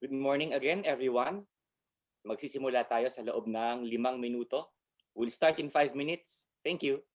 Good morning again, everyone. Magsisimula tayo sa loob ng 5 minuto. We'll start in 5 minutes. Thank you.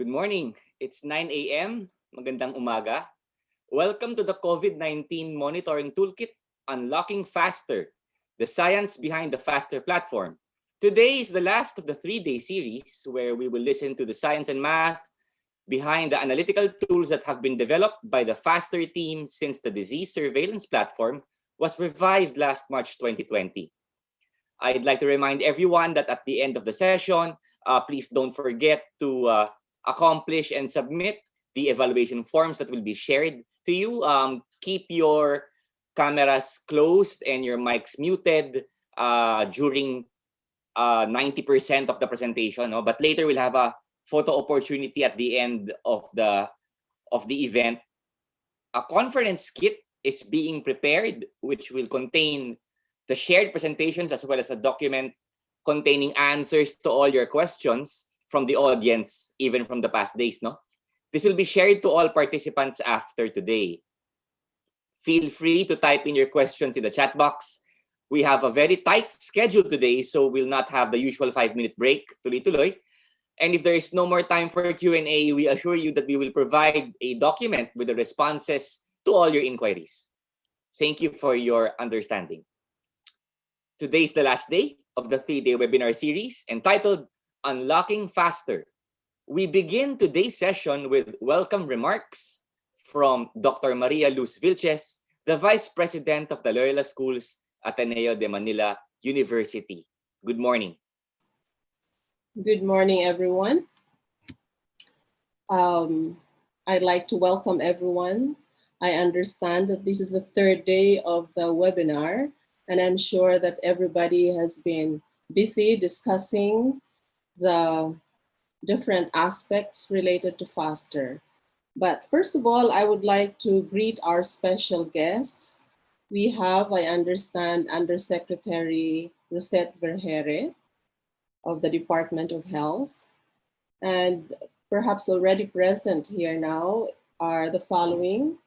Good morning. It's 9 a.m. Magandang umaga. Welcome to the COVID-19 Monitoring Toolkit, Unlocking FASSSTER, the science behind the FASSSTER platform. Today is the last of the 3-day series where we will listen to the science and math behind the analytical tools that have been developed by the FASSSTER team since the disease surveillance platform was revived last March 2020. I'd like to remind everyone that at the end of the session, please don't forget to accomplish and submit the evaluation forms that will be shared to you. Keep your cameras closed and your mics muted during 90% of the presentation. No? But later we'll have a photo opportunity at the end of the event. A conference kit is being prepared, which will contain the shared presentations as well as a document containing answers to all your questions from the audience, even from the past days. No? This will be shared to all participants after today. Feel free to type in your questions in the chat box. We have a very tight schedule today, so we'll not have the usual 5-minute break, tuloy-tuloy. And if there is no more time for Q&A, we assure you that we will provide a document with the responses to all your inquiries. Thank you for your understanding. Today is the last day of the 3-day webinar series entitled Unlocking FASSSTER. We begin today's session with welcome remarks from Dr. Maria Luz Vilches, the Vice President of the Loyola Schools, Ateneo de Manila University. Good morning. Good morning, everyone. I'd like to welcome everyone. I understand that this is the 3rd day of the webinar, and I'm sure that everybody has been busy discussing the different aspects related to FASSSTER. But first of all, I would like to greet our special guests. We have, I understand, Undersecretary Rosette Vergeire of the Department of Health. And perhaps already present here now are the following: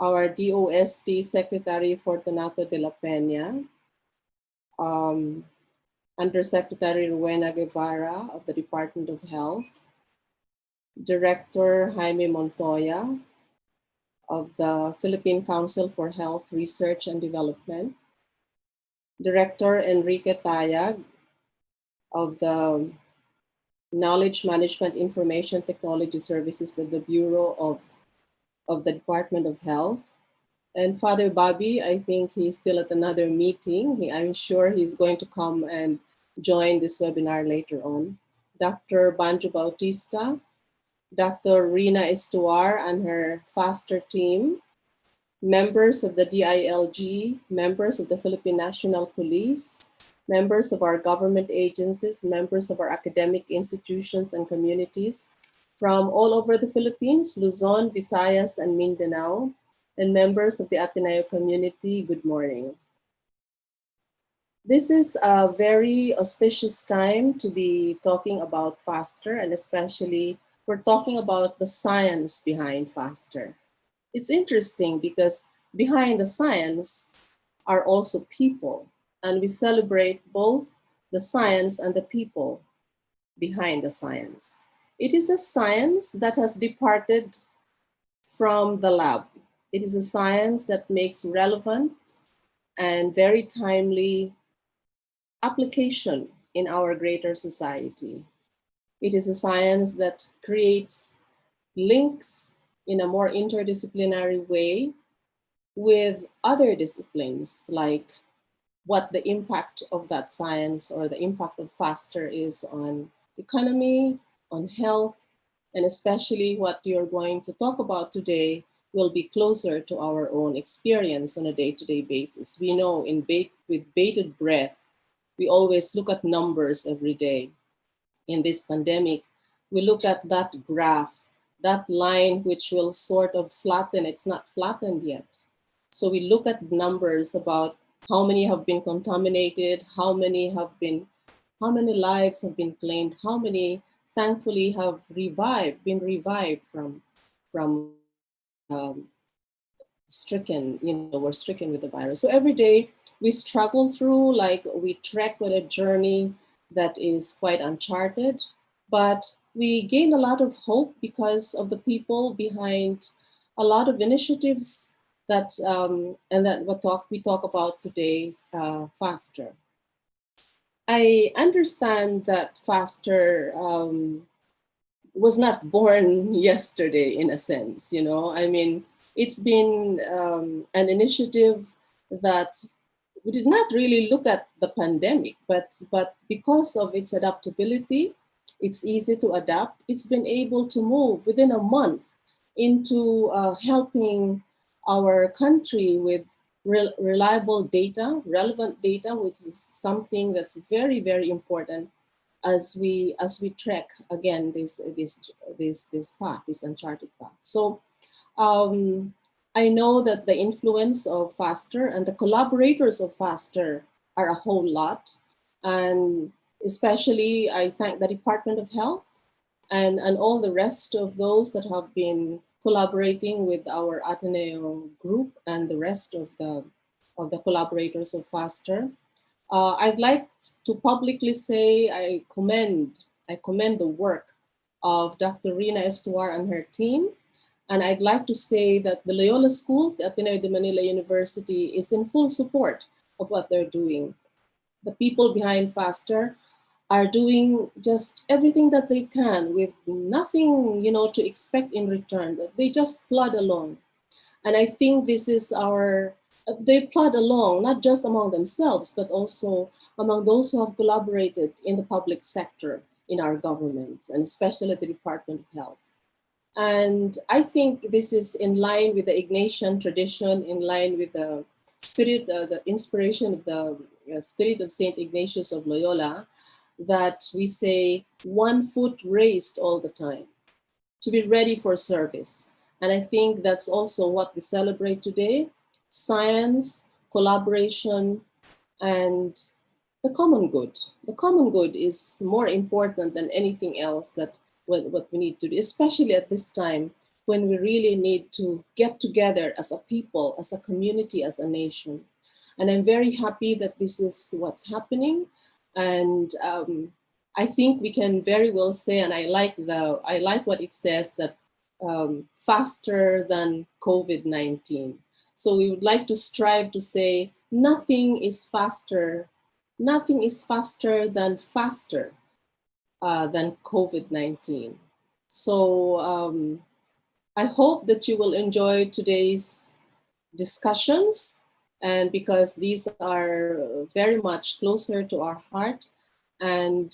our DOST Secretary Fortunato de la Peña, Undersecretary Rowena Guevara of the Department of Health, Director Jaime Montoya of the Philippine Council for Health Research and Development, Director Enrique Tayag of the Knowledge Management Information Technology Services at the Bureau of the Department of Health, and Father Bobby. I think he's still at another meeting. I'm sure he's going to come and join this webinar later on. Dr. Banjo Bautista, Dr. Rina Estuar and her FASSSTER team, members of the DILG, members of the Philippine National Police, members of our government agencies, members of our academic institutions and communities from all over the Philippines, Luzon, Visayas, and Mindanao, and members of the Ateneo community, good morning. This is a very auspicious time to be talking about FASSSTER, and especially we're talking about the science behind FASSSTER. It's interesting because behind the science are also people, and we celebrate both the science and the people behind the science. It is a science that has departed from the lab. It is a science that makes relevant and very timely application in our greater society. It is a science that creates links in a more interdisciplinary way with other disciplines, like what the impact of that science or the impact of FASSSTER is on economy, on health, and especially what you're going to talk about today will be closer to our own experience on a day-to-day basis. We know with bated breath, we always look at numbers every day. In this pandemic, we look at that graph, that line which will sort of flatten. It's not flattened yet. So we look at numbers about how many have been contaminated, how many lives have been claimed, how many thankfully have been revived from stricken, were stricken with the virus. So every day we struggle through, like we trek on a journey that is quite uncharted, but we gain a lot of hope because of the people behind a lot of initiatives that and that we talk about today, FASSTER. I understand that FASSTER was not born yesterday, in a sense. I mean, it's been an initiative that we did not really look at the pandemic, but because of its adaptability, it's easy to adapt. It's been able to move within a month into helping our country with reliable data, relevant data, which is something that's very, very important as we trek again this path, this uncharted path. So I know that the influence of FASSTER and the collaborators of FASSTER are a whole lot, and especially I thank the Department of Health and all the rest of those that have been collaborating with our Ateneo group and the rest of the collaborators of FASSTER. I'd like to publicly say I commend the work of Dr. Rina Estuar and her team. And I'd like to say that the Loyola schools, the Ateneo de Manila University, is in full support of what they're doing. The people behind FASSTER are doing just everything that they can with nothing, to expect in return. That they just plod along. And I think this is they plod along, not just among themselves, but also among those who have collaborated in the public sector in our government, and especially the Department of Health. And I think this is in line with the Ignatian tradition, in line with the spirit, the inspiration of the spirit of St. Ignatius of Loyola, that we say 1 foot raised all the time, to be ready for service. And I think that's also what we celebrate today: science, collaboration, and the common good. The common good is more important than anything else that what we need to do, especially at this time when we really need to get together as a people, as a community, as a nation. And I'm very happy that this is what's happening. And I think we can very well say, and I like what it says, that faster than COVID-19. So we would like to strive to say nothing is faster than faster than COVID-19. So I hope that you will enjoy today's discussions, and because these are very much closer to our heart, and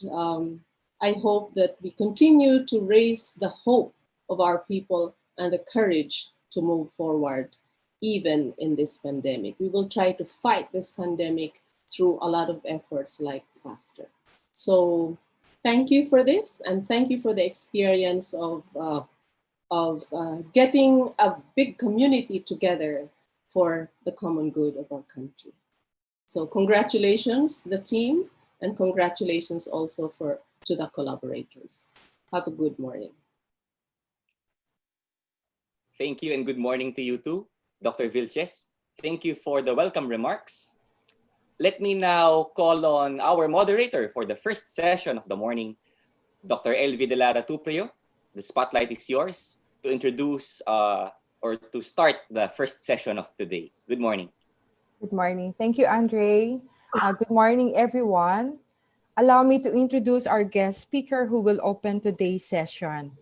I hope that we continue to raise the hope of our people and the courage to move forward, even in this pandemic. We will try to fight this pandemic through a lot of efforts like FASSTER. So thank you for this, and thank you for the experience of getting a big community together for the common good of our country. So congratulations, the team, and congratulations also to the collaborators. Have a good morning. Thank you, and good morning to you too, Dr. Vilches. Thank you for the welcome remarks. Let me now call on our moderator for the first session of the morning, Dr. Elvi de Lara Tuprio. The spotlight is yours to introduce or to start the first session of today. Good morning. Good morning. Thank you, Andre. Good morning, everyone. Allow me to introduce our guest speaker who will open today's session.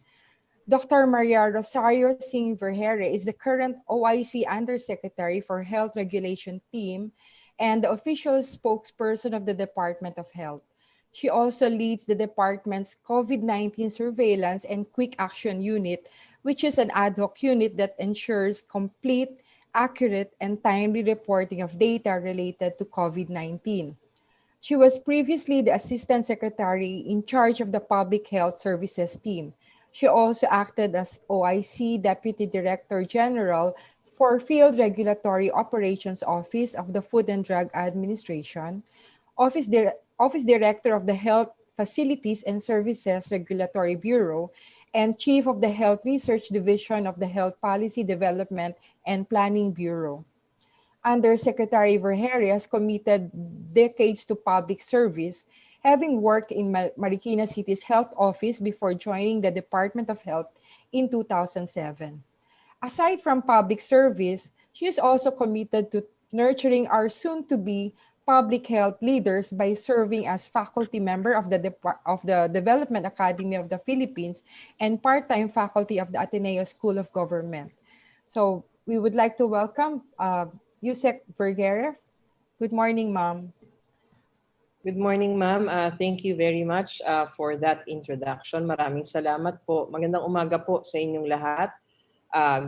Dr. Maria Rosario Singh Vergeire is the current OIC Undersecretary for Health Regulation Team and the official spokesperson of the Department of Health. She also leads the department's COVID-19 Surveillance and Quick Action Unit, which is an ad hoc unit that ensures complete, accurate, and timely reporting of data related to COVID-19. She was previously the Assistant Secretary in charge of the Public Health Services team. She also acted as OIC Deputy Director General for Field Regulatory Operations Office of the Food and Drug Administration, Office Director of the Health Facilities and Services Regulatory Bureau, and Chief of the Health Research Division of the Health Policy Development and Planning Bureau. Undersecretary Vergeire has committed decades to public service, having worked in Marikina City's health office before joining the Department of Health in 2007. Aside from public service, she is also committed to nurturing our soon-to-be public health leaders by serving as faculty member of the Development Academy of the Philippines and part-time faculty of the Ateneo School of Government. So we would like to welcome Usec Vergeire. Good morning, ma'am. Good morning, ma'am. Thank you very much for that introduction. Maraming salamat po. Magandang umaga po sa inyong lahat.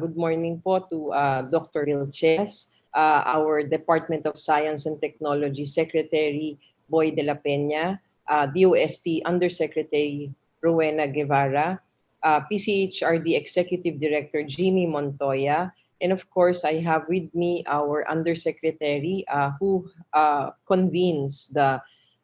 Good morning po to Dr. Vilches, our Department of Science and Technology Secretary, Boy de la Peña, DOST Undersecretary, Rowena Guevara, PCHRD Executive Director, Jimmy Montoya, and of course, I have with me our Undersecretary who convenes the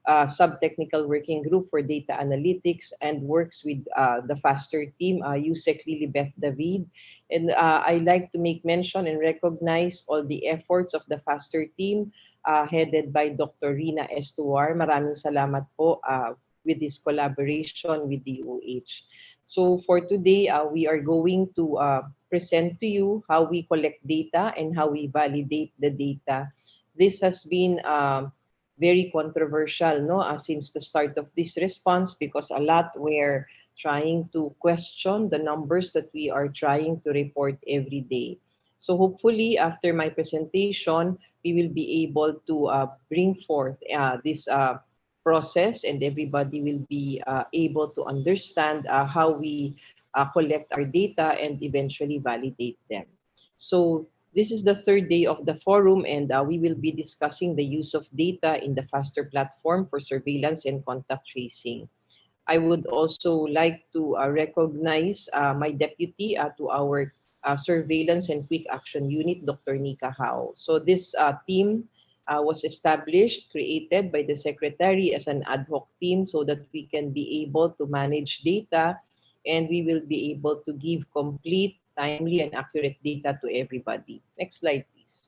Sub-Technical Working Group for Data Analytics and works with the FASSTER team, Usec Lilibeth David. And I like to make mention and recognize all the efforts of the FASSTER team headed by Dr. Rina Estuar. Maraming salamat po with this collaboration with DOH. So for today, we are going to present to you how we collect data and how we validate the data. This has been very controversial since the start of this response, because a lot were trying to question the numbers that we are trying to report every day. So hopefully after my presentation, we will be able to bring forth this process, and everybody will be able to understand how we collect our data and eventually validate them. So this is the third day of the forum, and we will be discussing the use of data in the FASSTER platform for surveillance and contact tracing. I would also like to recognize my deputy to our Surveillance and Quick Action Unit, Dr. Nika Hao. So this team was established, created by the Secretary as an ad hoc team so that we can be able to manage data, and we will be able to give complete, timely, and accurate data to everybody. Next slide, please.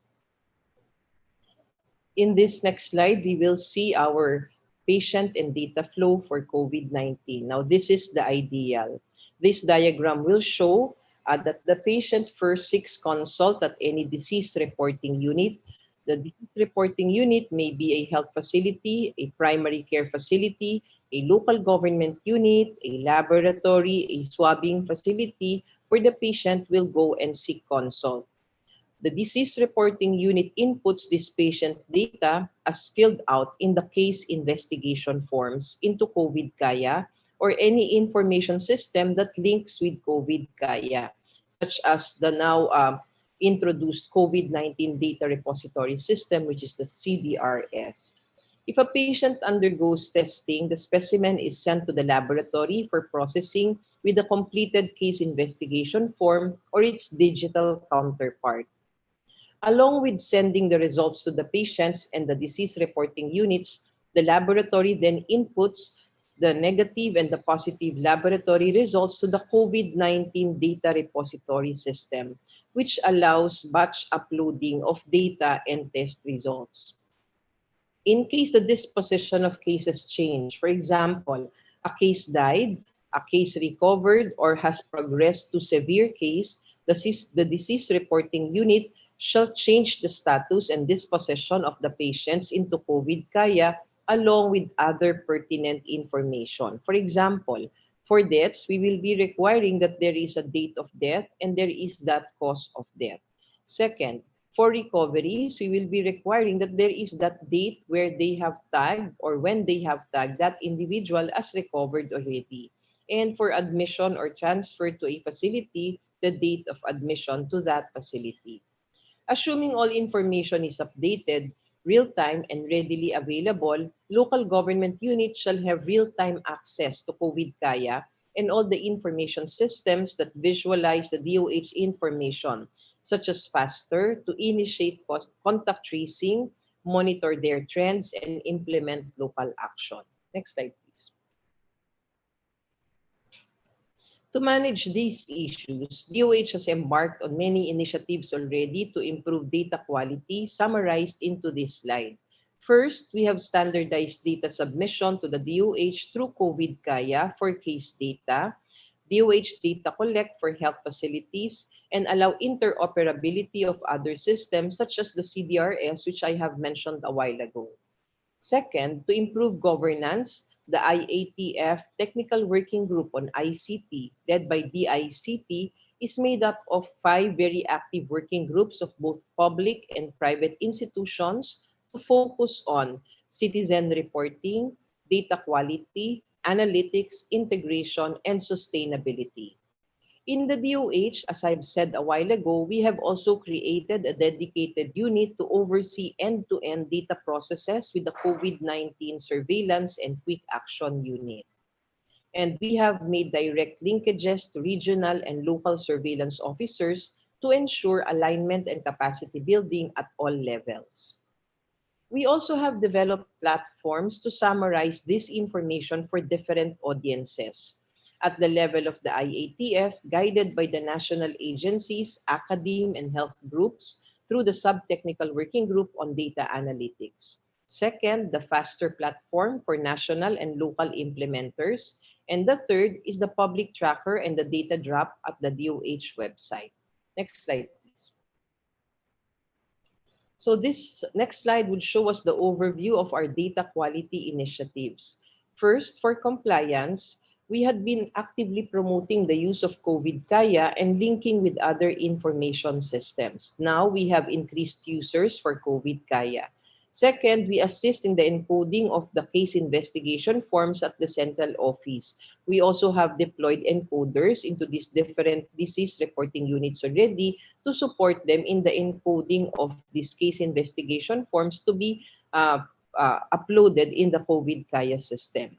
In this next slide, we will see our patient and data flow for COVID-19. Now, this is the ideal. This diagram will show that the patient first seeks consult at any disease reporting unit. The disease reporting unit may be a health facility, a primary care facility, a local government unit, a laboratory, a swabbing facility, where the patient will go and seek consult. The disease reporting unit inputs this patient data as filled out in the case investigation forms into COVID Kaya or any information system that links with COVID Kaya, such as the now introduced COVID-19 data repository system, which is the CDRS. If a patient undergoes testing, the specimen is sent to the laboratory for processing with a completed case investigation form or its digital counterpart. Along with sending the results to the patients and the disease reporting units, the laboratory then inputs the negative and the positive laboratory results to the COVID-19 data repository system, which allows batch uploading of data and test results. In case the disposition of cases change, for example, a case died, a case recovered, or has progressed to severe case, the disease reporting unit shall change the status and disposition of the patients into COVID Kaya along with other pertinent information. For example, for deaths, we will be requiring that there is a date of death and there is that cause of death. Second, for recoveries, we will be requiring that there is that date where they have tagged or when they have tagged that individual as recovered already. And for admission or transfer to a facility, the date of admission to that facility. Assuming all information is updated, real-time, and readily available, local government units shall have real-time access to COVID Kaya and all the information systems that visualize the DOH information, such as FASSTER, to initiate contact tracing, monitor their trends, and implement local action. Next slide, please. To manage these issues, DOH has embarked on many initiatives already to improve data quality, summarized into this slide. First, we have standardized data submission to the DOH through COVID Kaya for case data, DOH data collect for health facilities, and allow interoperability of other systems such as the CDRS, which I have mentioned a while ago. Second, to improve governance, the IATF Technical Working Group on ICT, led by DICT, is made up of 5 very active working groups of both public and private institutions to focus on citizen reporting, data quality, analytics, integration, and sustainability. In the DOH, as I've said a while ago, we have also created a dedicated unit to oversee end-to-end data processes with the COVID-19 surveillance and quick action unit. And we have made direct linkages to regional and local surveillance officers to ensure alignment and capacity building at all levels. We also have developed platforms to summarize this information for different audiences at the level of the IATF, guided by the national agencies, academe, and health groups through the Sub-Technical Working Group on Data Analytics. Second, the FASSTER platform for national and local implementers. And the third is the public tracker and the data drop at the DOH website. Next slide, please. So this next slide would show us the overview of our data quality initiatives. First, for compliance, we had been actively promoting the use of COVID Kaya and linking with other information systems. Now we have increased users for COVID Kaya. Second, we assist in the encoding of the case investigation forms at the central office. We also have deployed encoders into these different disease reporting units already to support them in the encoding of these case investigation forms to be uploaded in the COVID Kaya system.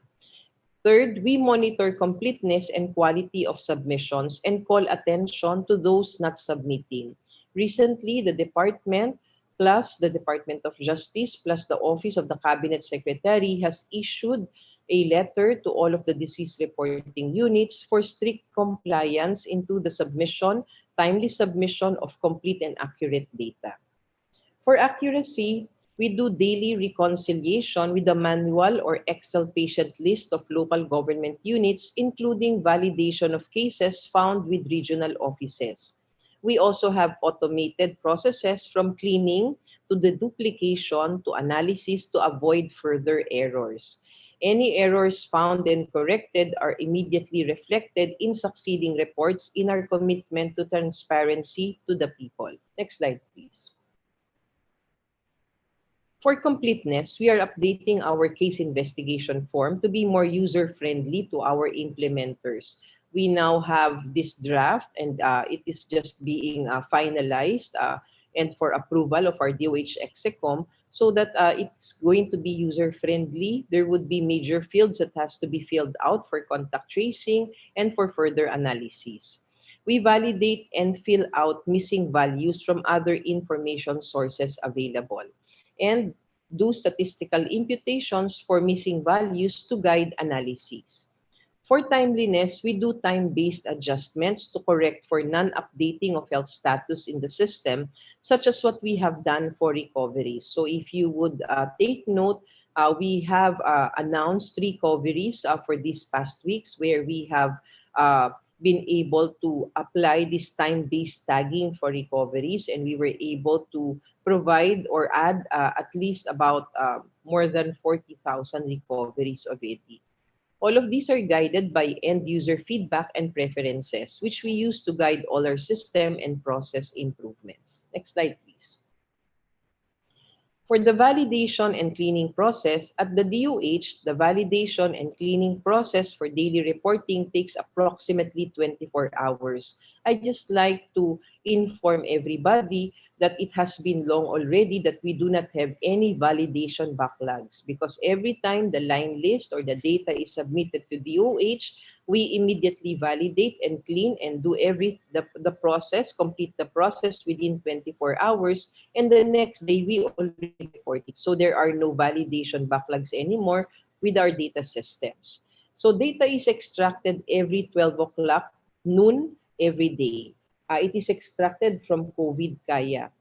Third, we monitor completeness and quality of submissions and call attention to those not submitting. Recently, the department plus the Department of Justice plus the Office of the Cabinet Secretary has issued a letter to all of the disease reporting units for strict compliance into the submission, timely submission of complete and accurate data. For accuracy, we do daily reconciliation with the manual or Excel patient list of local government units, including validation of cases found with regional offices. We also have automated processes from cleaning to the duplication to analysis to avoid further errors. Any errors found and corrected are immediately reflected in succeeding reports in our commitment to transparency to the people. Next slide, please. For completeness, we are updating our case investigation form to be more user-friendly to our implementers. We now have this draft and it is just being finalized and for approval of our DOH Execom so that it's going to be user-friendly. There would be major fields that has to be filled out for contact tracing and for further analysis. We validate and fill out missing values from other information sources available and do statistical imputations for missing values to guide analysis. For timeliness, we do time-based adjustments to correct for non-updating of health status in the system, such as what we have done for recoveries. So if you would take note, we have announced recoveries for these past weeks where we have been able to apply this time-based tagging for recoveries, and we were able to provide or add at least about more than 40,000 recoveries already. All of these are guided by end-user feedback and preferences, which we use to guide all our system and process improvements. Next slide, please. For the validation and cleaning process, at the DOH, the validation and cleaning process for daily reporting takes approximately 24 hours. I just like to inform everybody that it has been long already that we do not have any validation backlogs because every time the line list or the data is submitted to DOH, we immediately validate and clean and do the process, complete the process within 24 hours, and the next day we already report it. So there are no validation backlogs anymore with our data systems. So data is extracted every 12 o'clock noon every day. It is extracted from COVID Kaya.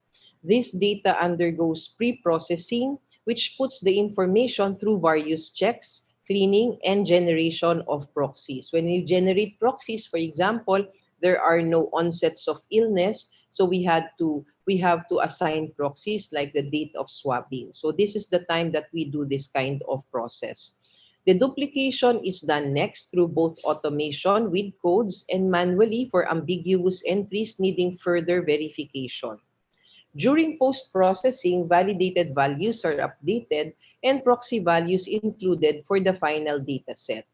This data undergoes pre-processing which puts the information through various checks, cleaning, and generation of proxies. When you generate proxies, for example, there are no onsets of illness, so we have to assign proxies like the date of swabbing. So this is the time that we do this kind of process. The duplication is done next through both automation with codes and manually for ambiguous entries needing further verification. During post-processing, validated values are updated and proxy values included for the final dataset.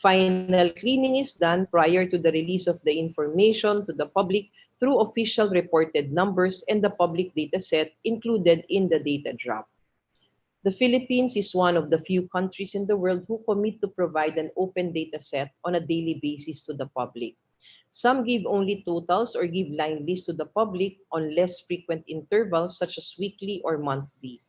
Final cleaning is done prior to the release of the information to the public through official reported numbers and the public dataset included in the data drop. The Philippines is one of the few countries in the world who commit to provide an open dataset on a daily basis to the public. Some give only totals or give line lists to the public on less frequent intervals such as weekly or monthly.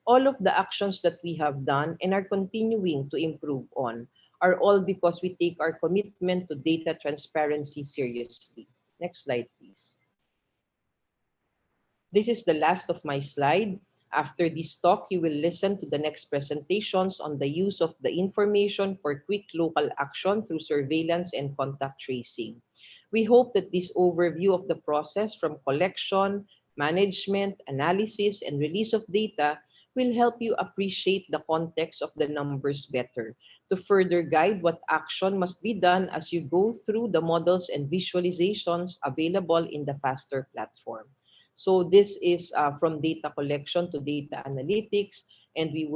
All of the actions that we have done and are continuing to improve on are all because we take our commitment to data transparency seriously. Next slide, please. This is the last of my slide. After this talk, you will listen to the next presentations on the use of the information for quick local action through surveillance and contact tracing. We hope that this overview of the process from collection, management, analysis, and release of data will help you appreciate the context of the numbers better to further guide what action must be done as you go through the models and visualizations available in the FASSTER platform. So this is from data collection to data analytics, and the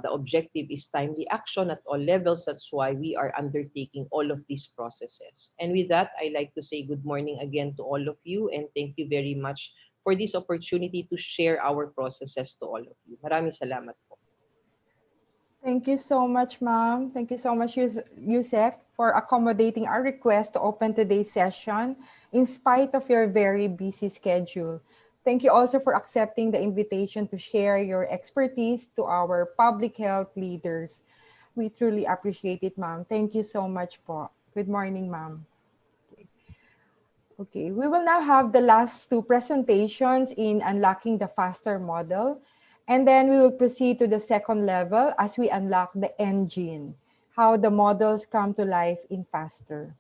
objective is timely action at all levels. That's why we are undertaking all of these processes. And with that, I like to say good morning again to all of you, and thank you very much for this opportunity to share our processes to all of you. Maraming salamat po. Thank you so much, ma'am. Thank you so much, Usec, for accommodating our request to open today's session in spite of your very busy schedule. Thank you also for accepting the invitation to share your expertise to our public health leaders. We truly appreciate it, ma'am. Thank you so much po. Good morning, ma'am. Okay, we will now have the last two presentations in unlocking the FASSTER model. And then we will proceed to the second level as we unlock the engine, how the models come to life in FASSTER.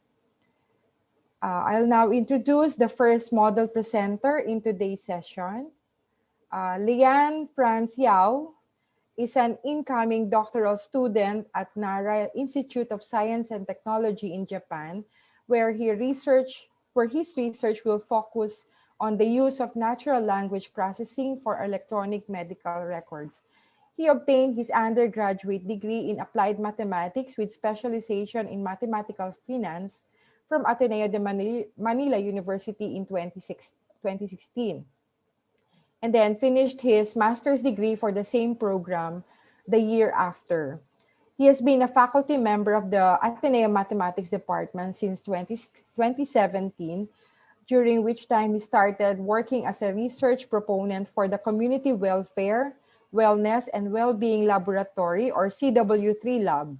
I'll now introduce the first model presenter in today's session. Lian Franz Yao is an incoming doctoral student at Nara Institute of Science and Technology in Japan, where his research will focus on the use of natural language processing for electronic medical records. He obtained his undergraduate degree in applied mathematics with specialization in mathematical finance from Ateneo de Manila University in 2016. And then finished his master's degree for the same program the year after. He has been a faculty member of the Ateneo Mathematics Department since 2017, during which time he started working as a research proponent for the Community Welfare, Wellness, and Wellbeing Laboratory, or CW3 Lab.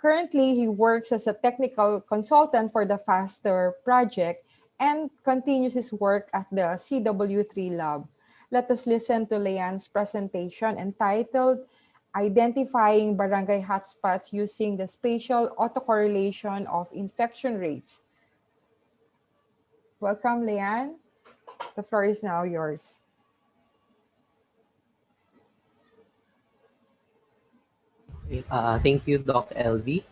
Currently, he works as a technical consultant for the FASSTER project and continues his work at the CW3 Lab. Let us listen to Lian's presentation entitled Identifying Barangay Hotspots Using the Spatial Autocorrelation of Infection Rates. Welcome, Lian. The floor is now yours. Thank you, Dr. LV.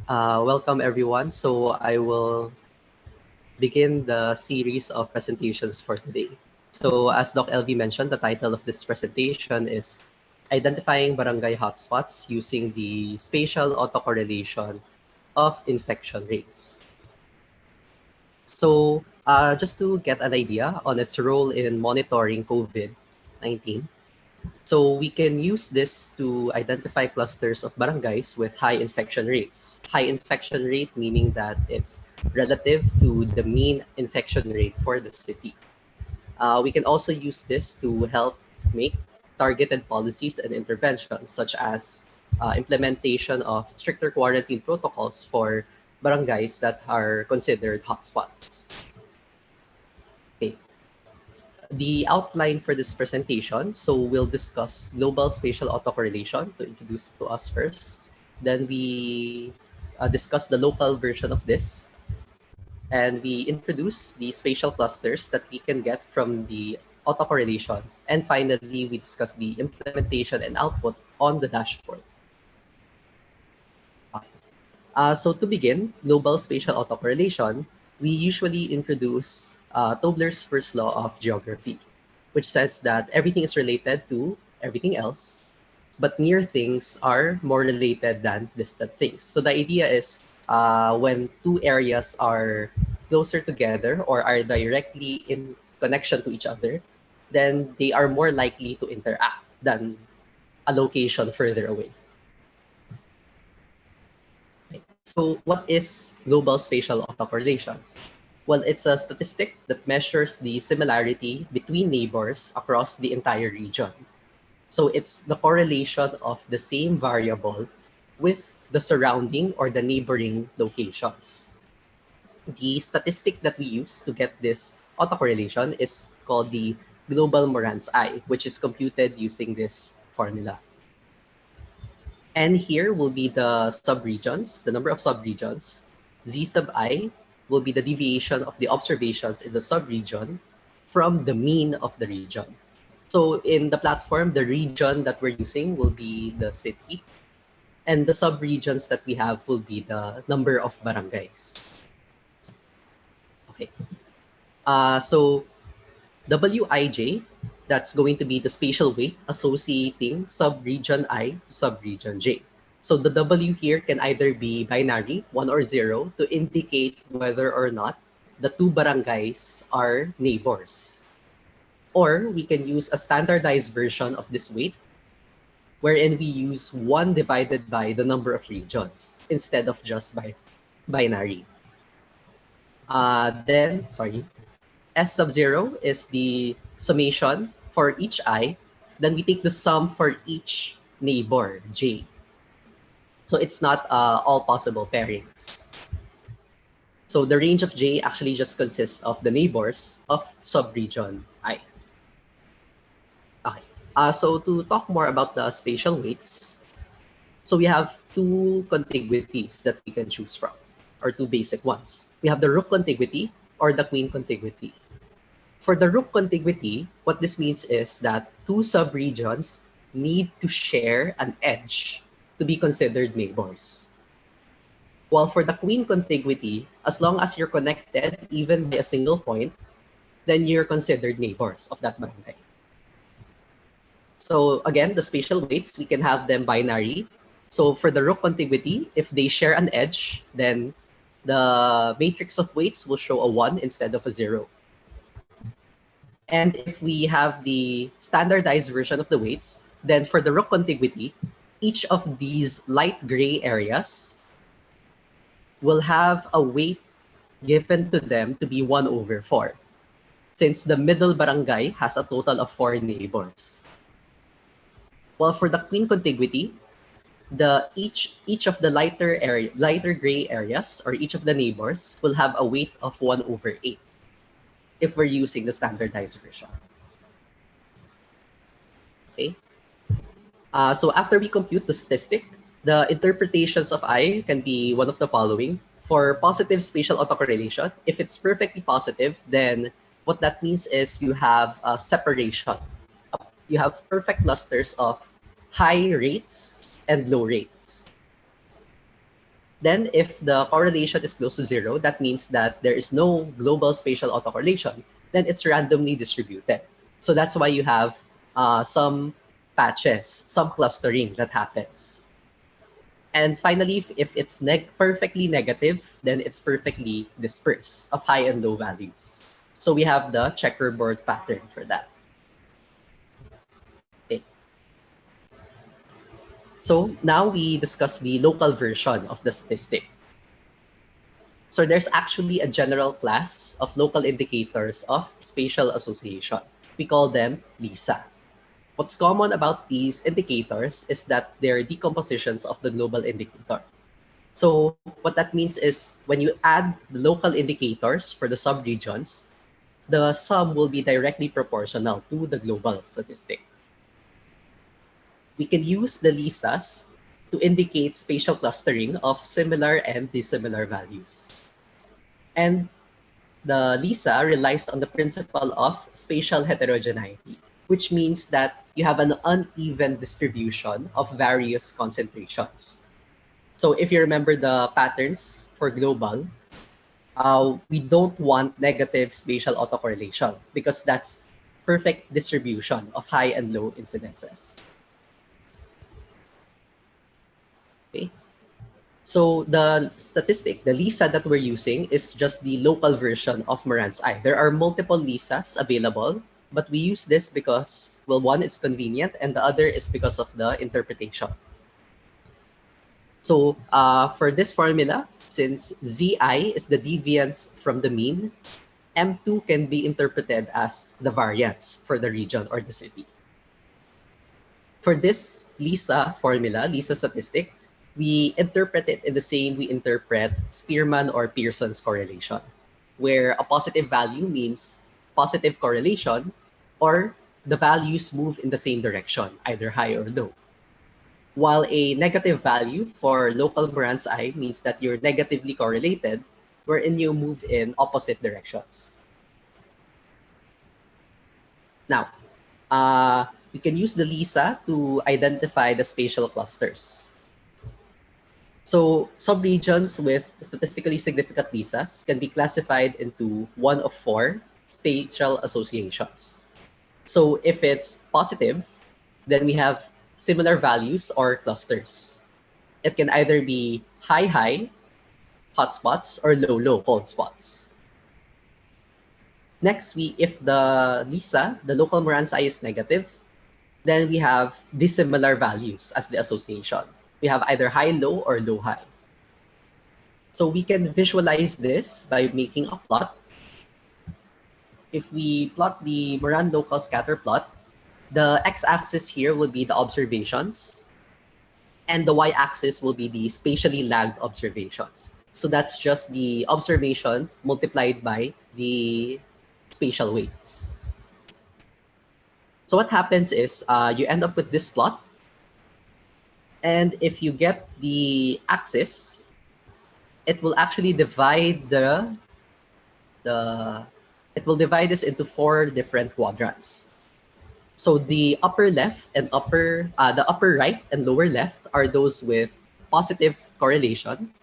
Welcome, everyone. So I will begin the series of presentations for today. So as Dr. LV mentioned, the title of this presentation is Identifying Barangay Hotspots Using the Spatial Autocorrelation of Infection Rates. So just to get an idea on its role in monitoring COVID-19, so we can use this to identify clusters of barangays with high infection rates. High infection rate meaning that it's relative to the mean infection rate for the city. We can also use this to help make targeted policies and interventions, such as implementation of stricter quarantine protocols for barangays that are considered hotspots. Okay. The outline for this presentation, so we'll discuss global spatial autocorrelation to introduce to us first. Then we discuss the local version of this. And we introduce the spatial clusters that we can get from the autocorrelation. And finally, we discuss the implementation and output on the dashboard. So to begin, global spatial autocorrelation, we usually introduce Tobler's first law of geography, which says that everything is related to everything else, but near things are more related than distant things. So the idea is when two areas are closer together or are directly in connection to each other, then they are more likely to interact than a location further away. So what is global spatial autocorrelation? Well, it's a statistic that measures the similarity between neighbors across the entire region. So it's the correlation of the same variable with the surrounding or the neighboring locations. The statistic that we use to get this autocorrelation is called the global Moran's I, which is computed using this formula. And here will be the subregions, the number of subregions. Z sub I will be the deviation of the observations in the subregion from the mean of the region. So in the platform, the region that we're using will be the city, and the subregions that we have will be the number of barangays. Okay. So Wij, that's going to be the spatial weight associating subregion I to subregion J. So the W here can either be binary, 1 or 0, to indicate whether or not the two barangays are neighbors. Or we can use a standardized version of this weight, wherein we use 1 divided by the number of regions instead of just by binary. S sub 0 is the summation for each I. Then we take the sum for each neighbor, J. So it's not all possible pairings. So the range of J actually just consists of the neighbors of subregion I. Okay. So to talk more about the spatial weights, so we have 2 contiguities that we can choose from, or 2 basic ones. We have the rook contiguity or the queen contiguity. For the rook contiguity, what this means is that 2 subregions need to share an edge to be considered neighbors. While for the queen contiguity, as long as you're connected even by a single point, then you're considered neighbors of that barangay. So again, the spatial weights, we can have them binary. So for the rook contiguity, if they share an edge, then the matrix of weights will show a 1 instead of a 0. And if we have the standardized version of the weights, then for the rook contiguity, each of these light gray areas will have a weight given to them to be 1/4, since the middle barangay has a total of 4 neighbors. While for the queen contiguity, each of the lighter gray areas, or each of the neighbors, will have a weight of 1/8 if we're using the standardized version. Okay. So after we compute the statistic, the interpretations of I can be one of the following. For positive spatial autocorrelation, if it's perfectly positive, then what that means is you have a separation. You have perfect clusters of high rates and low rates. Then if the correlation is close to 0, that means that there is no global spatial autocorrelation. Then it's randomly distributed. So that's why you have some patches, some clustering that happens. And finally, if it's perfectly negative, then it's perfectly dispersed of high and low values. So we have the checkerboard pattern for that. Okay. So now we discuss the local version of the statistic. So there's actually a general class of local indicators of spatial association. We call them LISA. What's common about these indicators is that they're decompositions of the global indicator. So what that means is when you add the local indicators for the subregions, the sum will be directly proportional to the global statistic. We can use the LISAs to indicate spatial clustering of similar and dissimilar values. And the LISA relies on the principle of spatial heterogeneity, which means that you have an uneven distribution of various concentrations. So if you remember the patterns for global, we don't want negative spatial autocorrelation because that's perfect distribution of high and low incidences. Okay. So the statistic, the LISA that we're using is just the local version of Moran's I. There are multiple LISAs available, but we use this because, well, one, it's convenient, and the other is because of the interpretation. So for this formula, since Zi is the deviance from the mean, M2 can be interpreted as the variance for the region or the city. For this LISA formula, LISA statistic, we interpret it in the same we interpret Spearman or Pearson's correlation, where a positive value means positive correlation or the values move in the same direction, either high or low. While a negative value for local Moran's I means that you're negatively correlated, wherein you move in opposite directions. Now, we can use the LISA to identify the spatial clusters. So subregions with statistically significant LISAs can be classified into one of four spatial associations. So if it's positive, then we have similar values or clusters. It can either be high, hotspots, or low, cold spots. Next, if the LISA, the local Moran's I, is negative, then we have dissimilar values as the association. We have either high-low or low-high. So we can visualize this by making a plot. If we plot the Moran local scatter plot, the x-axis here will be the observations, and the y-axis will be the spatially lagged observations. So that's just the observation multiplied by the spatial weights. So what happens is you end up with this plot. And if you get the axis, it will actually divide it will divide this into four different quadrants. So the upper left and the upper right and lower left are those with positive correlation,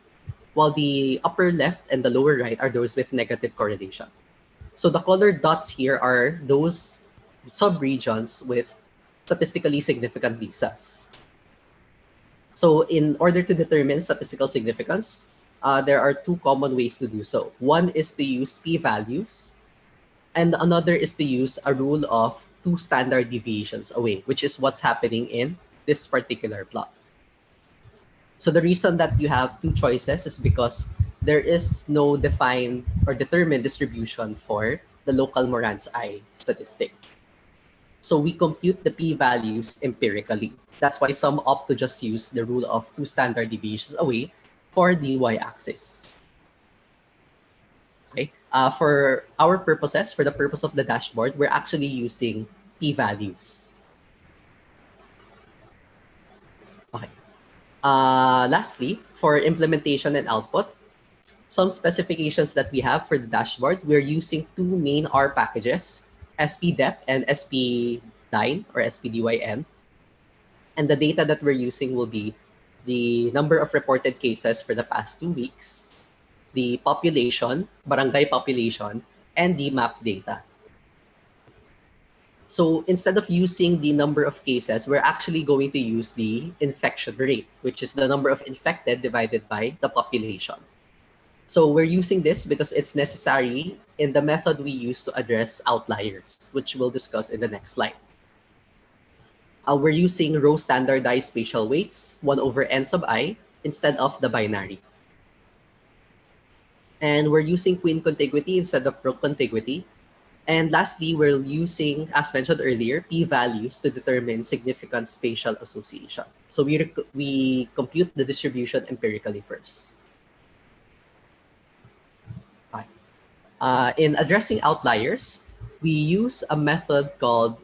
while the upper left and the lower right are those with negative correlation. So the colored dots here are those subregions with statistically significant LISAs. So in order to determine statistical significance, there are two common ways to do so. One is to use p-values, and another is to use a rule of 2 standard deviations away, which is what's happening in this particular plot. So the reason that you have two choices is because there is no defined or determined distribution for the local Moran's I statistic. So we compute the p-values empirically. That's why some opt to just use the rule of 2 standard deviations away for the y-axis. Okay. For our purposes, for the purpose of the dashboard, we're actually using p-values. Okay. Lastly, for implementation and output, some specifications that we have for the dashboard, we're using two main R packages, SPDEP and SPDYN or SPDYN. And the data that we're using will be the number of reported cases for the past 2 weeks, the population, barangay population, and the map data. So instead of using the number of cases, we're actually going to use the infection rate, which is the number of infected divided by the population. So we're using this because it's necessary in the method we use to address outliers, which we'll discuss in the next slide. We're using row standardized spatial weights, 1 over n sub I, instead of the binary. And we're using queen contiguity instead of row contiguity. And lastly, we're using, as mentioned earlier, p-values to determine significant spatial association. So we compute the distribution empirically first. In addressing outliers, we use a method called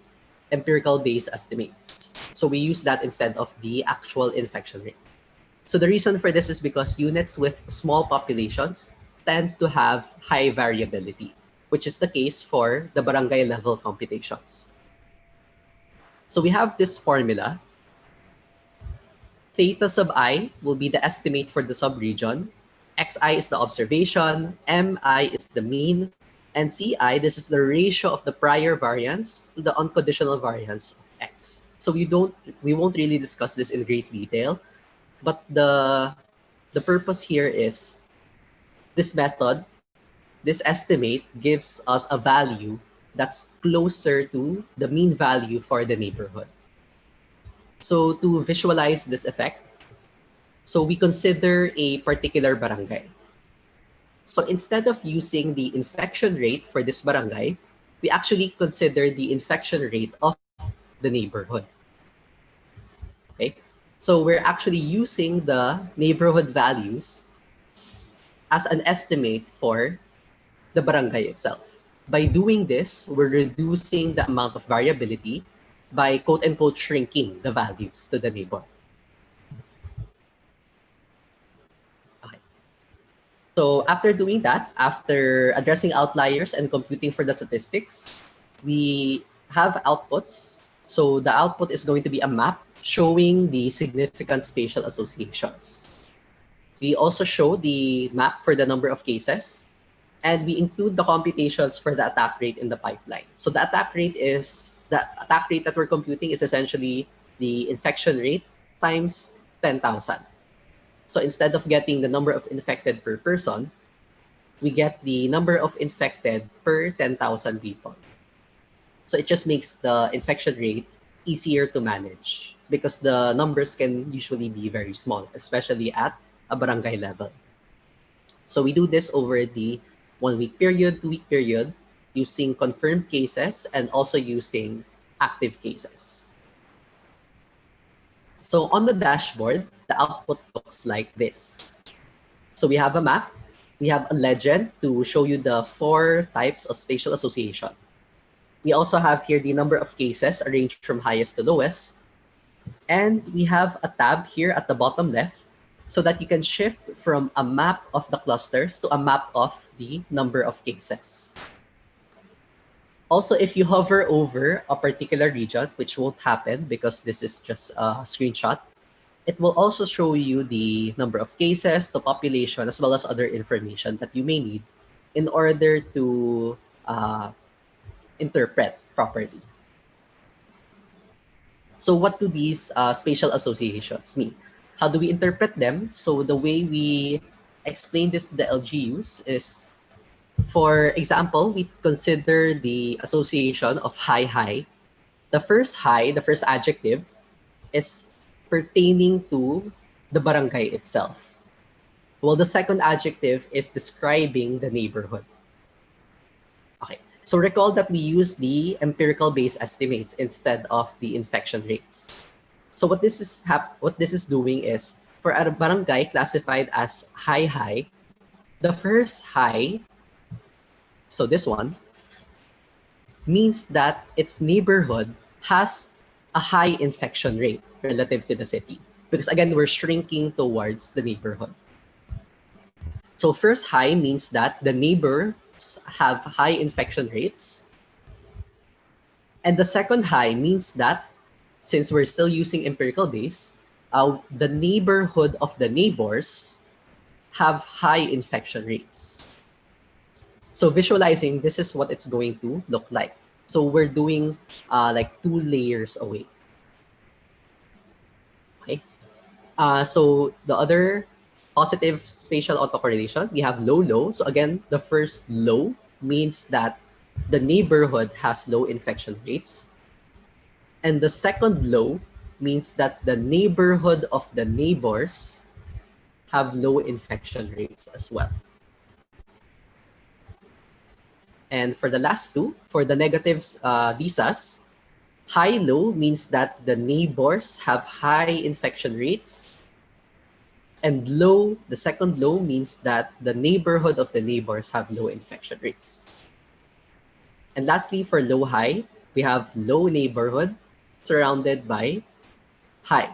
empirical base estimates. So we use that instead of the actual infection rate. So the reason for this is because units with small populations tend to have high variability, which is the case for the barangay level computations. So we have this formula. Theta sub I will be the estimate for the subregion. Xi is the observation, Mi is the mean, and Ci, this is the ratio of the prior variance to the unconditional variance of X. So we won't really discuss this in great detail, but the purpose here is this method, this estimate gives us a value that's closer to the mean value for the neighborhood. So to visualize this effect, so we consider a particular barangay. So instead of using the infection rate for this barangay, we actually consider the infection rate of the neighborhood. Okay, so we're actually using the neighborhood values as an estimate for the barangay itself. By doing this, we're reducing the amount of variability by quote-unquote shrinking the values to the neighbor. Okay. So after doing that, after addressing outliers and computing for the statistics, we have outputs. So the output is going to be a map showing the significant spatial associations. We also show the map for the number of cases, and we include the computations for the attack rate in the pipeline. So the attack rate that we're computing is essentially the infection rate times 10,000. So instead of getting the number of infected per person, we get the number of infected per 10,000 people. So it just makes the infection rate easier to manage because the numbers can usually be very small, especially at a barangay level. So we do this over the 1 week period, 2 week period, using confirmed cases and also using active cases. So on the dashboard, the output looks like this. So we have a map, we have a legend to show you the 4 types of spatial association. We also have here the number of cases arranged from highest to lowest. And we have a tab here at the bottom left so that you can shift from a map of the clusters to a map of the number of cases. Also, if you hover over a particular region, which won't happen because this is just a screenshot, it will also show you the number of cases, the population, as well as other information that you may need in order to interpret properly. So what do these spatial associations mean? How do we interpret them? So the way we explain this to the LGUs is, for example, we consider the association of high. The first adjective, is pertaining to the barangay itself. While the second adjective is describing the neighborhood. Okay, so recall that we use the empirical base estimates instead of the infection rates. So what this is doing is, for a barangay classified as high, the first high, so this one, means that its neighborhood has a high infection rate relative to the city. Because again, we're shrinking towards the neighborhood. So first high means that the neighbors have high infection rates. And the second high means that, since we're still using empirical base, the neighborhood of the neighbors have high infection rates. So visualizing, this is what it's going to look like. So we're doing like 2 layers away. Okay. So the other positive spatial autocorrelation, we have low. So again, the first low means that the neighborhood has low infection rates. And the second low means that the neighborhood of the neighbors have low infection rates as well. And for the last 2, for the negatives, LISAs, high-low means that the neighbors have high infection rates. And low, the second low means that the neighborhood of the neighbors have low infection rates. And lastly, for low high, we have low neighborhood surrounded by high.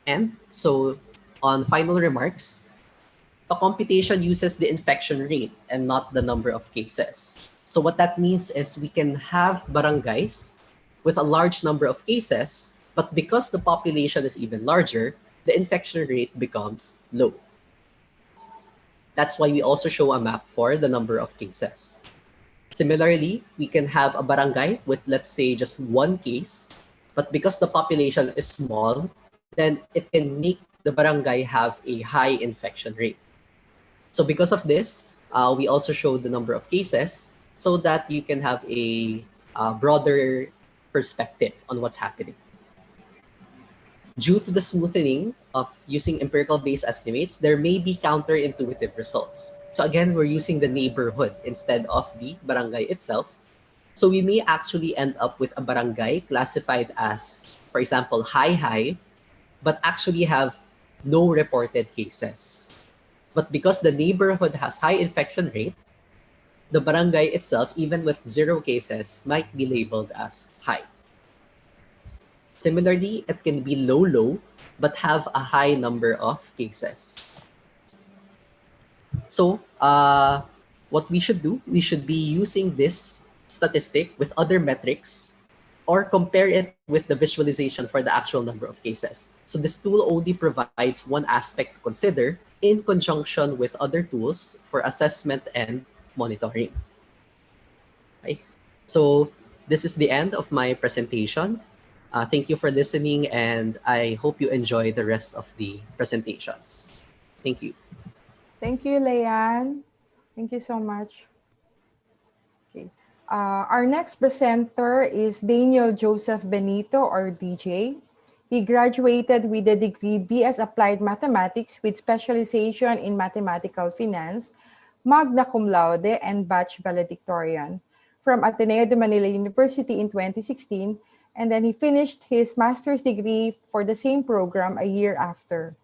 And so on final remarks, the computation uses the infection rate and not the number of cases. So what that means is we can have barangays with a large number of cases, but because the population is even larger, the infection rate becomes low. That's why we also show a map for the number of cases. Similarly, we can have a barangay with, let's say, just one case, but because the population is small, then it can make the barangay have a high infection rate. So because of this, we also show the number of cases so that you can have a broader perspective on what's happening. Due to the smoothing of using empirical-based estimates, there may be counterintuitive results. So again, we're using the neighborhood instead of the barangay itself. So we may actually end up with a barangay classified as, for example, high, but actually have no reported cases. But because the neighborhood has high infection rate, the barangay itself, even with 0 cases, might be labeled as high. Similarly, it can be low, but have a high number of cases. So what we should do, we should be using this statistic with other metrics or compare it with the visualization for the actual number of cases. So this tool only provides one aspect to consider in conjunction with other tools for assessment and monitoring. Okay. So this is the end of my presentation. Thank you for listening, and I hope you enjoy the rest of the presentations. Thank you. Thank you, Leanne. Thank you so much. Okay. Our next presenter is Daniel Joseph Benito, or DJ. He graduated with a degree BS Applied Mathematics with specialization in Mathematical Finance, magna cum laude, and batch valedictorian from Ateneo de Manila University in 2016, and then he finished his master's degree for the same program a year after.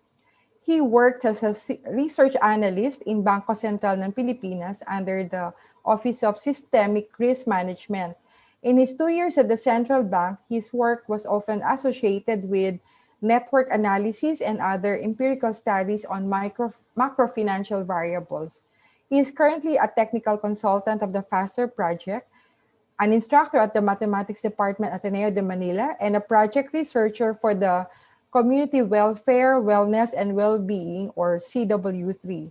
He worked as a research analyst in Bangko Sentral ng Pilipinas under the Office of Systemic Risk Management. In his 2 years at the central bank, his work was often associated with network analysis and other empirical studies on macro-financial variables. He is currently a technical consultant of the FASSSTER project, an instructor at the Mathematics Department at Ateneo de Manila, and a project researcher for the Community Welfare, Wellness, and Well-being, or CW3.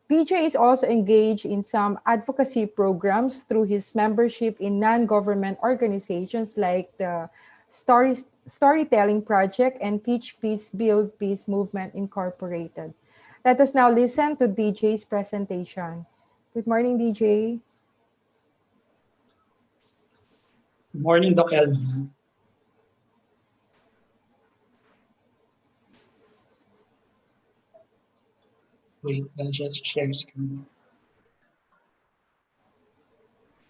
DJ is also engaged in some advocacy programs through his membership in non-government organizations like the Storytelling Project and Teach Peace, Build Peace Movement Incorporated. Let us now listen to DJ's presentation. Good morning, DJ. Good morning, Doc LV. Wait, I'll just share screen.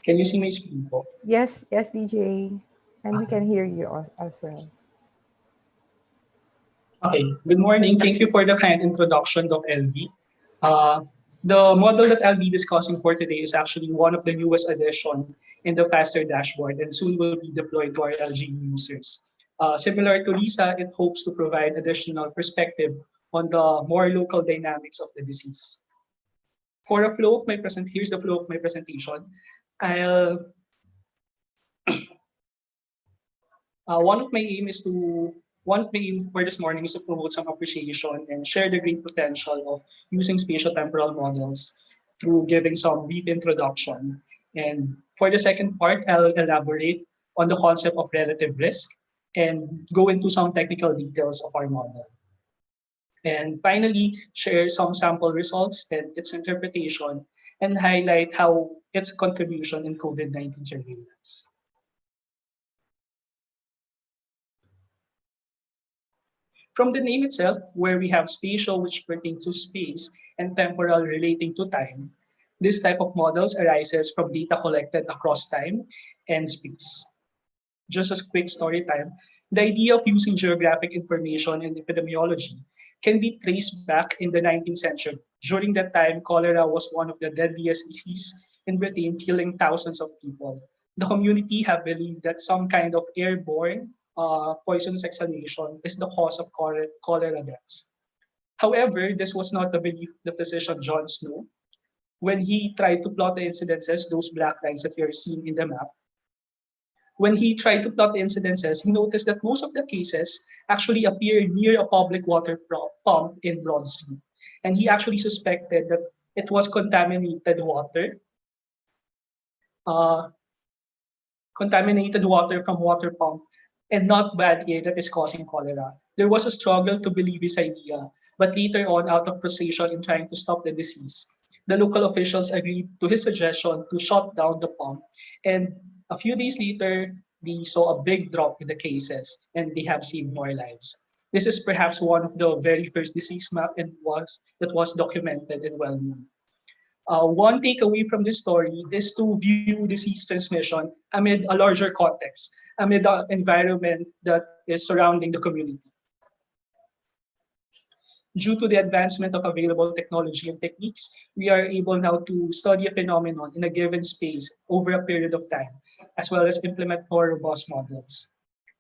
Can you see my screen po? Yes, DJ. And we can hear you as well. Okay, good morning. Thank you for the kind introduction, Doc LV. The model that I'll be discussing for today is actually one of the newest addition in the FASSSTER dashboard and soon will be deployed to our LG users. Similar to Lisa, it hopes to provide additional perspective on the more local dynamics of the disease. For a flow of my here's the flow of my presentation. One of my aim for this morning is to promote some appreciation and share the great potential of using spatial-temporal models through giving some brief introduction. And for the second part, I'll elaborate on the concept of relative risk and go into some technical details of our model. And finally, share some sample results and its interpretation and highlight how its contribution in COVID-19 surveillance. From the name itself, where we have spatial, which pertains to space, and temporal relating to time, this type of models arises from data collected across time and space. Just as quick story time, The idea of using geographic information in epidemiology can be traced back in the 19th century. During that time, cholera was one of the deadliest diseases in Britain, killing thousands of people. The community have believed that some kind of airborne poisonous exhalation is the cause of cholera deaths. However, this was not the belief of the physician John Snow. When he tried to plot the incidences, those black lines that you're seeing in the map, when he tried to plot the incidences, he noticed that most of the cases actually appear near a public water pump in Broad Street. And he actually suspected that it was uh, contaminated water from water pump and not bad air that is causing cholera. There was a struggle to believe his idea, but later on, out of frustration in trying to stop the disease, the local officials agreed to his suggestion to shut down the pump. And a few days later, they saw a big drop in the cases and they have saved more lives. This is perhaps one of the very first disease map and that was documented and well known. One takeaway from this story is to view disease transmission amid a larger context, amid the environment that is surrounding the community. Due to the advancement of available technology and techniques, we are able now to study a phenomenon in a given space over a period of time, as well as implement more robust models.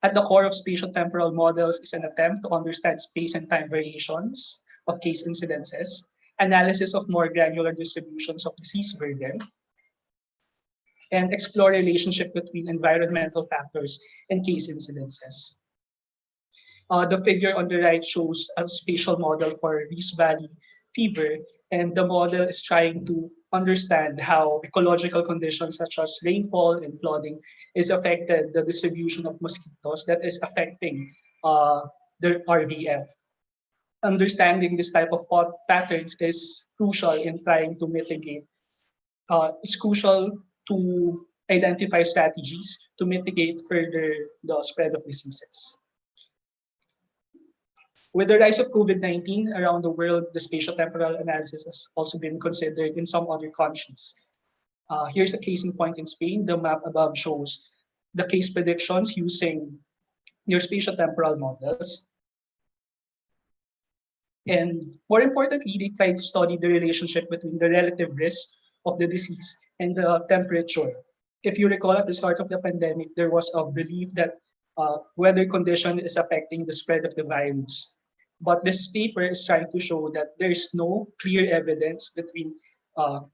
At the core of spatial-temporal models is an attempt to understand space and time variations of case incidences, analysis of more granular distributions of disease burden, and explore relationship between environmental factors and case incidences. The figure on the right shows a spatial model for Rift Valley fever, and the model is trying to understand how ecological conditions such as rainfall and flooding is affected the distribution of mosquitoes that is affecting the RVF. Understanding this type of patterns is crucial in trying to mitigate, is crucial to identify strategies to mitigate further the spread of diseases. With the rise of COVID-19 around the world, the spatial-temporal analysis has also been considered in some other countries. Here's a case in point in Spain. The map above shows the case predictions using your spatial-temporal models. And more importantly, they tried to study the relationship between the relative risk of the disease and the temperature. If you recall, at the start of the pandemic, there was a belief that weather condition is affecting the spread of the virus. But this paper is trying to show that there is no clear evidence between the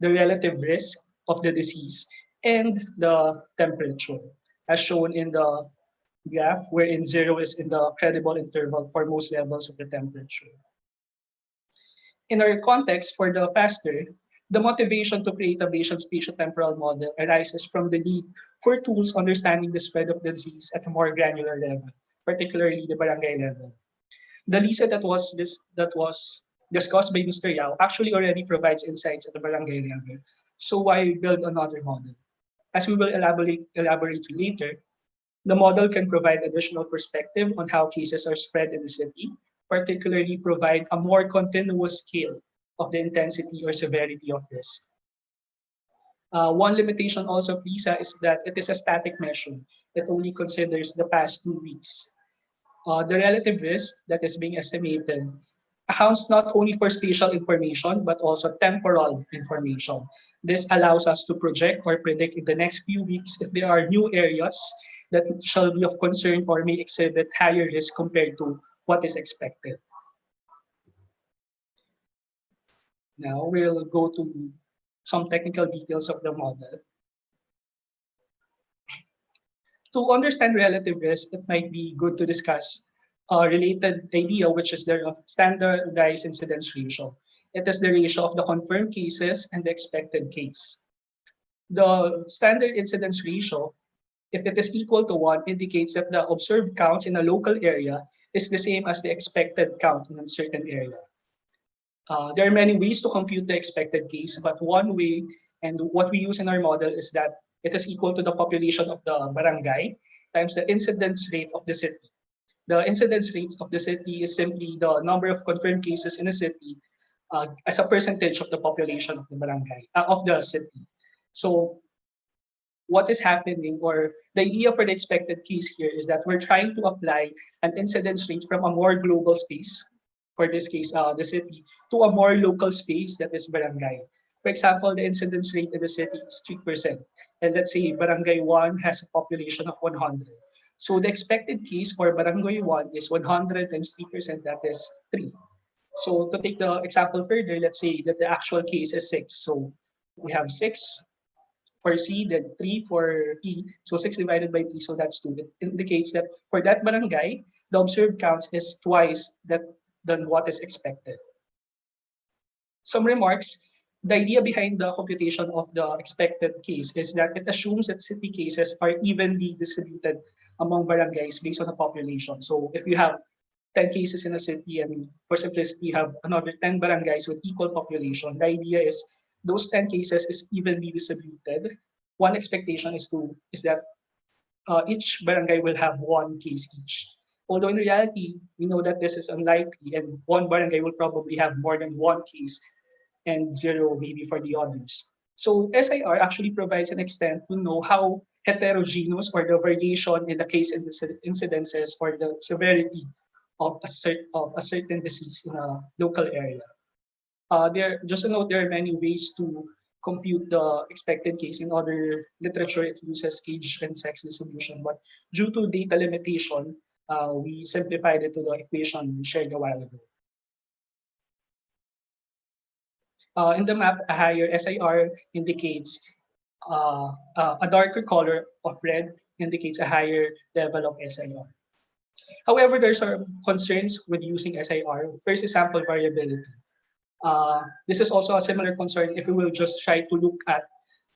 relative risk of the disease and the temperature, as shown in the graph, wherein 0 is in the credible interval for most levels of the temperature. In our context for the FASSTER, the motivation to create a Bayesian spatial-temporal model arises from the need for tools understanding the spread of the disease at a more granular level, particularly the barangay level. The LISA that was discussed by Mr. Yao actually already provides insights at the barangay level. So why build another model? As we will elaborate later, the model can provide additional perspective on how cases are spread in the city, particularly provide a more continuous scale of the intensity or severity of risk. One limitation also of LISA is that it is a static measure. It only considers the past 2 weeks. The relative risk that is being estimated accounts not only for spatial information, but also temporal information. This allows us to project or predict in the next few weeks if there are new areas that shall be of concern or may exhibit higher risk compared to what is expected. Now we'll go to some technical details of the model. To understand relative risk, it might be good to discuss a related idea, which is the standardized incidence ratio. It is the ratio of the confirmed cases and the expected case. The standard incidence ratio, if it is equal to 1, indicates that the observed counts in a local area is the same as the expected count in a certain area. There are many ways to compute the expected case, but one way, and what we use in our model, is that it is equal to the population of the barangay times the incidence rate of the city. The incidence rate of the city is simply the number of confirmed cases in a city as a percentage of the population of the barangay, of the city. So what is happening, or the idea for the expected case here is that we're trying to apply an incidence rate from a more global space, for this case, the city, to a more local space that is barangay. For example, the incidence rate in the city is 3%. And let's say Barangay 1 has a population of 100. So the expected case for Barangay 1 is 100 times 3%, that is 3. So to take the example further, let's say that the actual case is 6. So we have 6 for C, then 3 for E. So 6 divided by 3, so that's 2. It indicates that for that barangay, the observed counts is twice that than what is expected. Some remarks. The idea behind the computation of the expected case is that it assumes that city cases are evenly distributed among barangays based on the population. So if you have 10 cases in a city and for simplicity you have another 10 barangays with equal population, the idea is those 10 cases is evenly distributed. One expectation is that each barangay will have one case each. Although in reality, we know that this is unlikely and one barangay will probably have more than one case and 0 maybe for the others. So SIR actually provides an extent to know how heterogeneous or the variation in the case incidences or the severity of a certain disease in a local area. Just a note, there are many ways to compute the expected case. In other literature, it uses age and sex distribution, but due to data limitation, we simplified it to the equation we shared a while ago. In the map, a higher SIR indicates a darker color of red indicates a higher level of SIR. However, there are some concerns with using SIR. First is sample variability. This is also a similar concern if we will just try to look at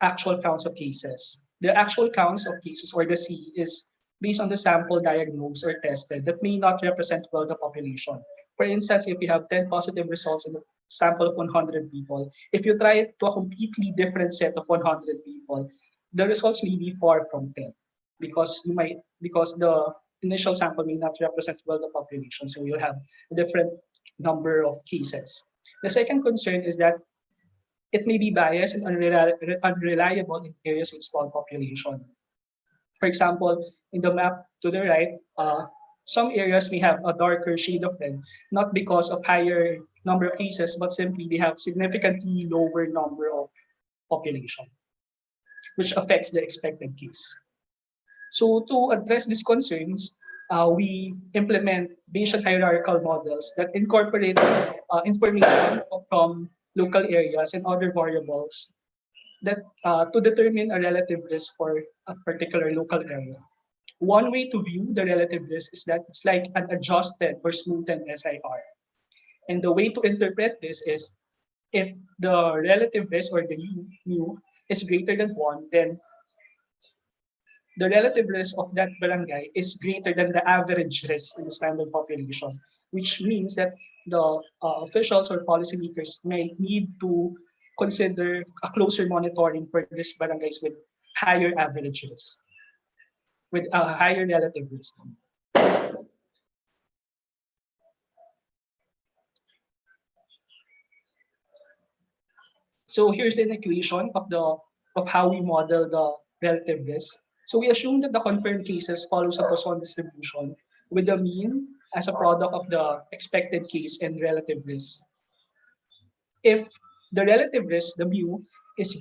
actual counts of cases. The actual counts of cases, or the C, is based on the sample diagnosed or tested that may not represent well the population. For instance, if you have 10 positive results in a sample of 100 people, if you try it to a completely different set of 100 people, the results may be far from 10 because the initial sample may not represent well the population, so you'll have a different number of cases. The second concern is that it may be biased and unreliable in areas with small population. For example, in the map to the right, some areas may have a darker shade of red, not because of higher number of cases, but simply they have significantly lower number of population, which affects the expected case. So to address these concerns, we implement Bayesian hierarchical models that incorporate information from local areas and other variables that to determine a relative risk for a particular local area. One way to view the relative risk is that it's like an adjusted or smoothened SIR. And the way to interpret this is if the relative risk or the mu is greater than 1, then the relative risk of that barangay is greater than the average risk in the standard population, which means that the officials or policymakers may need to consider a closer monitoring for these barangays with higher average risk, with a higher relative risk. So here's an equation of how we model the relative risk. So we assume that the confirmed cases follows a Poisson distribution with the mean as a product of the expected case and relative risk. If the relative risk, the mu, is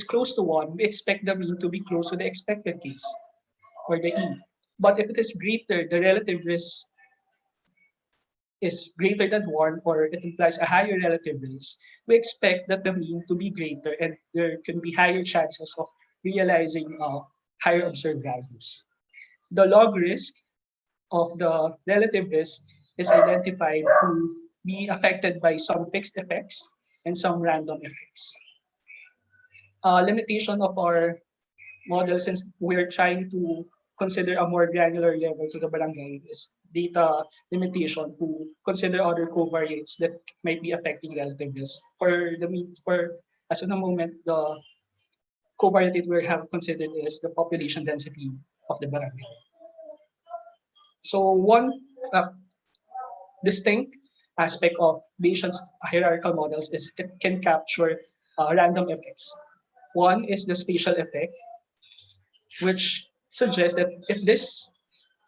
close to 1, we expect the mean to be close to the expected case, or the E. But if it is greater, the relative risk is greater than 1, or it implies a higher relative risk, we expect that the mean to be greater and there can be higher chances of realizing higher observed values. The log risk of the relative risk is identified to be affected by some fixed effects and some random effects. Limitation of our model, since we're trying to consider a more granular level to the barangay, is data limitation to consider other covariates that might be affecting relative risk. As of the moment, the covariate that we have considered is the population density of the barangay. So one distinct aspect of Bayesian's hierarchical models is it can capture random effects. One is the spatial effect. which suggests that if this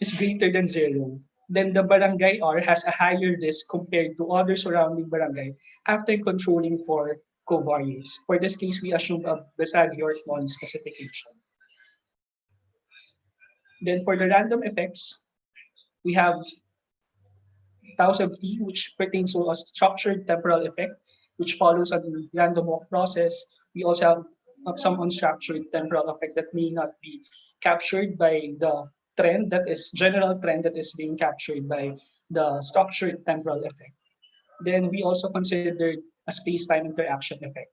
is greater than 0, then the barangay R has a higher risk compared to other surrounding barangay after controlling for covariates. For this case, we assume a Vergeire non-specification. Then for the random effects, we have tau sub t, which pertains to a structured temporal effect, which follows a random walk process. We also have some unstructured temporal effect that may not be captured by the trend that is general trend that is being captured by the structured temporal effect. Then we also considered a space-time interaction effect.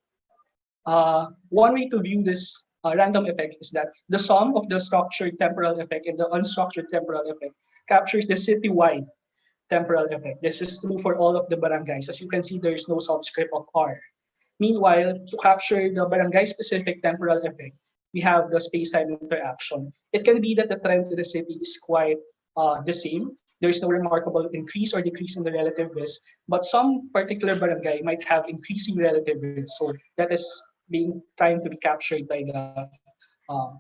One way to view this random effect is that the sum of the structured temporal effect and the unstructured temporal effect captures the citywide temporal effect. This is true for all of the barangays. As you can see, there is no subscript of R. Meanwhile, to capture the barangay-specific temporal effect, we have the space-time interaction. It can be that the trend in the city is quite the same. There is no remarkable increase or decrease in the relative risk, but some particular barangay might have increasing relative risk. So that is being trying to be captured by the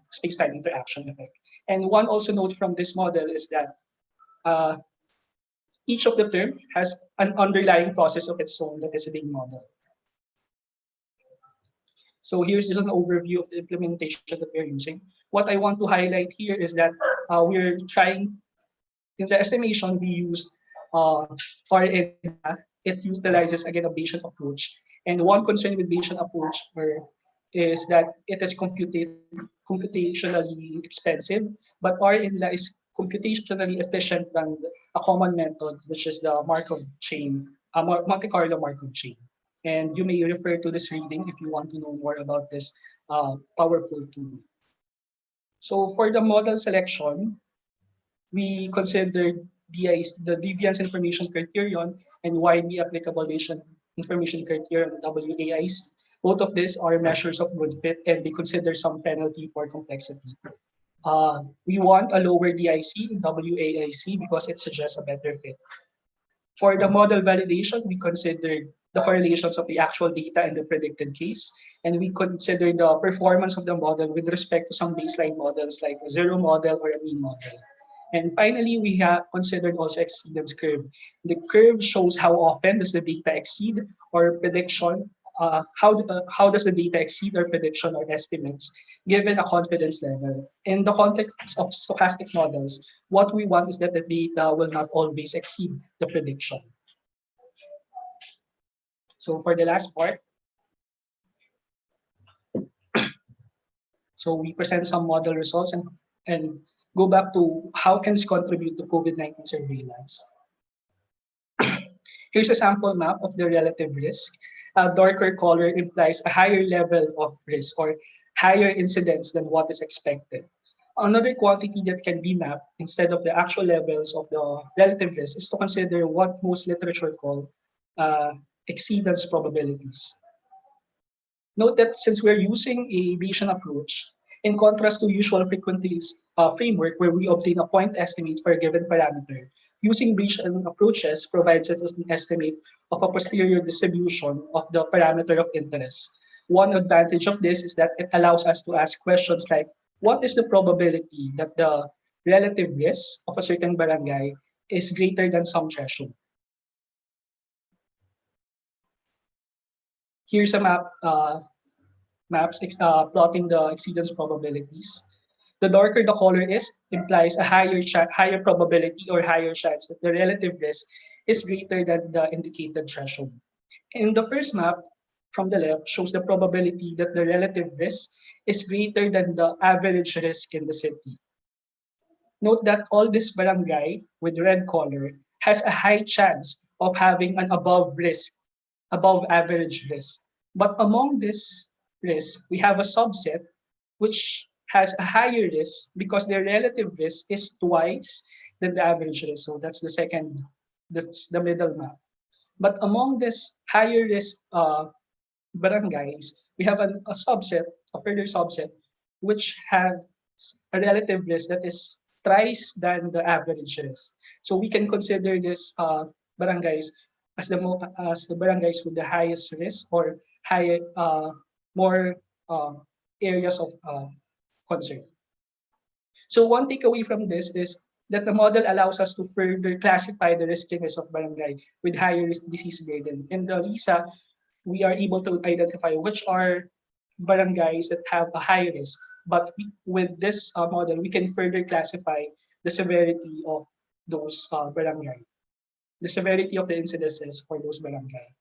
space-time interaction effect. And one also note from this model is that uh, each of the term has an underlying process of its own that is being modeled. So here's just an overview of the implementation that we're using. What I want to highlight here is that we're trying, in the estimation, we used RNA. It utilizes, again, a Bayesian approach. And one concern with Bayesian approach is that it is computationally expensive, but RNA is computationally efficient than a common method, which is the Markov chain, Monte Carlo Markov chain. And you may refer to this reading if you want to know more about this powerful tool. So for the model selection, we considered the deviance information criterion and widely applicable Bayesian information criterion, WAIC. Both of these are measures of good fit, and they consider some penalty for complexity. We want a lower DIC, WAIC, because it suggests a better fit. For the model validation, we considered the correlations of the actual data and the predicted case, and we consider the performance of the model with respect to some baseline models like a zero model or a mean model. And finally, we have considered also exceedance curve. The curve shows how often does the data exceed or prediction, how does the data exceed or prediction or estimates given a confidence level. In the context of stochastic models, what we want is that the data will not always exceed the prediction. So for the last part, so we present some model results and go back to how can this contribute to COVID-19 surveillance. Here's a sample map of the relative risk. A darker color implies a higher level of risk or higher incidence than what is expected. Another quantity that can be mapped instead of the actual levels of the relative risk is to consider what most literature call exceedance probabilities. Note that since we're using a Bayesian approach, in contrast to usual frequencies framework where we obtain a point estimate for a given parameter, using Bayesian approaches provides us an estimate of a posterior distribution of the parameter of interest. One advantage of this is that it allows us to ask questions like, what is the probability that the relative risk of a certain barangay is greater than some threshold? Here's a map plotting the exceedance probabilities. The darker the color is, implies a higher probability or higher chance that the relative risk is greater than the indicated threshold. In the first map, from the left, shows the probability that the relative risk is greater than the average risk in the city. Note that all this barangay with red color has a high chance of having an above average risk. But among this risk, we have a subset which has a higher risk because their relative risk is twice than the average risk. So that's the middle map. But among this higher risk barangays, we have a further subset, which has a relative risk that is thrice than the average risk. So we can consider this barangays as the barangays with the highest risk or more areas of concern. So one takeaway from this is that the model allows us to further classify the riskiness of barangay with higher risk disease burden. In the RISA, we are able to identify which are barangays that have a high risk. But with this model, we can further classify the severity of those barangay, the severity of the incidences for those barangay.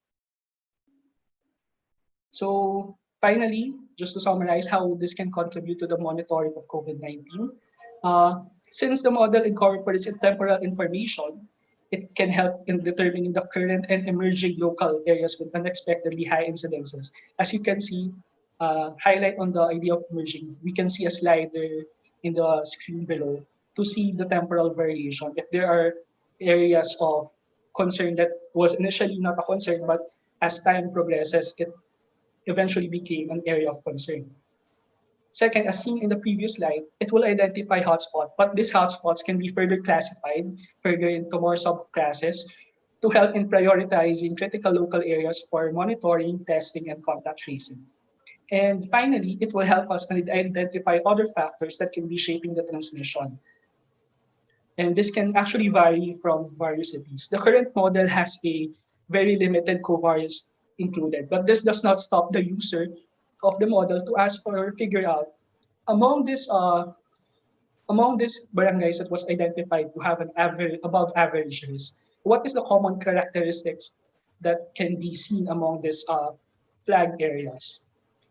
So finally, just to summarize how this can contribute to the monitoring of COVID-19, since the model incorporates temporal information, it can help in determining the current and emerging local areas with unexpectedly high incidences. As you can see, highlight on the idea of emerging, we can see a slider in the screen below to see the temporal variation. If there are areas of concern that was initially not a concern, but as time progresses, it eventually became an area of concern. Second, as seen in the previous slide, it will identify hotspots, but these hotspots can be further classified further into more subclasses to help in prioritizing critical local areas for monitoring, testing, and contact tracing. And finally, it will help us identify other factors that can be shaping the transmission. And this can actually vary from various cities. The current model has a very limited covariance included, but this does not stop the user of the model to ask or figure out among this among these barangays that was identified to have an average above average risk, what is the common characteristics that can be seen among these flag areas?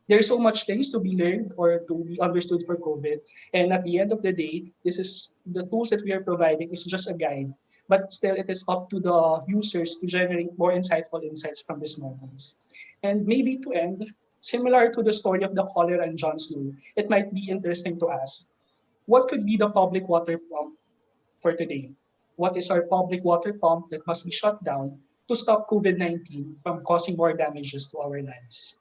There's so much things to be learned or to be understood for COVID. And at the end of the day, this is the tools that we are providing is just a guide. But still, it is up to the users to generate more insightful insights from these models. And maybe to end, similar to the story of the cholera and John's flu, it might be interesting to ask, what could be the public water pump for today? What is our public water pump that must be shut down to stop COVID-19 from causing more damages to our lives?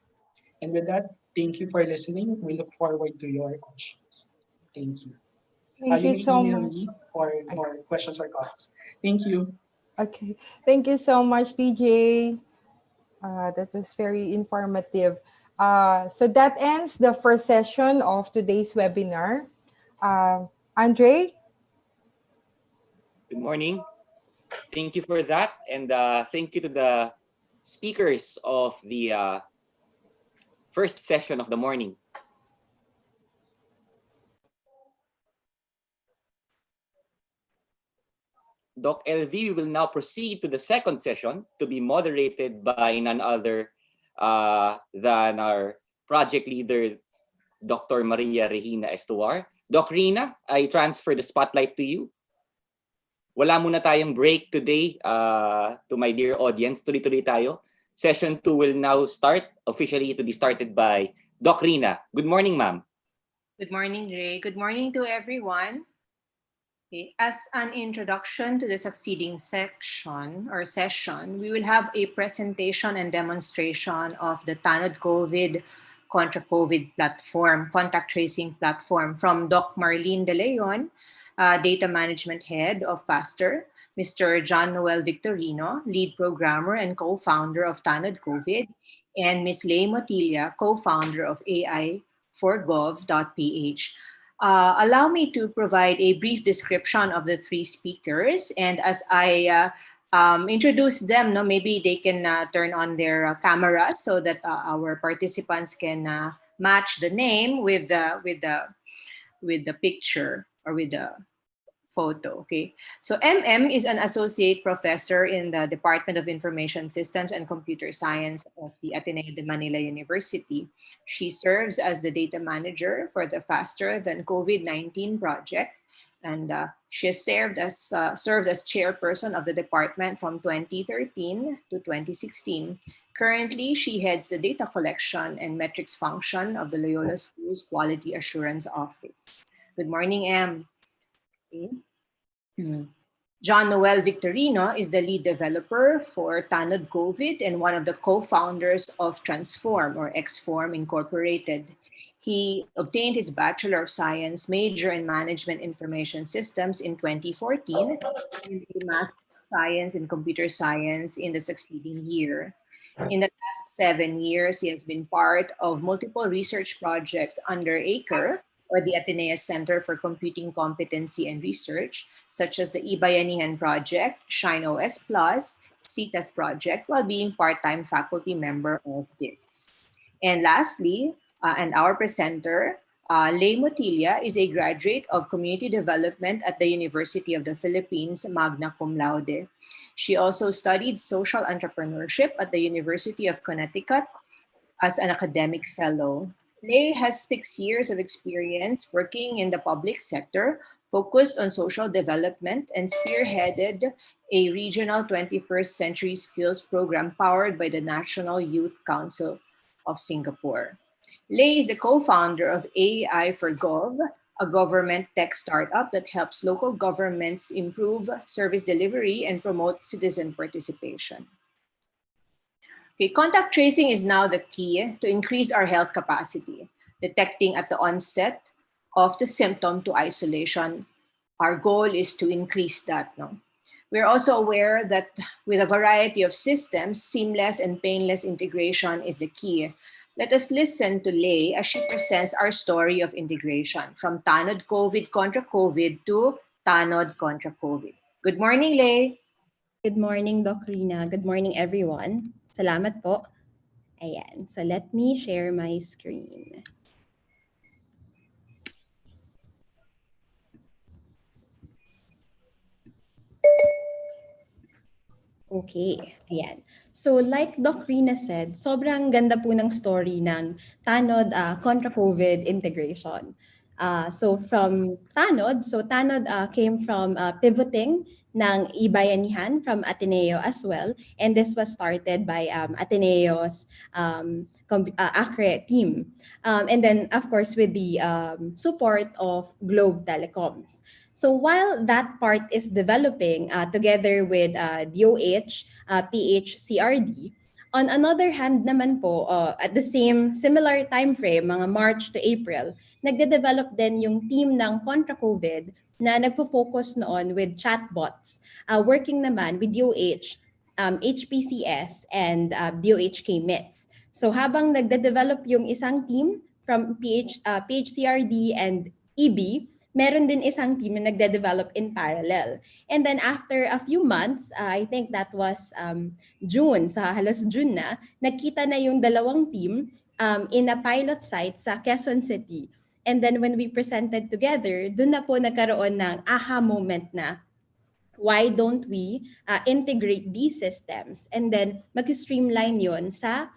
And with that, thank you for listening. We look forward to your questions. Thank you. Thank You you may so email much. me for more questions or comments. Thank you. Okay. Thank you so much, DJ. That was very informative. So that ends the first session of today's webinar. Andre? Good morning. Thank you for that. And thank you to the speakers of the first session of the morning. Doc LV, we will now proceed to the second session to be moderated by none other than our project leader, Dr. Maria Regina Estuar. Doc Rina, I transfer the spotlight to you. Wala muna tayong break today to my dear audience. Tuloy-tuloy tayo. Session 2 will now start, officially to be started by Doc Rina. Good morning, ma'am. Good morning, Ray. Good morning to everyone. Okay. As an introduction to the succeeding section or session, we will have a presentation and demonstration of the Tanod-Covid Kontra COVID platform, contact tracing platform from Doc Marlene De Leon, Data Management Head of FASSSTER, Mr. John Noel Victorino, Lead Programmer and Co-Founder of Tanod-Covid, and Ms. Lay Motilla, Co-Founder of AI4Gov.ph. Allow me to provide a brief description of the three speakers, and as I introduce them, maybe they can turn on their cameras so that our participants can match the name with the picture or with the photo. Okay, so MM is an associate professor in the Department of Information Systems and Computer Science of the Ateneo de Manila University. She serves as the data manager for the Faster Than COVID-19 project, and she has served as chairperson of the department from 2013 to 2016. Currently, she heads the data collection and metrics function of the Loyola School's Quality Assurance Office. Good morning, Em. Okay. John Noel Victorino is the lead developer for Tanod-Covid and one of the co-founders of Transform or XForm Incorporated. He obtained his Bachelor of Science major in Management Information Systems in 2014 and a Master of Science in Computer Science in the succeeding year. In the last 7 years, he has been part of multiple research projects under ACRE, or the Ateneas Center for Computing Competency and Research, such as the Ibayanihan Project, Shine OS Plus, CITAS Project, while being part-time faculty member of this. And lastly, and our presenter, Motilla is a graduate of Community Development at the University of the Philippines, magna cum laude. She also studied social entrepreneurship at the University of Connecticut as an academic fellow. Lei has 6 years of experience working in the public sector, focused on social development, and spearheaded a regional 21st Century Skills program powered by the National Youth Council of Singapore. Lei is the co-founder of AI for Gov, a government tech startup that helps local governments improve service delivery and promote citizen participation. Okay, contact tracing is now the key to increase our health capacity, detecting at the onset of the symptom to isolation. Our goal is to increase that. No? We're also aware that with a variety of systems, seamless and painless integration is the key. Let us listen to Lei as she presents our story of integration from Tanod-Covid contra COVID to Tanod contra COVID. Good morning, Lei. Good morning, Doc Rina. Good morning, everyone. Salamat po. Ayan. So let me share my screen. Okay. Ayan. So like Doc Rina said, sobrang ganda po ng story ng Tanod contra COVID integration. So from Tanod, Tanod came from pivoting ng Ibayanihan from Ateneo as well. And this was started by Ateneo's ACRE team. And then, of course, with the support of Globe Telecoms. So while that part is developing together with DOH, PHCRD, on another hand naman po, at the similar time frame, mga March to April, nagde-develop din yung team ng Kontra COVID na nagpo-focus noon with chatbots, working naman with DOH, HPCS, and DOH KMITS. So habang nagde-develop yung isang team from PHCRD and EB, meron din isang team na nagde-develop in parallel. And then after a few months, I think that was June, sa halos June na, nagkita na yung dalawang team in a pilot site sa Quezon City. And then when we presented together, dun na po nagkaroon ng aha moment na, why don't we integrate these systems and then mag-streamline yon sa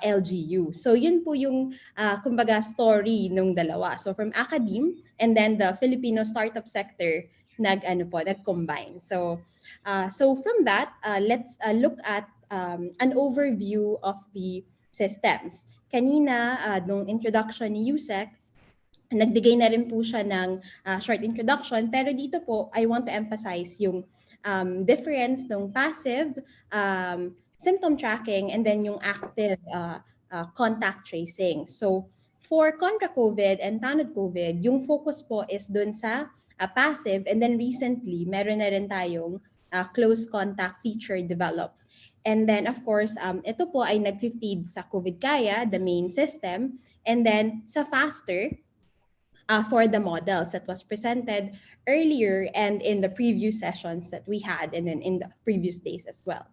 LGU. So yun po yung kumbaga story nung dalawa. So from academe and then the Filipino startup sector nag-combine. So from that, let's look at an overview of the systems. Kanina nung introduction ni Usec, nagbigay na rin po siya ng short introduction, pero dito po I want to emphasize yung difference ng passive symptom tracking and then yung active contact tracing. So for Kontra COVID and Tanod-Covid, yung focus po is dun sa passive, and then recently meron na rin tayong close contact feature developed. And then of course, ito po ay nag-feed sa COVID-Kaya, the main system, and then sa FASSSTER, for the models that was presented earlier and in the previous sessions that we had and then in the previous days as well.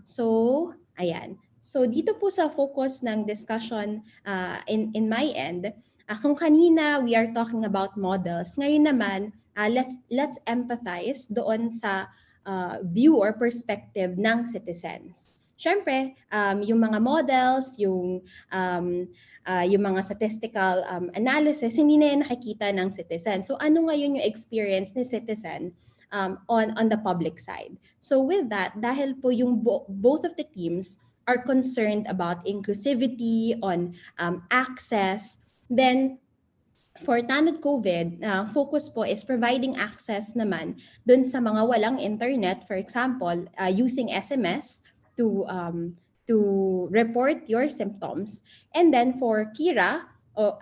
So, ayan. So dito po sa focus ng discussion in my end, kung kanina we are talking about models, ngayon naman let's empathize doon sa view or perspective ng citizens. Siyempre, yung mga models, yung mga statistical analysis, hindi na yan nakikita ng citizen. So ano ngayon yung experience ni citizen on the public side? So with that, dahil po yung both of the teams are concerned about inclusivity, on access, then for Tanod-Covid, focus po is providing access naman dun sa mga walang internet, for example, using SMS to report your symptoms. And then for Kira,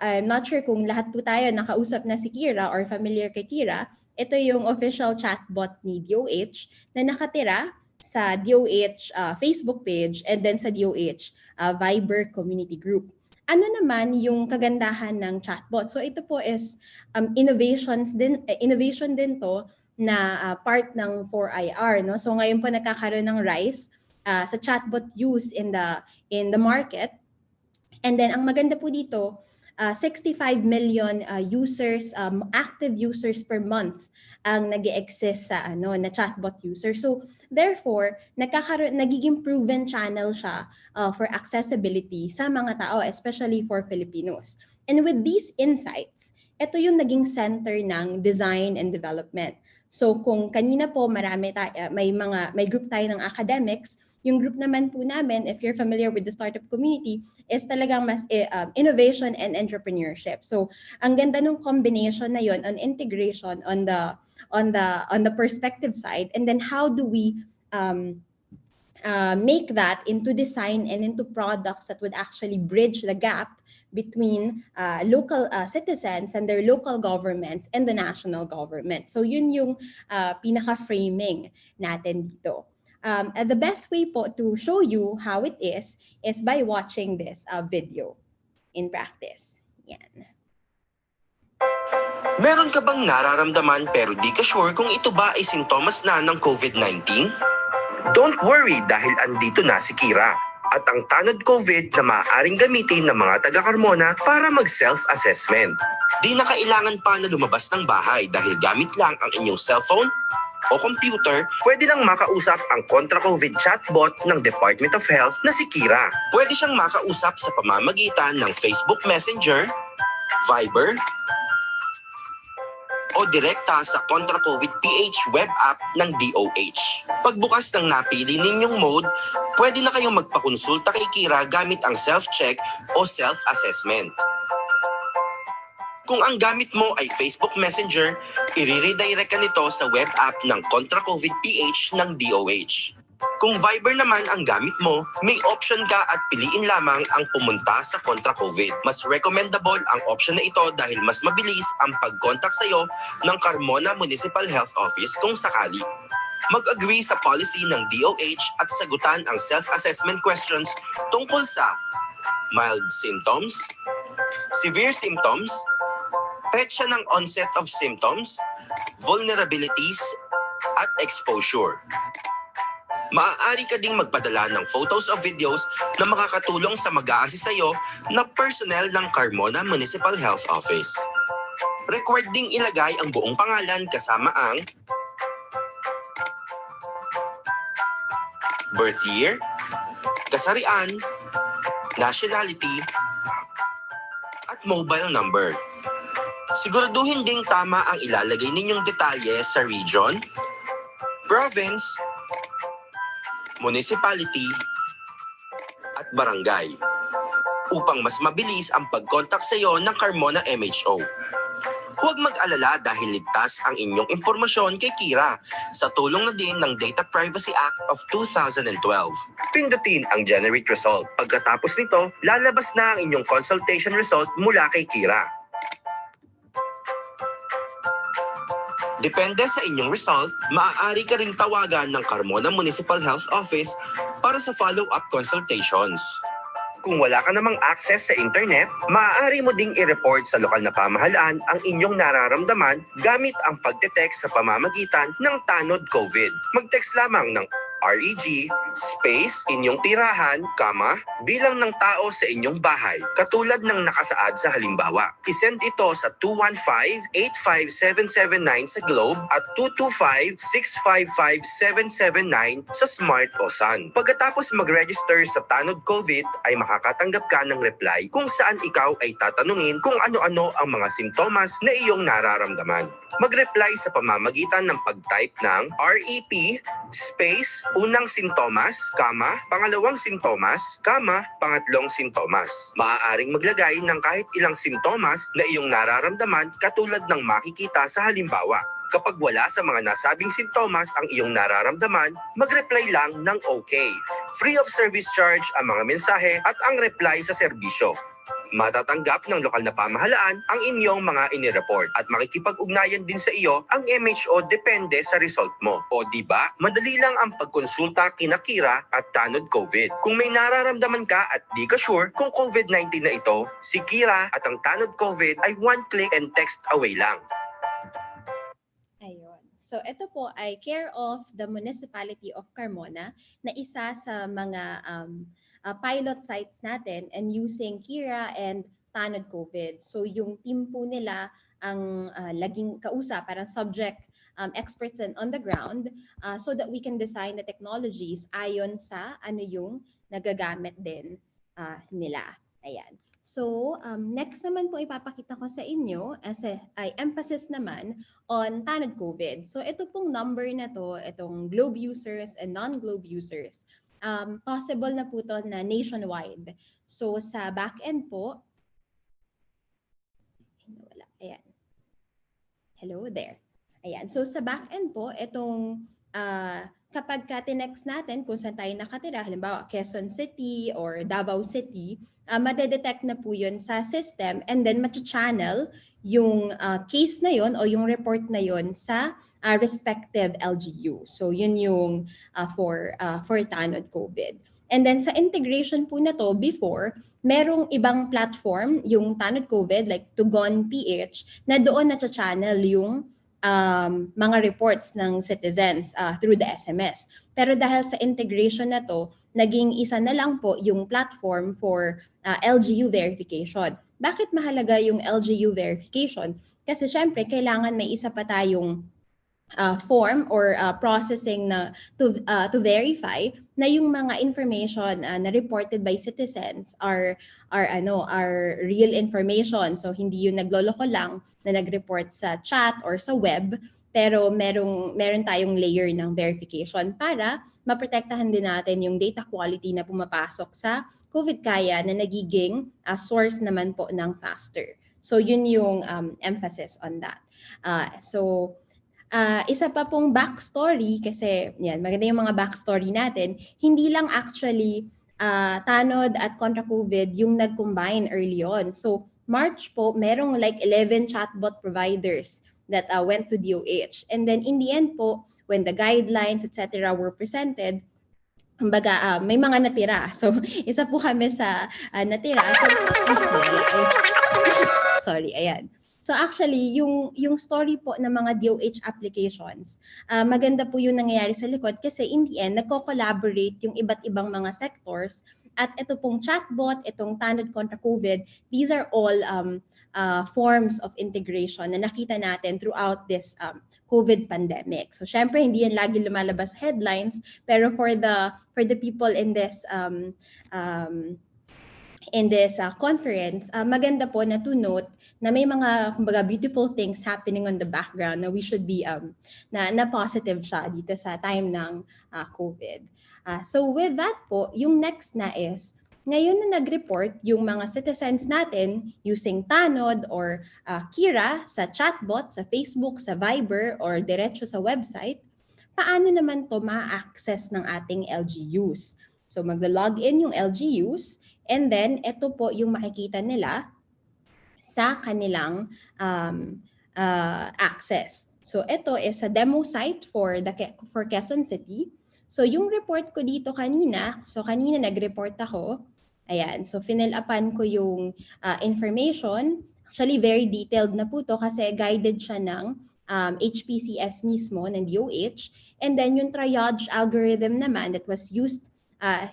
I'm not sure kung lahat po tayo nakausap na si Kira or familiar kay Kira, ito yung official chatbot ni DOH na nakatira sa DOH Facebook page and then sa DOH Viber community group. ano naman yung kagandahan ng chatbot? So ito po is innovation din to na part ng FHIR, no? So ngayon po nagkakaroon ng rise sa chatbot use in the market. And then ang maganda po dito, 65 million users, active users per month ang nag-e-exist sa na chatbot user. So therefore, nagiging proven channel siya for accessibility sa mga tao, especially for Filipinos. And with these insights, ito yung naging center ng design and development. So kung kanina po may group tayo ng academics, yung group naman po namin, if you're familiar with the startup community, is talagang mas innovation and entrepreneurship. So ang ganda ng combination na yon on integration on the perspective side, and then how do we make that into design and into products that would actually bridge the gap between local citizens and their local governments and the national government. So yun yung pinaka-framing natin dito. The best way po to show you how it is by watching this video in practice. Yan. Meron ka bang nararamdaman pero di ka sure kung ito ba ay sintomas na ng COVID-19? Don't worry dahil andito na si Kira at ang Tanod-Covid na maaaring gamitin ng mga taga-Carmona para mag-self-assessment. Di na kailangan pa na lumabas ng bahay dahil gamit lang ang inyong cellphone o computer, pwede lang makausap ang Kontra-Covid chatbot ng Department of Health na si Kira. Pwede siyang makausap sa pamamagitan ng Facebook Messenger, Viber, o direkta sa Kontra-Covid PH web app ng DOH. Pagbukas ng napili ninyong mode, pwede na kayong magpakonsulta kay Kira gamit ang self-check o self-assessment. Kung ang gamit mo ay Facebook Messenger, i-redirect ka nito sa web app ng Kontra-Covid PH ng DOH. Kung Viber naman ang gamit mo, may option ka at piliin lamang ang pumunta sa Kontra-Covid. Mas recommendable ang option na ito dahil mas mabilis ang pag-contact sa iyo ng Carmona Municipal Health Office kung sakali. Mag-agree sa policy ng DOH at sagutan ang self-assessment questions tungkol sa mild symptoms, severe symptoms, petsa ng onset of symptoms, vulnerabilities, at exposure. Maaari ka ding magpadala ng photos o videos na makakatulong sa mag-a-assist sa iyo na personnel ng Carmona Municipal Health Office. Required ding ilagay ang buong pangalan kasama ang birth year, kasarian, nationality, at mobile number. Siguraduhin ding tama ang ilalagay ninyong detalye sa region, province, municipality, at barangay upang mas mabilis ang pag-contact sa iyo ng Carmona MHO. Huwag mag-alala dahil ligtas ang inyong impormasyon kay Kira sa tulong na din ng Data Privacy Act of 2012. Pindutin ang Generate Result. Pagkatapos nito, lalabas na ang inyong consultation result mula kay Kira. Depende sa inyong result, maaari ka ring tawagan ng Carmona Municipal Health Office para sa follow-up consultations. Kung wala ka namang access sa internet, maaari mo ding i-report sa lokal na pamahalaan ang inyong nararamdaman gamit ang pagte-text sa pamamagitan ng Tanod-Covid. Mag-text lamang ng REG, space, inyong tirahan, bilang ng tao sa inyong bahay, katulad ng nakasaad sa halimbawa. I-send ito sa 215-85779 sa Globe at 225-655-779 sa Smart o Sun. Pagkatapos mag-register sa Tanod-Covid ay makakatanggap ka ng reply kung saan ikaw ay tatanungin kung ano-ano ang mga simptomas na iyong nararamdaman. Mag-reply sa pamamagitan ng pag-type ng REP, space, unang sintomas, pangalawang sintomas, pangatlong sintomas. Maaaring maglagay ng kahit ilang sintomas na iyong nararamdaman katulad ng makikita sa halimbawa. Kapag wala sa mga nasabing sintomas ang iyong nararamdaman, mag-reply lang ng OK. Free of service charge ang mga mensahe at ang reply sa serbisyo. Matatanggap ng lokal na pamahalaan ang inyong mga inireport at makikipag-ugnayan din sa iyo ang MHO depende sa result mo. O di ba? Madali lang ang pagkonsulta kina Kira at Tanod-Covid. Kung may nararamdaman ka at di ka sure kung COVID-19 na ito, si Kira at ang Tanod-Covid ay one click and text away lang. Ayun. So ito po ay care of the Municipality of Carmona na isa sa mga pilot sites natin and using Kira and Tanod-Covid. So yung team po nila ang laging kausap, parang subject experts and on the ground so that we can design the technologies ayon sa ano yung nagagamit din nila. Ayan. So, next naman po ipapakita ko sa inyo as ay emphasis naman on Tanod-Covid. So, ito pong number na to, itong globe users and non-globe users, possible na po to na nationwide. So, sa back-end po, ayan. Hello there. Ayan. So, sa back-end po, itong kapag ka-tinext natin kung saan tayo nakatira, halimbawa Quezon City or Davao City, madedetect na po yun sa system and then matcha-channel yung case na yun o yung report na yun sa respective LGU. So yun yung for Tanod-Covid. And then sa integration po na to, before, merong ibang platform, yung Tanod-Covid like Tugon PH, na doon natcha-channel yung mga reports ng citizens through the SMS. Pero dahil sa integration na to, naging isa na lang po yung platform for LGU verification. Bakit mahalaga yung LGU verification? Kasi syempre, kailangan may isa pa tayong form or processing na to verify na yung mga information na reported by citizens are real information. So hindi yung nagloloko lang na nag-report sa chat or sa web, pero meron tayong layer ng verification para maprotektahan din natin yung data quality na pumapasok sa COVID kaya na nagiging source naman po ng FASSTER. So yun yung emphasis on that. Isa pa pong backstory, kasi yan, maganda yung mga backstory natin, hindi lang actually Tanod at Kontra-Covid yung nag-combine early on. So March po, merong like 11 chatbot providers that went to DOH. And then in the end po, when the guidelines, etc. were presented, kumbaga, may mga natira. So isa po kami sa natira. Sorry, ayan. So actually, yung story po ng mga DOH applications, maganda po yung nangyayari sa likod kasi in the end, nagko-collaborate yung iba't ibang mga sectors. At ito pong chatbot, itong Tanod Kontra-Covid, these are all forms of integration na nakita natin throughout this COVID pandemic. So syempre, hindi yan lagi lumalabas headlines, pero for the people in this conference, maganda po na to note na may mga kumbaga beautiful things happening on the background na we should be na positive siya dito sa time ng COVID. So with that po, yung next na is ngayon na nag-report yung mga citizens natin using Tanod or Kira sa chatbot, sa Facebook, sa Viber or diretso sa website, paano naman to ma-access ng ating LGUs? So magla-login yung LGUs and then ito po yung makikita nila sa kanilang access. So ito is a demo site for Quezon City. So yung report ko dito kanina, nag-report ako. Ayan, so fill-upan ko yung information. Actually, very detailed na po to kasi guided siya ng HPCS mismo, ng DOH. And then yung triage algorithm naman that was used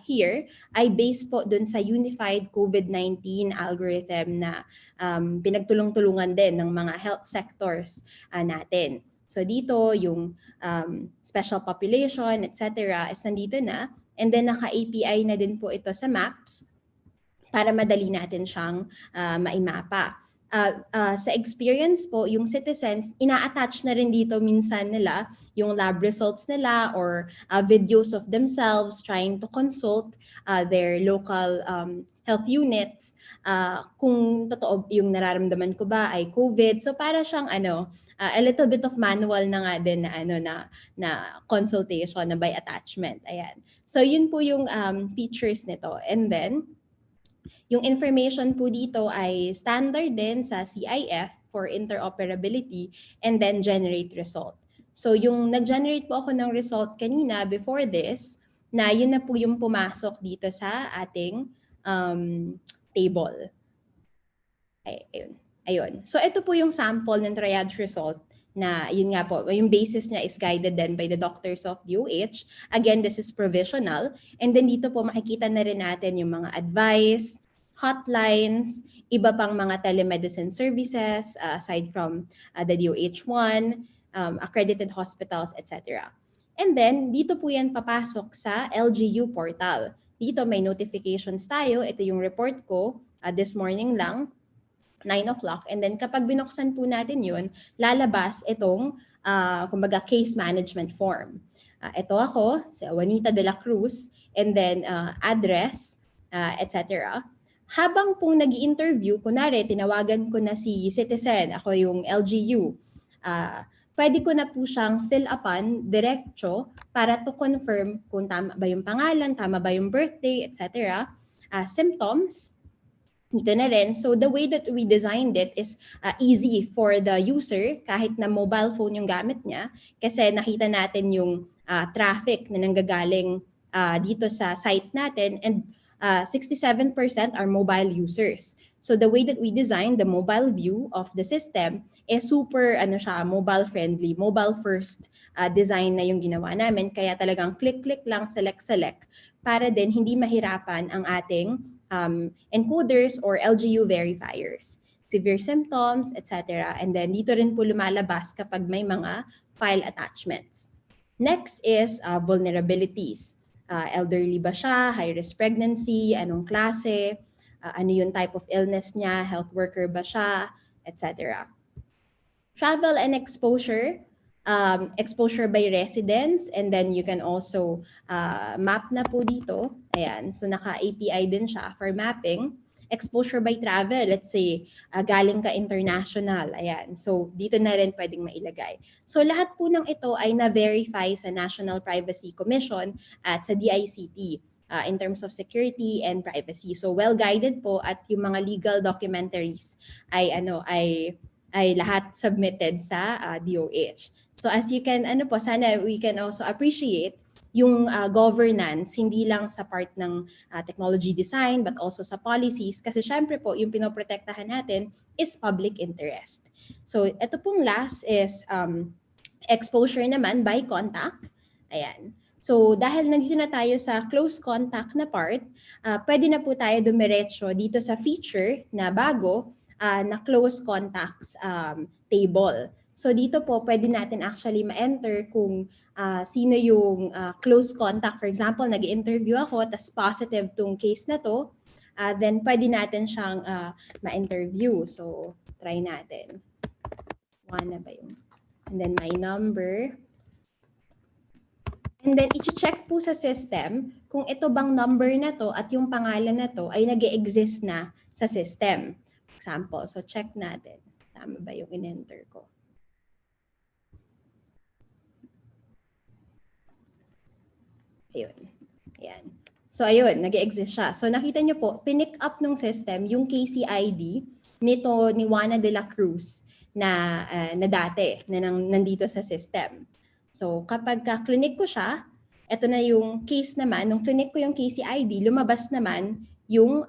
here ay based po dun sa Unified COVID-19 algorithm na pinagtulong-tulungan din ng mga health sectors natin. So dito yung special population, etc. is nandito na. And then naka-API na din po ito sa maps para madali natin siyang maimapa. Sa experience po, yung citizens, ina-attach na rin dito minsan nila yung lab results nila or videos of themselves trying to consult their local health units kung totoo yung nararamdaman ko ba ay COVID. So para siyang a little bit of manual na nga din na consultation na by attachment. Ayan. So yun po yung features nito. And then Yung information po dito ay standard din sa CIF for interoperability and then generate result. So yung nag-generate po ako ng result kanina before this, na yun na po yung pumasok dito sa ating table. Ayun. So ito po yung sample ng triage result na yun nga po, yung basis niya is guided then by the doctors of DOH. Again, this is provisional. And then dito po makikita na rin natin yung mga advice, hotlines, iba pang mga telemedicine services aside from the DOH1, accredited hospitals, etc. And then dito po yan papasok sa LGU portal. Dito may notifications tayo. Ito yung report ko this morning lang. 9 o'clock. And then kapag binuksan po natin yun, lalabas itong kumbaga case management form. Ito ako, si Juanita de la Cruz, and then address, etc. Habang pong nag-i-interview, kunwari, tinawagan ko na si citizen, ako yung LGU, pwede ko na po siyang fill upan diretso para to confirm kung tama ba yung pangalan, tama ba yung birthday, etc. Symptoms, dito na rin. So the way that we designed it is easy for the user kahit na mobile phone yung gamit niya kasi nakita natin yung traffic na nanggagaling dito sa site natin and 67% are mobile users. So the way that we designed the mobile view of the system is super mobile friendly, mobile first design na yung ginawa namin kaya talagang click lang, select para din hindi mahirapan ang ating encoders or LGU verifiers, severe symptoms, etc. And then dito rin po lumalabas kapag may mga file attachments. Next is vulnerabilities. Elderly ba siya, high-risk pregnancy, anong klase, ano yung type of illness niya, health worker ba siya, etc. Travel and exposure. Exposure by residence, and then you can also map na po dito. Ayan, so naka-API din siya for mapping. Exposure by travel, let's say galing ka international. Ayan, so dito na rin pwedeng mailagay. So lahat po ng ito ay na-verify sa National Privacy Commission at sa DICT in terms of security and privacy. So well-guided po at yung mga legal documentaries ay lahat submitted sa DOH. So as you can, sana we can also appreciate yung governance, hindi lang sa part ng technology design, but also sa policies. Kasi syempre po, yung pinoprotektahan natin is public interest. So ito pong last is exposure naman by contact. Ayan. So dahil nandito na tayo sa close contact na part, pwede na po tayo dumiretso dito sa feature na bago na close contacts table. So dito po pwede natin actually ma-enter kung sino yung close contact. For example, nag-interview ako, tas positive tong case na to, then pwede natin siyang ma-interview. So try natin. One na ba yun? And then my number. And then i-check po sa system kung ito bang number na to at yung pangalan na to ay nag-e-exist na sa system. Example, so check natin. Tama ba yung in-enter ko? Ayun. Ayan. So ayun, nag-e-exist siya. So nakita nyo po, pinick up ng system yung KCID nito ni Juana de la Cruz na dati, na nandito sa system. So kapag clinic ko siya, ito na yung case naman. Nung clinic ko yung KCID, lumabas naman yung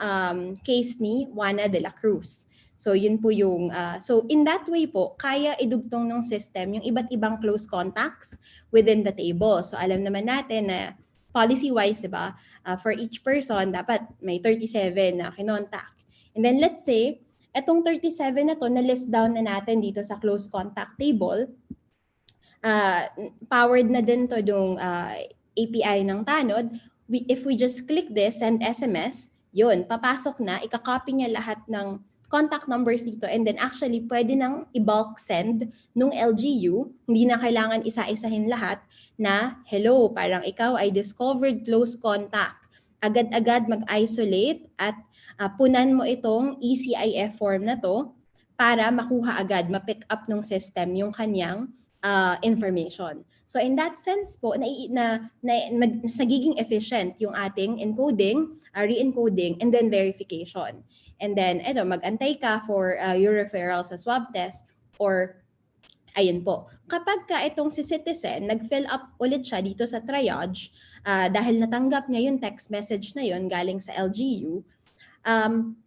case ni Juana de la Cruz. So yun po yung, so in that way po, kaya idugtong ng system yung iba't ibang close contacts within the table. So alam naman natin na policy-wise, diba, for each person, dapat may 37 na kinontact. And then let's say, etong 37 na to, na-list down na natin dito sa close contact table, powered na din to yung API ng Tanod. If we just click this, send SMS, yun, papasok na, ikakopy niya lahat ng contact numbers dito, and then actually pwede nang i-bulk send nung LGU, hindi na kailangan isa-isahin lahat na, hello, parang ikaw ay discovered close contact. Agad-agad mag-isolate at punan mo itong ECIF form na to para makuha agad, ma-pick up ng system yung kanyang information. So in that sense po, nagiging efficient yung ating encoding, re-encoding, and then verification. And then, mag-antay ka for your referral sa swab test or ayun po. Kapag ka itong si citizen, nag-fill up ulit siya dito sa triage, dahil natanggap niya yung text message na yun galing sa LGU,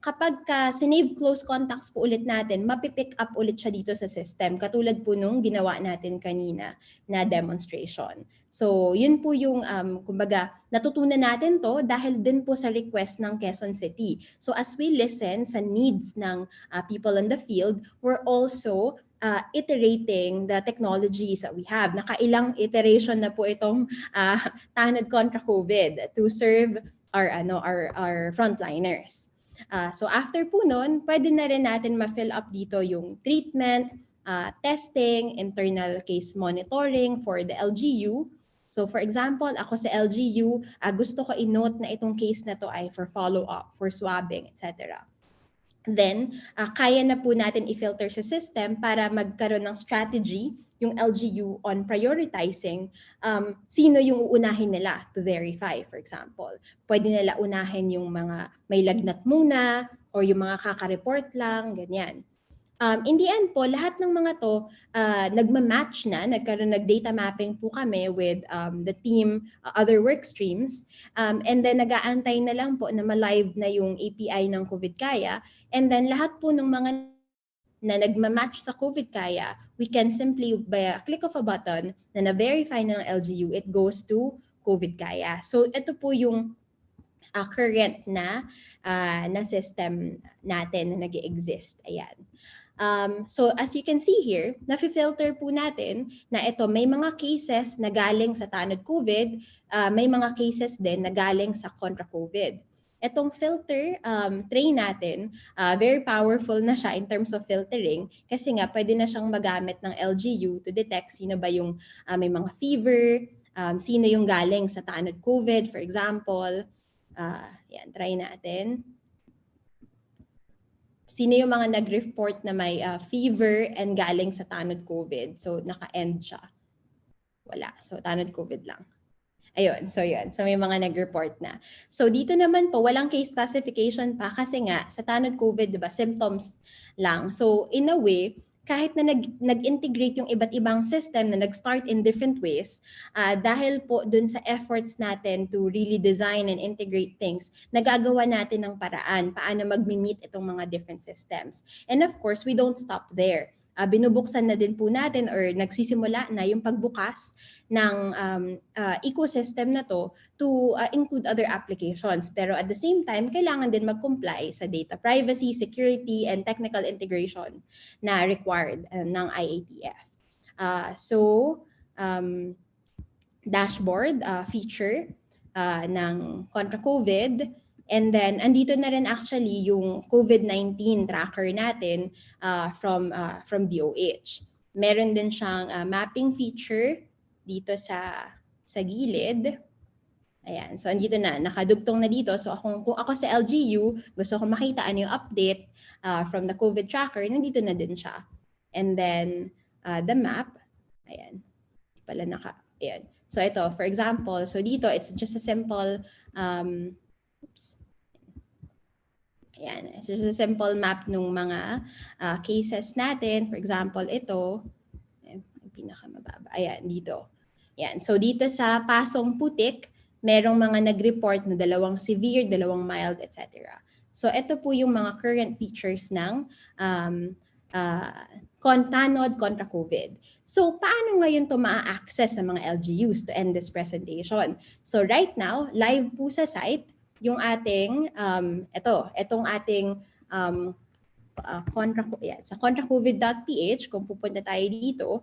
kapag ka sinave close contacts po ulit natin, mapipick up ulit siya dito sa system, katulad po nung ginawa natin kanina na demonstration. So, yun po yung, kumbaga, natutunan natin to dahil din po sa request ng Quezon City. So, as we listen sa needs ng people on the field, we're also iterating the technologies that we have. Nakailang iteration na po itong Tanod-Covid to serve our frontliners. So after po nun, pwede na rin natin ma-fill up dito yung treatment, testing, internal case monitoring for the LGU. So for example, ako sa LGU, gusto ko i-note na itong case na to ay for follow-up, for swabbing, etc. Then, kaya na po natin i-filter sa system para magkaroon ng strategy yung LGU on prioritizing sino yung uunahin nila to verify, for example. Pwede nila unahin yung mga may lagnat muna or yung mga kaka-report lang, ganyan. In the end po, lahat ng mga to nagma-match na, nag-data mapping po kami with the team, other work streams, and then nag-aantay na lang po na ma-live na yung API ng COVID-Kaya, and then lahat po ng mga na nagma-match sa COVID-Kaya, we can simply, by a click of a button, na na-verify na ng LGU, it goes to COVID-Kaya. So ito po yung current na system natin na nag-exist. Ayan. So as you can see here, na-filter po natin na ito may mga cases na galing sa Tanod-Covid, may mga cases din na galing sa Kontra-Covid. Itong filter tray natin, very powerful na siya in terms of filtering kasi nga pwede na siyang magamit ng LGU to detect sino ba yung may mga fever, sino yung galing sa Tanod-Covid, for example. Yan, try natin. Sino yung mga nag-report na may fever and galing sa Tanod-Covid? So, naka-end siya. Wala. So, Tanod-Covid lang. Ayun. So, yun. So, may mga nag-report na. So, dito naman po, walang case classification pa kasi nga, sa Tanod-Covid, diba, symptoms lang. So, in a way, kahit na nag-integrate yung iba't ibang system na nag-start in different ways, dahil po dun sa efforts natin to really design and integrate things, nagagawa natin ng paraan paano mag-meet itong mga different systems. And of course, we don't stop there. Binubuksan na din po natin or nagsisimula na yung pagbukas ng ecosystem na to include other applications. Pero at the same time, kailangan din mag-comply sa data privacy, security, and technical integration na required ng IATF. Dashboard feature ng Kontra-Covid. And then, andito na rin actually yung COVID-19 tracker natin from DOH. Meron din siyang mapping feature dito sa gilid. Ayan. So, andito na. Nakadugtong na dito. So, kung ako sa LGU, gusto ko makita ano yung update from the COVID tracker, nandito na din siya. And then, the map. Ayan. Ayan. So, ito, for example, so dito, it's just a simple ayan, it's just a simple map ng mga cases natin. For example, ito, pinakamababa. Ayan, dito. Ayan, so dito sa Pasong Putik, merong mga nag-report na 2 severe, 2 mild, etc. So ito po yung mga current features ng Tanod Kontra-Covid. So paano ngayon ito ma-access ng mga LGUs to end this presentation? So right now, live po sa site, yung ating, itong ating sa kontracovid.ph, kung pupunta tayo dito,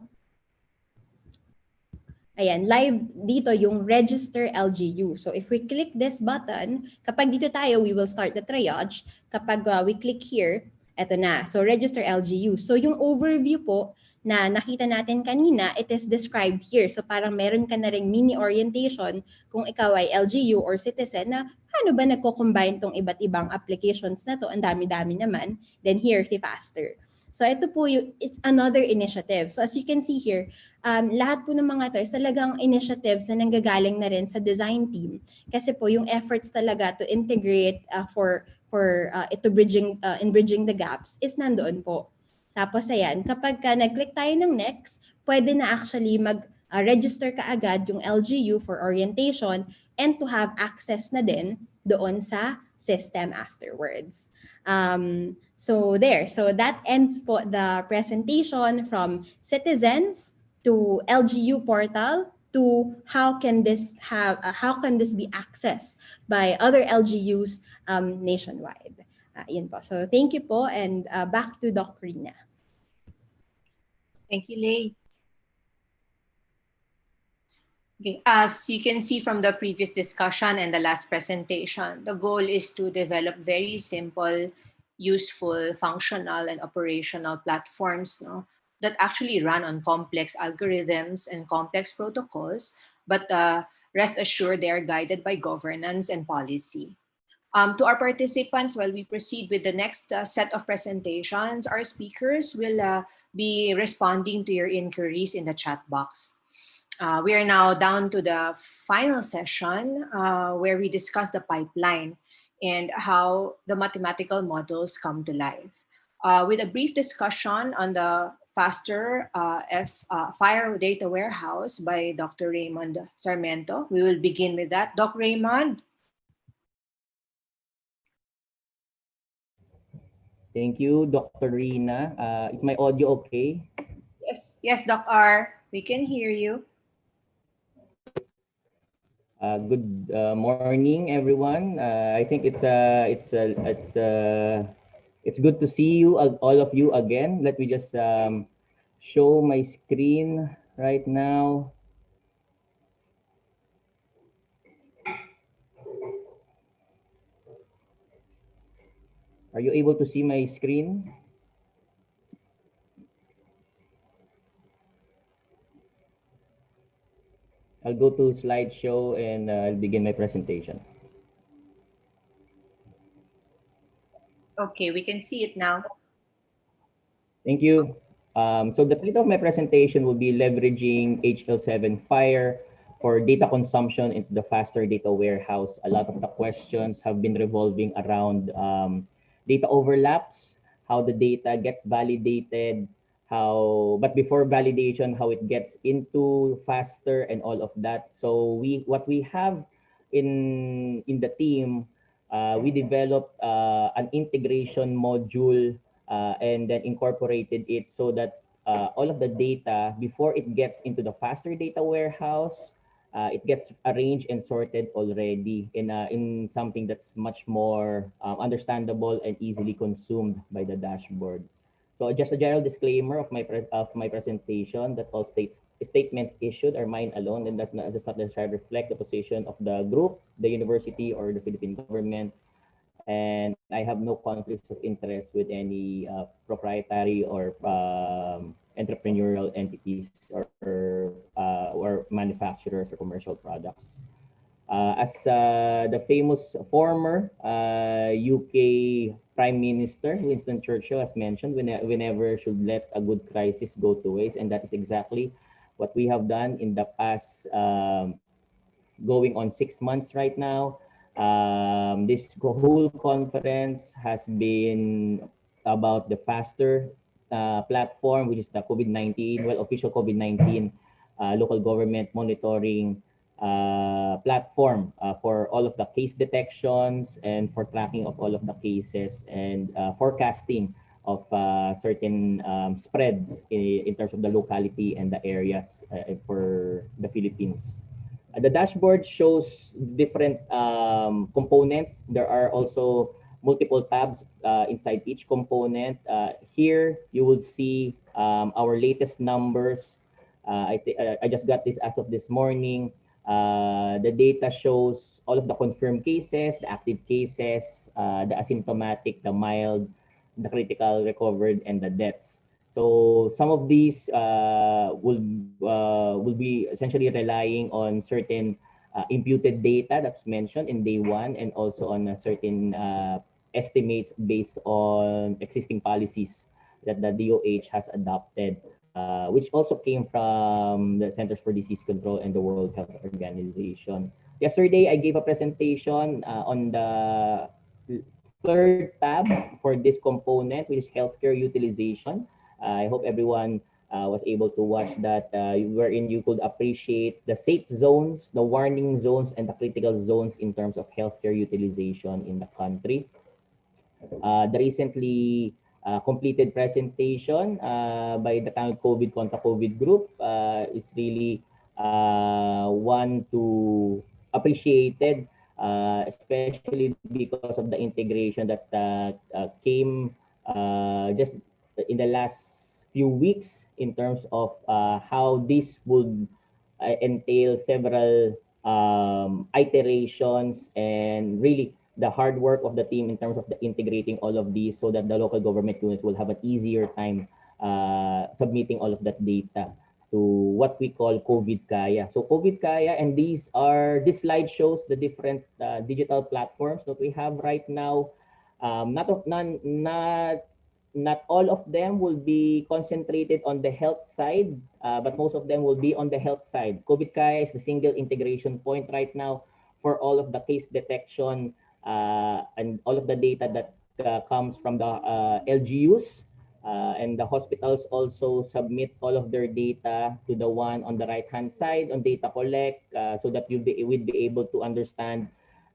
ayan, live dito yung register LGU. So if we click this button, kapag dito tayo, we will start the triage. Kapag we click here, eto na. So register LGU. So yung overview po na nakita natin kanina, it is described here. So parang meron ka na ring mini orientation kung ikaw ay LGU or citizen na paano ba nagko-combine tong iba't ibang applications na to? Ang dami-dami naman. Then here, si FASSTER. So ito po is another initiative. So as you can see here, lahat po ng mga to is talagang initiatives na nanggagaling na rin sa design team. Kasi po yung efforts talaga to integrate ito bridging the gaps is nandoon po. Tapos ayan, kapag nag-click tayo ng next, pwede na actually register ka agad yung LGU for orientation and to have access na din doon sa system afterwards. So that ends po the presentation from citizens to LGU portal to how can this be accessed by other LGUs nationwide. Yun po. So thank you po, and back to Doc Rina. Thank you, Lay. Okay. As you can see from the previous discussion and the last presentation, the goal is to develop very simple, useful, functional, and operational platforms that actually run on complex algorithms and complex protocols, but rest assured they are guided by governance and policy. To our participants, while we proceed with the next set of presentations, our speakers will be responding to your inquiries in the chat box. We are now down to the final session where we discuss the pipeline and how the mathematical models come to life. With a brief discussion on the FASSSTER FHIR data warehouse by Dr. Raymond Sarmiento, we will begin with that. Doc Raymond. Thank you, Dr. Rina. Is my audio okay? Yes, Doc R. We can hear you. Good morning, everyone. I think it's good to see you, all of you again. Let me just show my screen right now. Are you able to see my screen? I'll go to slideshow and I'll begin my presentation. Okay, we can see it now. Thank you. So the title of my presentation will be leveraging HL7 FHIR for data consumption into the FASSSTER data warehouse. A lot of the questions have been revolving around data overlaps, how the data gets validated, but before validation, how it gets into FASSSTER and all of that. So what we have in the team, we developed an integration module and then incorporated it so that all of the data, before it gets into the FASSSTER data warehouse, it gets arranged and sorted already in something that's much more understandable and easily consumed by the dashboard. So just a general disclaimer of my presentation that all statements issued are mine alone and that does not necessarily reflect the position of the group, the university, or the Philippine government. And I have no conflicts of interest with any proprietary or entrepreneurial entities or manufacturers or commercial products. As the famous former UK Prime Minister Winston Churchill has mentioned, we never should let a good crisis go to waste, and that is exactly what we have done in the past going on 6 months right now. This whole conference has been about the FASSSTER platform, which is the COVID-19, official COVID-19 local government monitoring platform for all of the case detections and for tracking of all of the cases and forecasting of certain spreads in terms of the locality and the areas for the Philippines. The dashboard shows different components. There are also multiple tabs inside each component. Here you will see our latest numbers. I just got this as of this morning. The data shows all of the confirmed cases, the active cases, the asymptomatic, the mild, the critical, recovered, and the deaths. So some of these will be essentially relying on certain imputed data that's mentioned in day one, and also on certain estimates based on existing policies that the DOH has adopted, which also came from the Centers for Disease Control and the World Health Organization. Yesterday, I gave a presentation on the third tab for this component, which is healthcare utilization. I hope everyone was able to watch that, wherein you could appreciate the safe zones, the warning zones, and the critical zones in terms of healthcare utilization in the country. The recently completed presentation by the Tanod-Covid Kontra COVID group is really one to appreciated, especially because of the integration that came just in the last few weeks in terms of how this would entail several iterations and really the hard work of the team in terms of the integrating all of these so that the local government units will have an easier time submitting all of that data to what we call COVID Kaya. So COVID Kaya, and this slide shows the different digital platforms that we have right now. Not all of them will be concentrated on the health side, but most of them will be on the health side. COVID Kaya is the single integration point right now for all of the case detection and all of the data that comes from the LGUs. And the hospitals also submit all of their data to the one on the right-hand side on data collect so that we'd be able to understand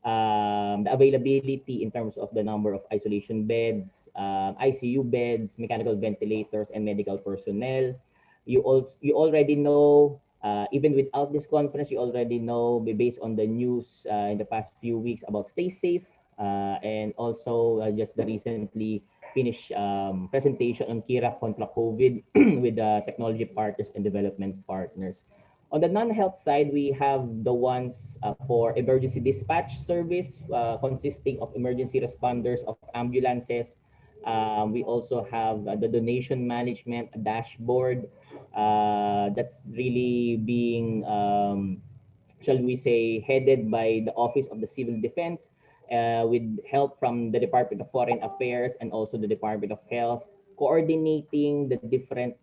the availability in terms of the number of isolation beds, ICU beds, mechanical ventilators, and medical personnel. You already know, even without this conference, you already know based on the news in the past few weeks about stay safe, and also just the recently finished presentation on KIRA Kontra COVID with the technology partners and development partners. On the non-health side, we have the ones for emergency dispatch service, consisting of emergency responders of ambulances. We also have the donation management dashboard that's really being, shall we say, headed by the Office of the Civil Defense with help from the Department of Foreign Affairs and also the Department of Health, coordinating the different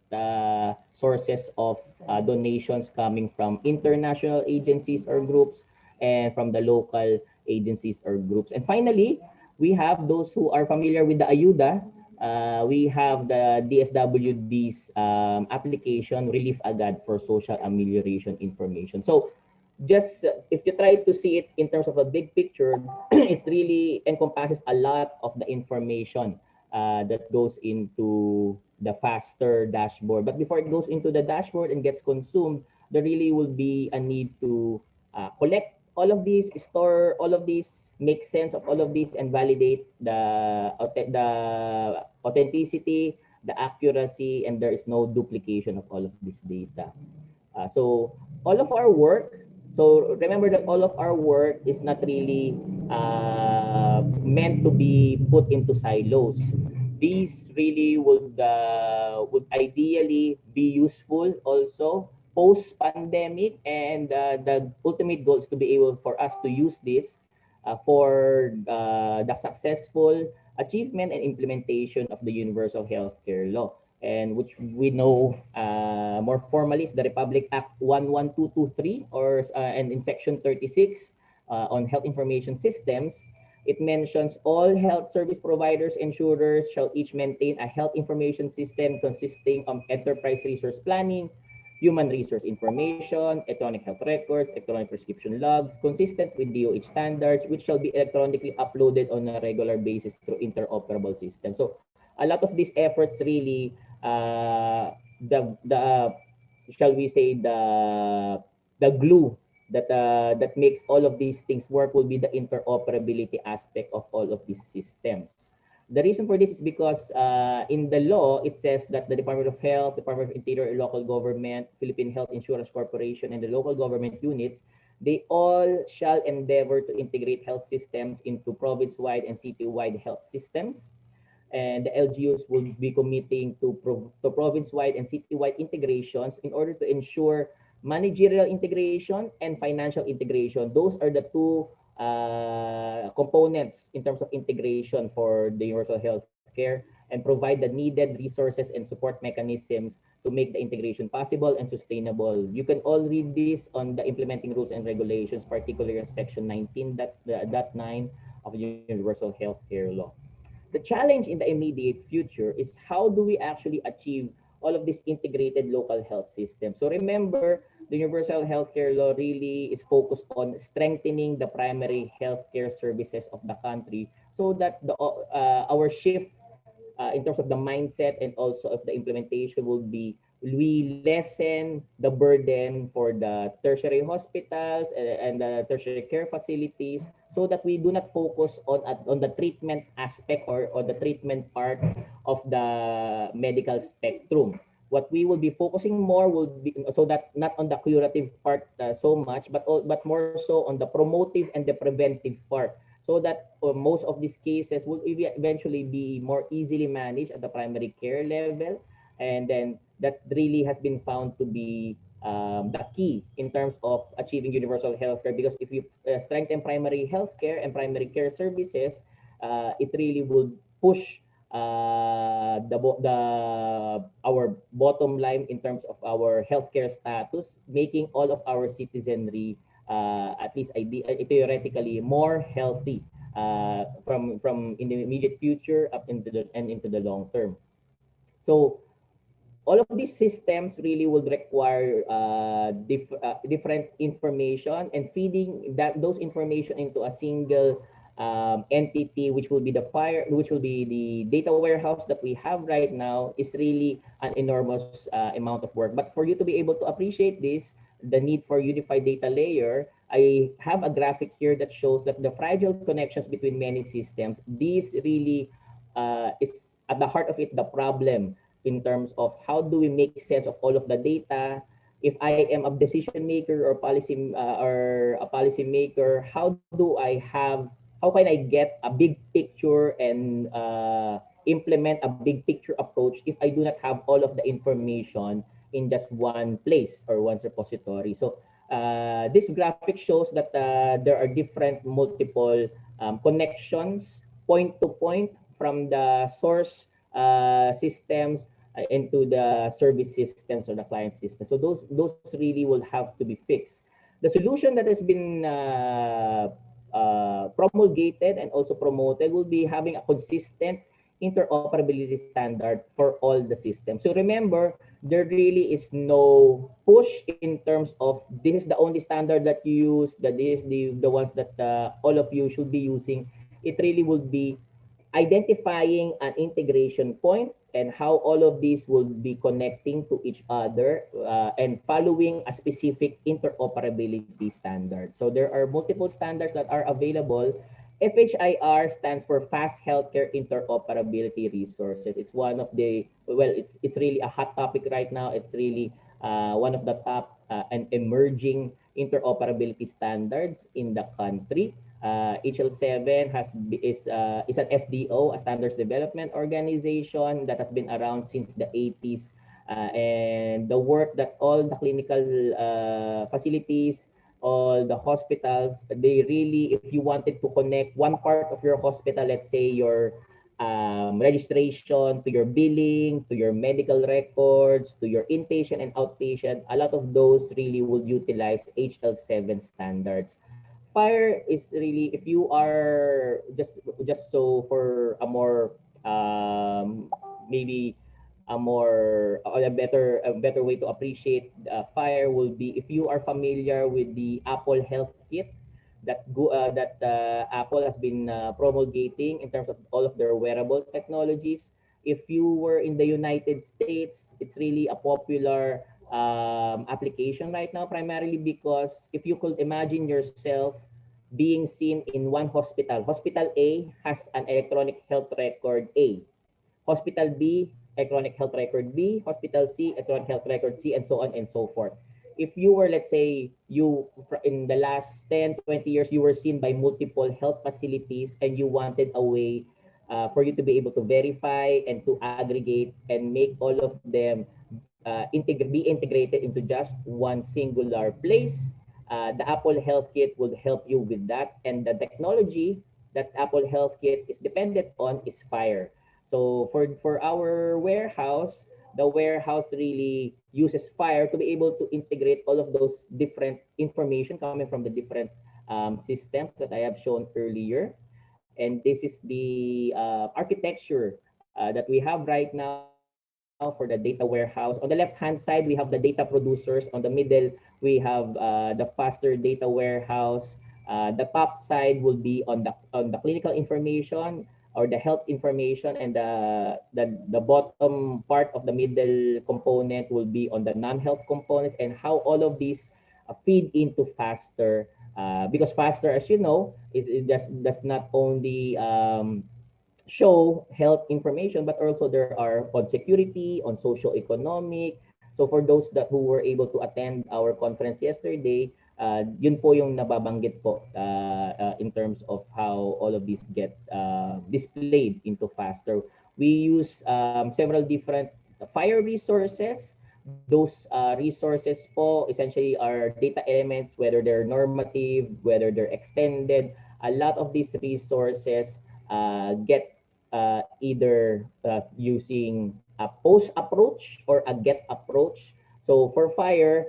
sources of donations coming from international agencies or groups and from the local agencies or groups. And finally, we have those who are familiar with the Ayuda. We have the DSWD's application, Relief Agad for Social Amelioration Information. So just if you try to see it in terms of a big picture, it really encompasses a lot of the information that goes into the FASSSTER dashboard. But before it goes into the dashboard and gets consumed, there really will be a need to collect all of these, store all of these, make sense of all of these, and validate the authenticity, the accuracy, and there is no duplication of all of this data. So all of our work, so remember that all of our work is not really meant to be put into silos. These really would ideally be useful also post-pandemic, and the ultimate goal is to be able for us to use this for the successful achievement and implementation of the Universal Healthcare Law, and which we know more formally is the Republic Act 11223, or and in Section 36 on health information systems. It mentions all health service providers, insurers shall each maintain a health information system consisting of enterprise resource planning, human resource information, electronic health records, electronic prescription logs, consistent with DOH standards, which shall be electronically uploaded on a regular basis through interoperable systems. So a lot of these efforts really, shall we say, the glue that makes all of these things work will be the interoperability aspect of all of these systems. The reason for this is because in the law, it says that the Department of Health, Department of Interior, Local Government, Philippine Health Insurance Corporation, and the local government units, they all shall endeavor to integrate health systems into province-wide and city-wide health systems. And the LGUs will be committing to province-wide and city-wide integrations in order to ensure managerial integration and financial integration. Those are the two components in terms of integration for the Universal Health healthcare and provide the needed resources and support mechanisms to make the integration possible and sustainable. You can all read this on the implementing rules and regulations, particularly in section 19.9 of the Universal Healthcare Law. The challenge in the immediate future is how do we actually achieve all of this integrated local health system. So remember, the Universal Healthcare Law really is focused on strengthening the primary healthcare services of the country so that our shift in terms of the mindset and also of the implementation will be we lessen the burden for the tertiary hospitals and the tertiary care facilities so that we do not focus on the treatment aspect or the treatment part of the medical spectrum. What we will be focusing more will be so that not on the curative part so much, but more so on the promotive and the preventive part, so that most of these cases will eventually be more easily managed at the primary care level. And then that really has been found to be the key in terms of achieving universal healthcare, because if you strengthen primary healthcare and primary care services, it really will push our bottom line in terms of our healthcare status, making all of our citizenry at least theoretically more healthy from in the immediate future up into the long term. So all of these systems really would require different information, and feeding those information into a single entity, which will be the data warehouse that we have right now, is really an enormous amount of work. But for you to be able to appreciate this, the need for unified data layer, I have a graphic here that shows that the fragile connections between many systems, this really is at the heart of it the problem in terms of how do we make sense of all of the data. If I am a decision maker or a policy maker, how can I get a big picture and implement a big picture approach if I do not have all of the information in just one place or one repository? So this graphic shows that there are different multiple connections point to point from the source systems into the service systems or the client system. So those really will have to be fixed. The solution that has been promulgated and also promoted will be having a consistent interoperability standard for all the systems. So remember, there really is no push in terms of this is the only standard that you use, that is the ones that all of you should be using. It really would be identifying an integration point and how all of these will be connecting to each other and following a specific interoperability standard. So there are multiple standards that are available. FHIR stands for Fast Healthcare Interoperability Resources. It's one of the, well, it's really a hot topic right now. It's really one of the top and emerging interoperability standards in the country. HL7 is an SDO, a standards development organization that has been around since the 80s. And the work that all the clinical facilities, all the hospitals, they really, if you wanted to connect one part of your hospital, let's say your registration to your billing, to your medical records, to your inpatient and outpatient, a lot of those really will utilize HL7 standards. FHIR is really, if you are just so for a more maybe a better way to appreciate FHIR will be if you are familiar with the Apple Health Kit that Apple has been promulgating in terms of all of their wearable technologies. If you were in the United States, it's really a popular application right now, primarily because if you could imagine yourself being seen in one hospital. Hospital A has an electronic health record A. Hospital B, electronic health record B. Hospital C, electronic health record C, and so on and so forth. If you were, let's say, in the last 10, 20 years, you were seen by multiple health facilities and you wanted a way for you to be able to verify and to aggregate and make all of them be integrated into just one singular place, the Apple Health Kit will help you with that. And the technology that Apple Health Kit is dependent on is FHIR. So for our warehouse, the warehouse really uses FHIR to be able to integrate all of those different information coming from the different systems that I have shown earlier. And this is the architecture that we have right now for the data warehouse. On the left-hand side, we have the data producers. On the middle, we have the faster data warehouse. The top side will be on the clinical information or the health information, and the bottom part of the middle component will be on the non-health components, and how all of these feed into faster. Because faster, as you know, it does not only show health information, but also there are on security, on social economic. So for those that who were able to attend our conference yesterday, yun po yung nababanggit po in terms of how all of these get displayed into faster. We use several different FHIR resources. Those resources po essentially are data elements, whether they're normative, whether they're extended. A lot of these resources get either using a post approach or a get approach. So for FHIR,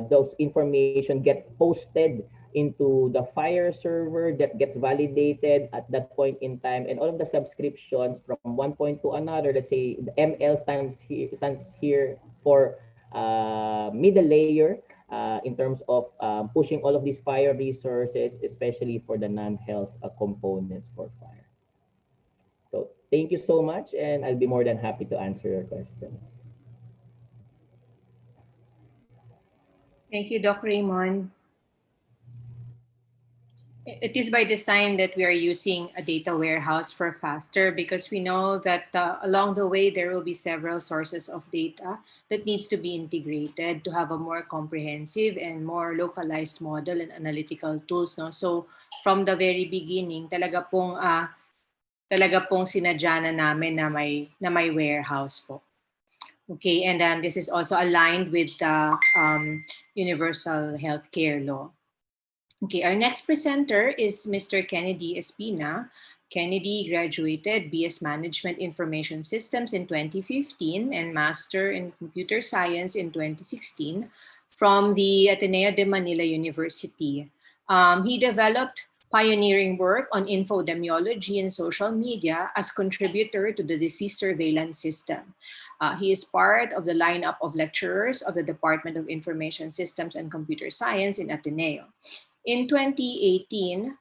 those information get posted into the FHIR server that gets validated at that point in time, and all of the subscriptions from one point to another. Let's say the ML stands here for middle layer in terms of pushing all of these FHIR resources, especially for the non-health components for FHIR. So thank you so much, and I'll be more than happy to answer your questions. Thank you, Doc Raymond. It is by design that we are using a data warehouse for FASSTER, because we know that along the way there will be several sources of data that needs to be integrated to have a more comprehensive and more localized model and analytical tools. No? So from the very beginning, talaga pong sinadya na namin na may warehouse po. Okay, and then this is also aligned with the Universal Healthcare Law. Okay, our next presenter is Mr. Kennedy Espina. Kennedy graduated BS Management Information Systems in 2015 and Master in Computer Science in 2016 from the Ateneo de Manila University. He developed pioneering work on infodemiology and social media as contributor to the disease surveillance system. He is part of the lineup of lecturers of the Department of Information Systems and Computer Science in Ateneo. In 2018,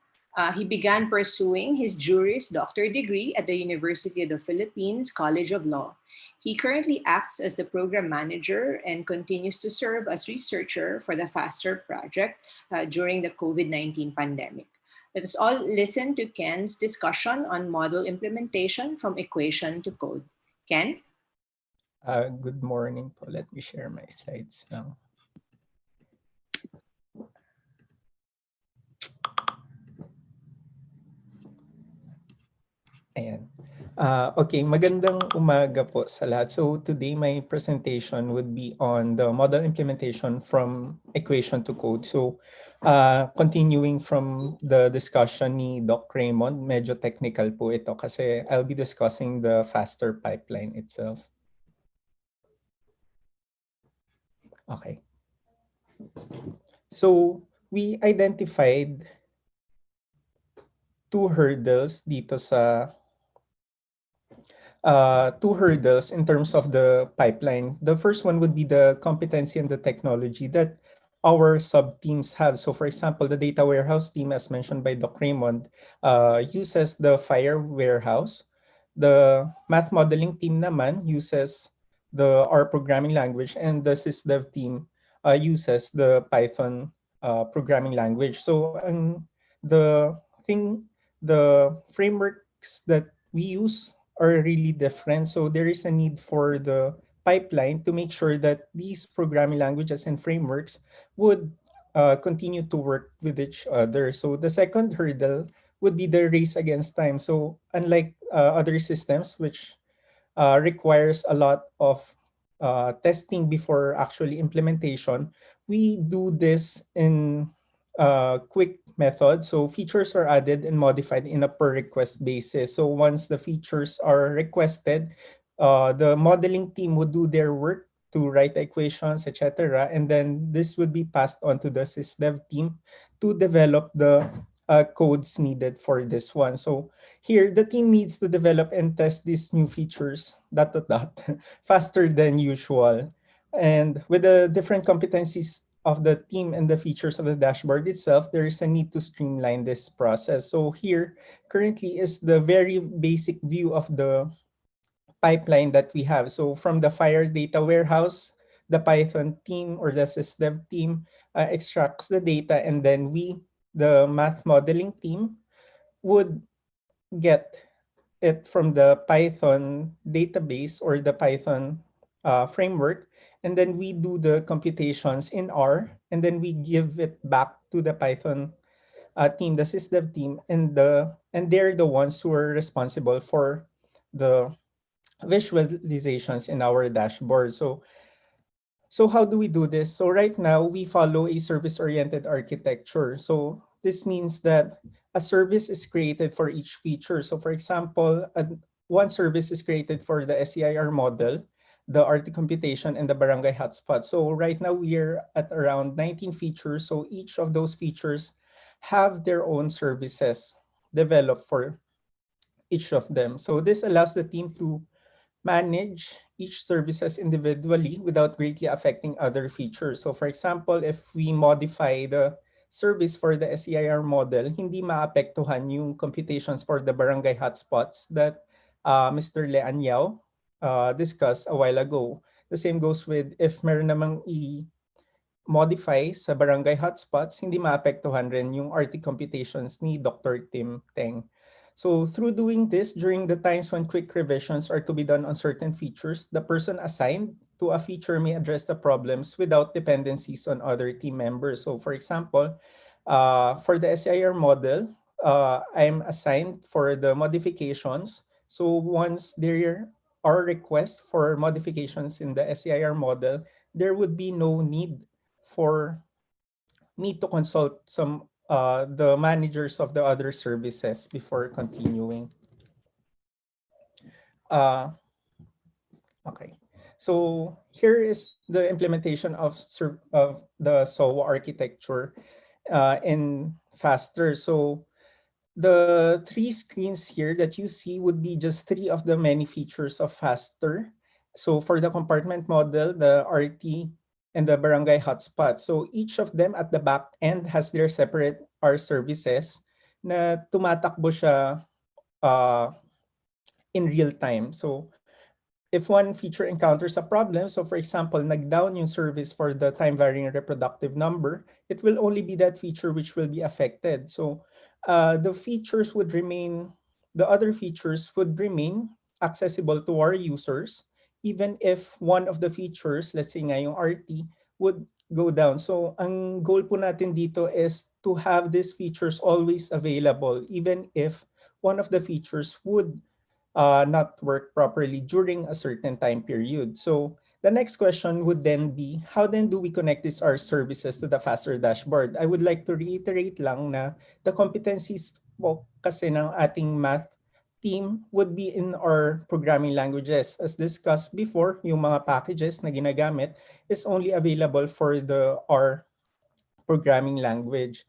he began pursuing his Juris Doctor degree at the University of the Philippines College of Law. He currently acts as the program manager and continues to serve as researcher for the FASSTER project during the COVID-19 pandemic. Let us all listen to Ken's discussion on model implementation from equation to code. Ken? Good morning po. Let me share my slides now. Ayan. Okay, magandang umaga po sa lahat. So today my presentation would be on the model implementation from equation to code. So continuing from the discussion ni Doc Raymond, medyo technical po ito kasi I'll be discussing the FASSTER pipeline itself. Okay. So we identified two hurdles dito sa in terms of the pipeline. The first one would be the competency and the technology that our sub-teams have. So for example, the data warehouse team, as mentioned by Doc Raymond, uses the FHIR warehouse. The math modeling team naman uses the R programming language, and the SysDev team uses the Python programming language. So the frameworks that we use are really different. So there is a need for the pipeline to make sure that these programming languages and frameworks would continue to work with each other. So the second hurdle would be the race against time. So unlike other systems, which requires a lot of testing before actually implementation, we do this in quick method. So features are added and modified in a per request basis. So once the features are requested, the modeling team would do their work to write the equations, etc. And then this would be passed on to the sysdev team to develop the codes needed for this one. So here, the team needs to develop and test these new features faster than usual. And with the different competencies of the team and the features of the dashboard itself, there is a need to streamline this process. So here, currently is the very basic view of the pipeline that we have. So from the FHIR data warehouse, the Python team or the sysdev team extracts the data, and then we, the math modeling team, would get it from the Python database or the Python framework, and then we do the computations in R, and then we give it back to the Python team, the sysdev team, and they're the ones who are responsible for the visualizations in our dashboard. So how do we do this? So right now we follow a service-oriented architecture. So this means that a service is created for each feature. So for example, one service is created for the SCIR model, the RT computation, and the Barangay hotspot. So right now we're at around 19 features. So each of those features have their own services developed for each of them. So this allows the team to manage each services individually without greatly affecting other features. So for example, if we modify the service for the SCIR model, hindi maapektuhan yung computations for the barangay hotspots that Mr. Leanyao discussed a while ago. The same goes with if meron namang i-modify sa barangay hotspots, hindi maapektuhan rin yung RT computations ni Dr. Tim Teng. So through doing this, during the times when quick revisions are to be done on certain features, the person assigned to a feature may address the problems without dependencies on other team members. So for example, for the SCIR model, I'm assigned for the modifications. So once there are requests for modifications in the SCIR model, there would be no need for me to consult the managers of the other services before continuing. Okay, so here is the implementation of the SOA architecture in FASSTER. So the three screens here that you see would be just three of the many features of FASSTER. So for the compartment model, the RT, and the barangay hotspot. So each of them at the back end has their separate R services na tumatakbo siya in real time. So if one feature encounters a problem, so for example, nag-down yung service for the time-varying reproductive number, it will only be that feature which will be affected. So the other features would remain accessible to our users, even if one of the features, let's say nga yung RT, would go down. So ang goal po natin dito is to have these features always available, even if one of the features would not work properly during a certain time period. So the next question would then be, how then do we connect these R services to the FASSTER dashboard? I would like to reiterate lang na the competencies po kasi ng ating math team would be in our programming languages. As discussed before, yung mga packages na ginagamit is only available for the R programming language.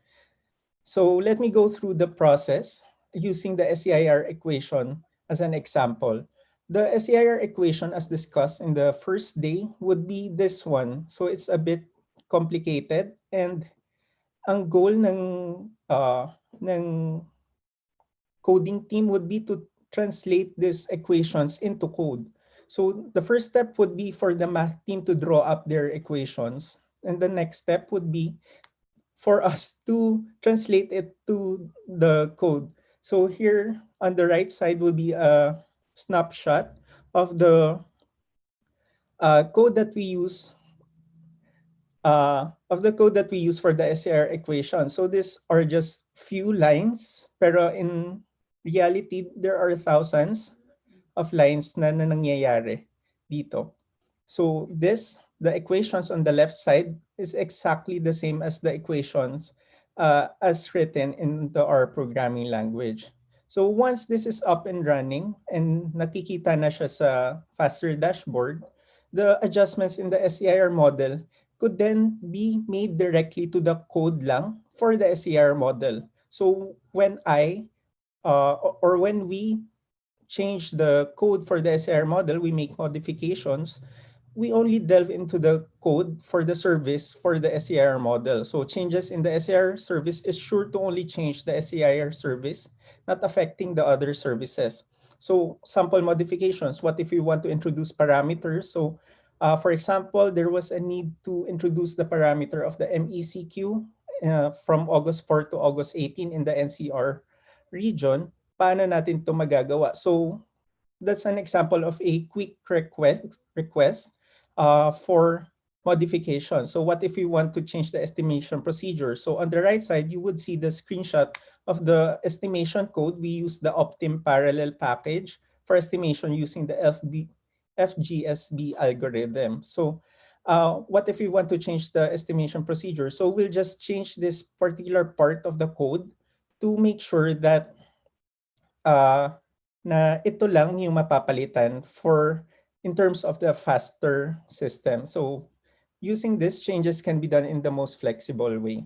So let me go through the process using the SCIR equation as an example. The SCIR equation as discussed in the first day would be this one. So it's a bit complicated, and ang goal ng coding team would be to translate these equations into code. So the first step would be for the math team to draw up their equations. And the next step would be for us to translate it to the code. So here on the right side will be a snapshot of the code that we use for the SCR equation. So these are just few lines, pero in reality, there are thousands of lines na nangyayari dito. So the equations on the left side is exactly the same as the equations as written in the R programming language. So once this is up and running and nakikita na siya sa FASSTER dashboard, the adjustments in the SCIR model could then be made directly to the code lang for the SCIR model. So when or when we change the code for the SCIR model, we make modifications, we only delve into the code for the service for the SCIR model. So changes in the SCIR service is sure to only change the SCIR service, not affecting the other services. So sample modifications, what if we want to introduce parameters? So for example, there was a need to introduce the parameter of the MECQ from August 4 to August 18 in the NCR region. Paano natin ito magagawa? So that's an example of a quick request for modification. So what if we want to change the estimation procedure? So on the right side, you would see the screenshot of the estimation code. We use the Optim parallel package for estimation using the FGSB algorithm. So what if we want to change the estimation procedure? So we'll just change this particular part of the code to make sure that na ito lang yung mapapalitan for in terms of the faster system. So using this, changes can be done in the most flexible way.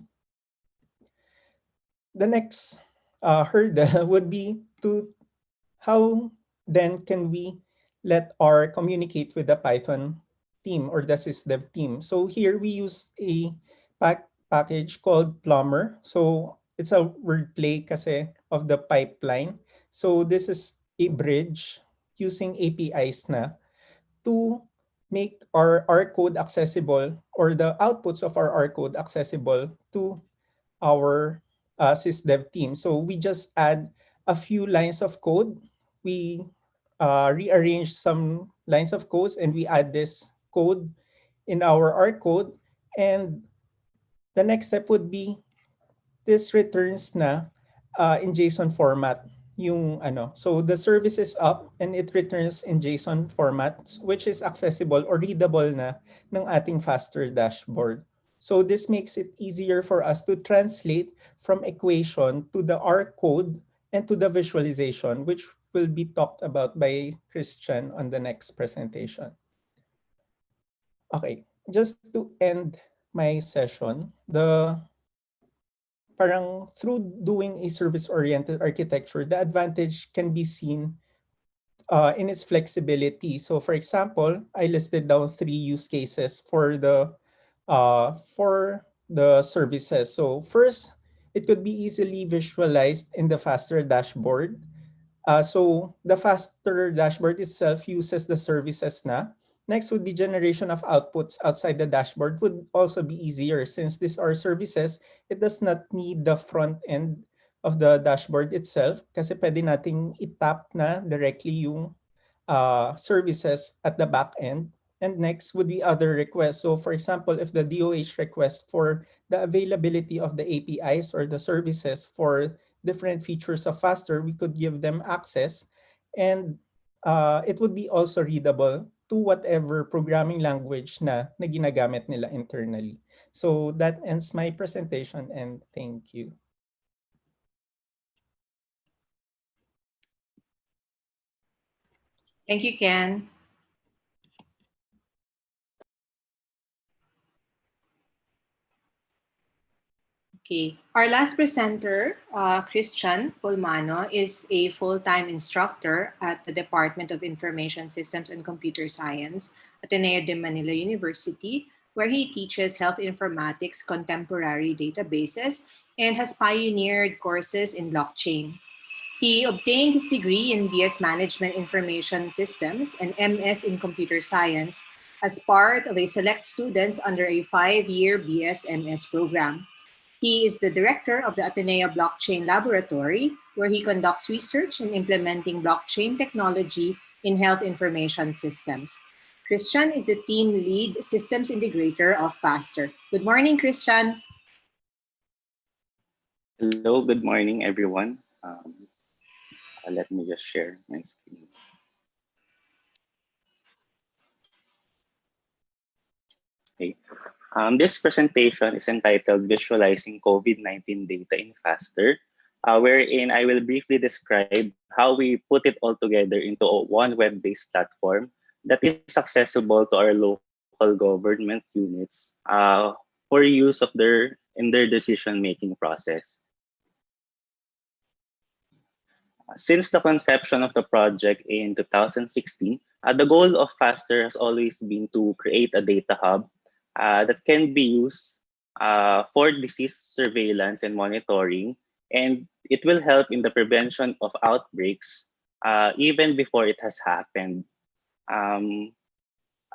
The next hurdle would be to how then can we let R communicate with the Python team or the sysdev team. So here we use a package called Plumber. So it's a wordplay kasi of the pipeline. So this is a bridge using APIs na to make our R code accessible or the outputs of our R code accessible to our sysdev team. So we just add a few lines of code. We rearrange some lines of codes and we add this code in our R code. And the next step would be this returns na in JSON format yung ano. So the service is up and it returns in JSON format which is accessible or readable na ng ating FASSTER dashboard. So this makes it easier for us to translate from equation to the R code and to the visualization, which will be talked about by Christian on the next presentation. Okay, just to end my session, parang through doing a service-oriented architecture, the advantage can be seen in its flexibility. So for example, I listed down 3 use cases for the services. So first, it could be easily visualized in the FASSTER dashboard. So the FASSTER dashboard itself uses the services na. Next would be generation of outputs outside the dashboard would also be easier since these are services. It does not need the front end of the dashboard itself kasi pwede nating itap na directly yung services at the back end. And next would be other requests. So for example, if the DOH request for the availability of the APIs or the services for different features of FASSTER, we could give them access. And it would be also readable to whatever programming language na ginagamit nila internally. So that ends my presentation and thank you. Thank you, Ken. Okay, our last presenter, Christian Pulmano, is a full-time instructor at the Department of Information Systems and Computer Science, Ateneo de Manila University, where he teaches health informatics contemporary databases and has pioneered courses in blockchain. He obtained his degree in BS Management Information Systems and MS in Computer Science as part of a select students under a 5-year BS-MS program. He is the director of the Ateneo Blockchain Laboratory, where he conducts research in implementing blockchain technology in health information systems. Christian is the team lead systems integrator of FASSTER. Good morning, Christian. Hello, good morning, everyone. Let me just share my screen. Okay. This presentation is entitled Visualizing COVID-19 Data in FASSTER, wherein I will briefly describe how we put it all together into one web-based platform that is accessible to our local government units for use of in their decision-making process. Since the conception of the project in 2016, the goal of FASSTER has always been to create a data hub that can be used for disease surveillance and monitoring, and it will help in the prevention of outbreaks even before it has happened.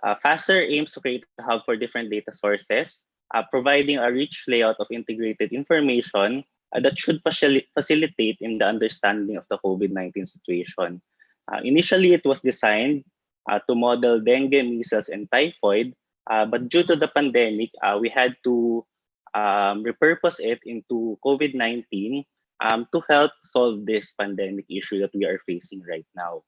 FASSTER aims to create a hub for different data sources, providing a rich layout of integrated information that should facilitate in the understanding of the COVID-19 situation. Initially, it was designed to model dengue, measles, and typhoid, but due to the pandemic, we had to repurpose it into COVID-19 to help solve this pandemic issue that we are facing right now.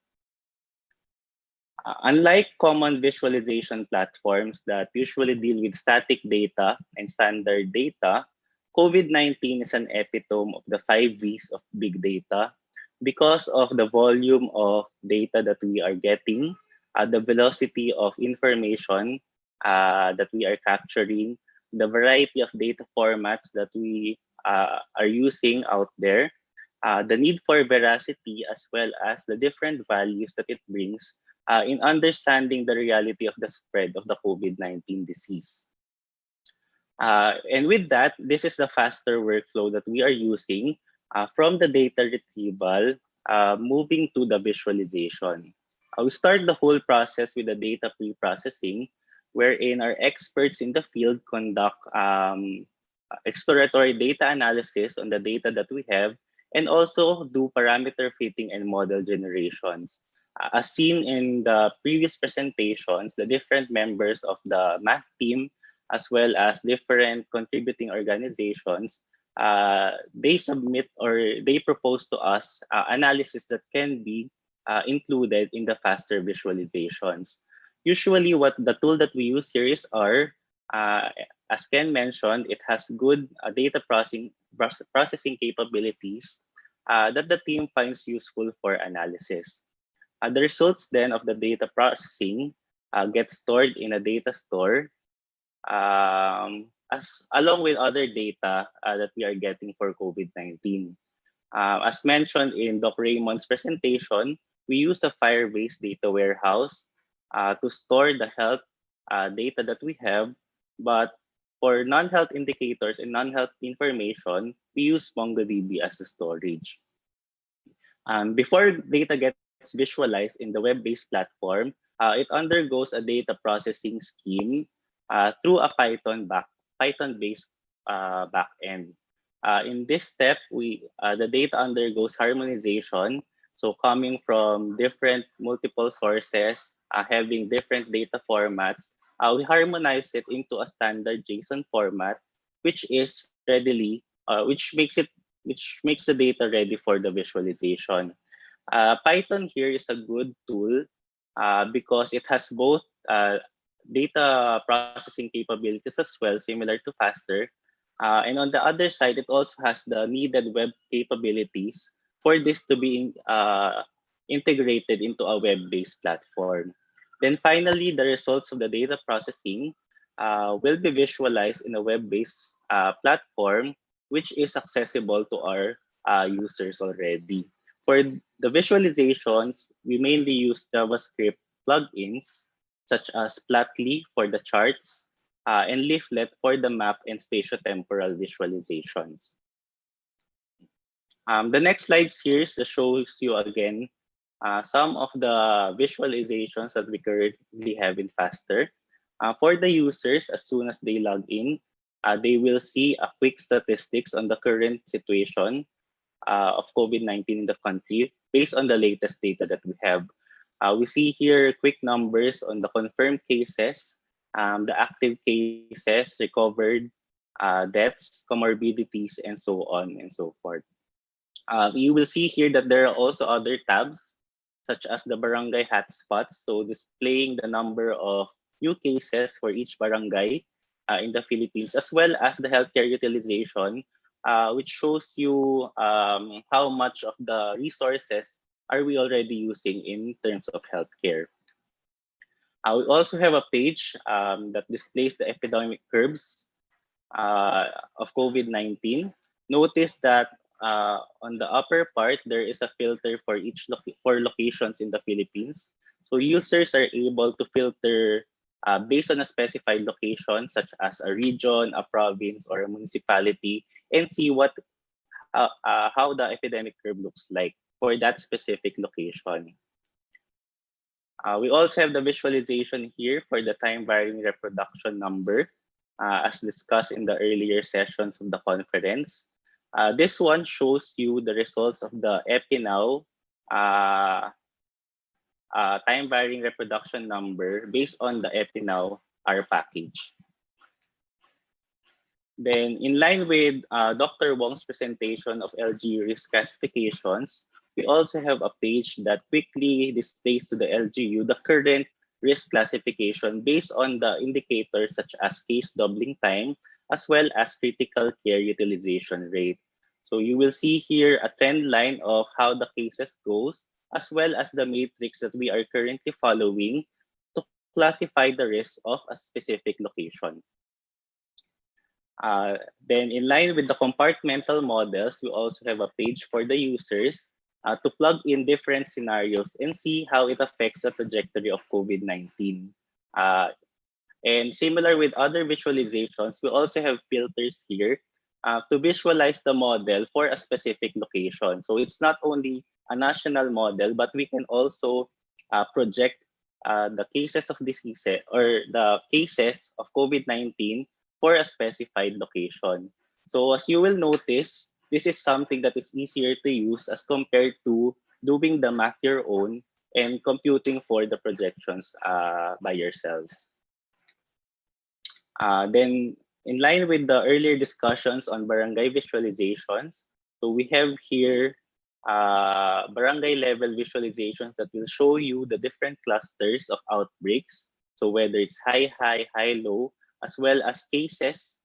Unlike common visualization platforms that usually deal with static data and standard data, COVID-19 is an epitome of the 5 V's of big data because of the volume of data that we are getting, the velocity of information that we are capturing, the variety of data formats that we are using out there, the need for veracity, as well as the different values that it brings in understanding the reality of the spread of the COVID-19 disease. And with that, this is the FASSTER workflow that we are using from the data retrieval, moving to the visualization. We start the whole process with the data pre-processing, wherein our experts in the field conduct exploratory data analysis on the data that we have, and also do parameter fitting and model generations. As seen in the previous presentations, the different members of the math team, as well as different contributing organizations, they submit or they propose to us analysis that can be included in the FASSTER visualizations. Usually what the tool that we use here is R. As Ken mentioned, it has good data processing capabilities that the team finds useful for analysis. The results then of the data processing get stored in a data store along with other data that we are getting for COVID-19. As mentioned in Dr. Raymond's presentation, we use a FHIR-based data warehouse to store the health data that we have, but for non-health indicators and non-health information, we use MongoDB as a storage. Before data gets visualized in the web-based platform, it undergoes a data processing scheme through a Python-based backend. In this step, the data undergoes harmonization. So coming from different multiple sources, having different data formats, we harmonize it into a standard JSON format, which is which makes the data ready for the visualization. Python here is a good tool because it has both data processing capabilities as well, similar to FASSTER. And on the other side, it also has the needed web capabilities for this to be integrated into a web-based platform. Then finally, the results of the data processing will be visualized in a web-based platform, which is accessible to our users already. For the visualizations, we mainly use JavaScript plugins, such as Plotly for the charts, and Leaflet for the map and spatio-temporal visualizations. The next slides here shows you again some of the visualizations that we currently have in FASSTER. For the users, as soon as they log in, they will see a quick statistics on the current situation of COVID-19 in the country based on the latest data that we have. We see here quick numbers on the confirmed cases, the active cases, recovered deaths, comorbidities, and so on and so forth. You will see here that there are also other tabs, such as the barangay hotspots, so displaying the number of new cases for each barangay, in the Philippines, as well as the healthcare utilization, which shows you how much of the resources are we already using in terms of healthcare. We also have a page that displays the epidemic curves of COVID-19. Notice that on the upper part, there is a filter for each for locations in the Philippines. So users are able to filter based on a specified location, such as a region, a province, or a municipality, and see how the epidemic curve looks like for that specific location. We also have the visualization here for the time-varying reproduction number, as discussed in the earlier sessions of the conference. This one shows you the results of the EpiNow time-varying reproduction number based on the EpiNow R package. Then, in line with Dr. Wong's presentation of LGU risk classifications, we also have a page that quickly displays to the LGU the current risk classification based on the indicators such as case doubling time, as well as critical care utilization rate. So you will see here a trend line of how the cases goes, as well as the matrix that we are currently following to classify the risk of a specific location. Then in line with the compartmental models, we also have a page for the users to plug in different scenarios and see how it affects the trajectory of COVID-19. And similar with other visualizations, we also have filters here to visualize the model for a specific location. So it's not only a national model, but we can also project the cases of disease or the cases of COVID-19 for a specified location. So as you will notice, this is something that is easier to use as compared to doing the math your own and computing for the projections by yourselves. Then in line with the earlier discussions on barangay visualizations, so we have here barangay level visualizations that will show you the different clusters of outbreaks. So whether it's high, low, as well as cases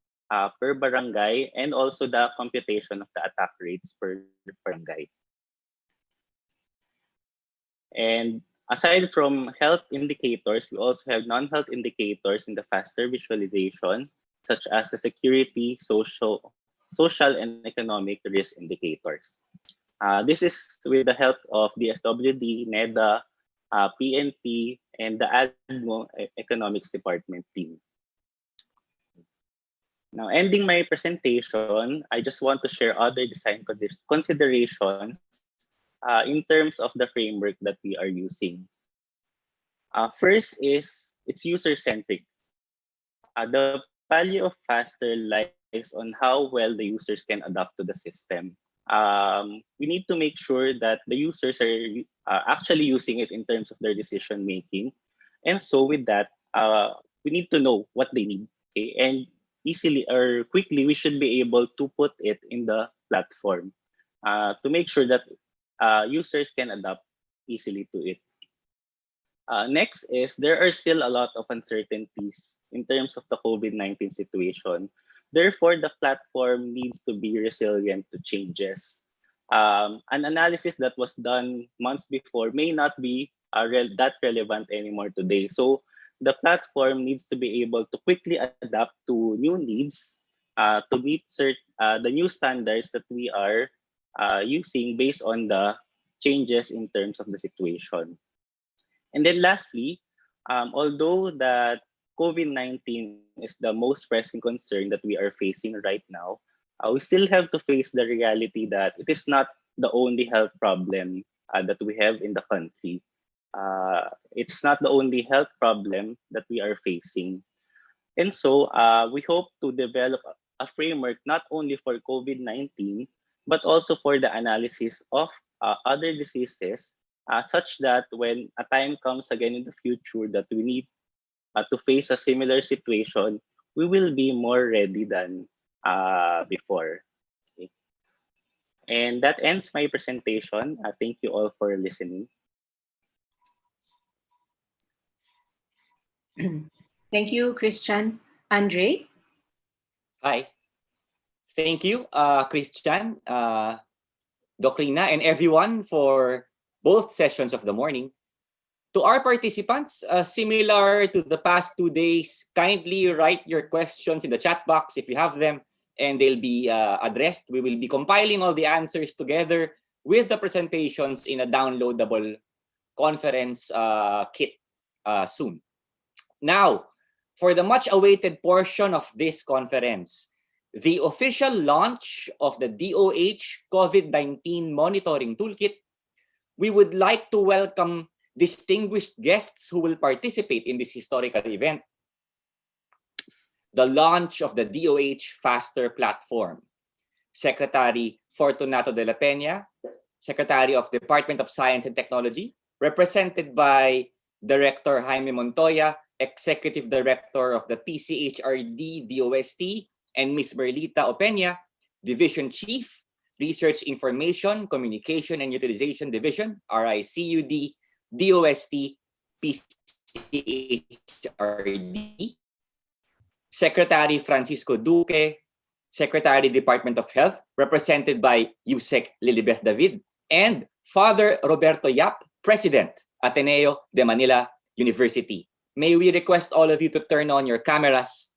per barangay, and also the computation of the attack rates per barangay. And aside from health indicators, we also have non-health indicators in the FASSTER visualization, such as the security, social and economic risk indicators. This is with the help of the SWD, NEDA, PNP, and the ADMO Economics Department team. Now, ending my presentation, I just want to share other design considerations in terms of the framework that we are using. First is it's user-centric. The value of FASSTER lies on how well the users can adapt to the system. We need to make sure that the users are actually using it in terms of their decision making. And so with that, we need to know what they need. Okay? And easily or quickly, we should be able to put it in the platform to make sure that users can adapt easily to it. Next is there are still a lot of uncertainties in terms of the COVID-19 situation. Therefore, the platform needs to be resilient to changes. An analysis that was done months before may not be that relevant anymore today. So the platform needs to be able to quickly adapt to new needs to meet the new standards that we are using based on the changes in terms of the situation. And then lastly, although that COVID-19 is the most pressing concern that we are facing right now, we still have to face the reality that it is not the only health problem that we have in the country. It's not the only health problem that we are facing. And so we hope to develop a framework not only for COVID-19, but also for the analysis of other diseases, such that when a time comes again in the future that we need to face a similar situation, we will be more ready than before. Okay. And that ends my presentation. Thank you all for listening. Thank you, Christian. Andre? Hi. Thank you, Christian, Docrina, and everyone for both sessions of the morning. To our participants, similar to the past 2 days, kindly write your questions in the chat box if you have them, and they'll be addressed. We will be compiling all the answers together with the presentations in a downloadable conference kit soon. Now, for the much-awaited portion of this conference, the official launch of the DOH COVID-19 Monitoring Toolkit, we would like to welcome distinguished guests who will participate in this historical event. The launch of the DOH FASSSTER platform. Secretary Fortunato de la Peña, Secretary of Department of Science and Technology, represented by Director Jaime Montoya, Executive Director of the PCHRD DOST, and Ms. Merlita Opeña, Division Chief, Research Information, Communication and Utilization Division, RICUD, DOST, PCHRD, Secretary Francisco Duque, Secretary Department of Health, represented by Usec Lilibeth David, and Father Roberto Yap, President, Ateneo de Manila University. May we request all of you to turn on your cameras.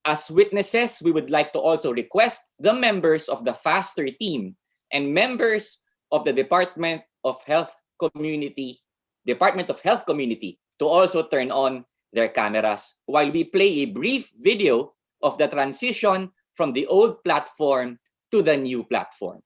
As witnesses, we would like to also request the members of the FASSSTER team and members of the Department of Health Community to also turn on their cameras while we play a brief video of the transition from the old platform to the new platform.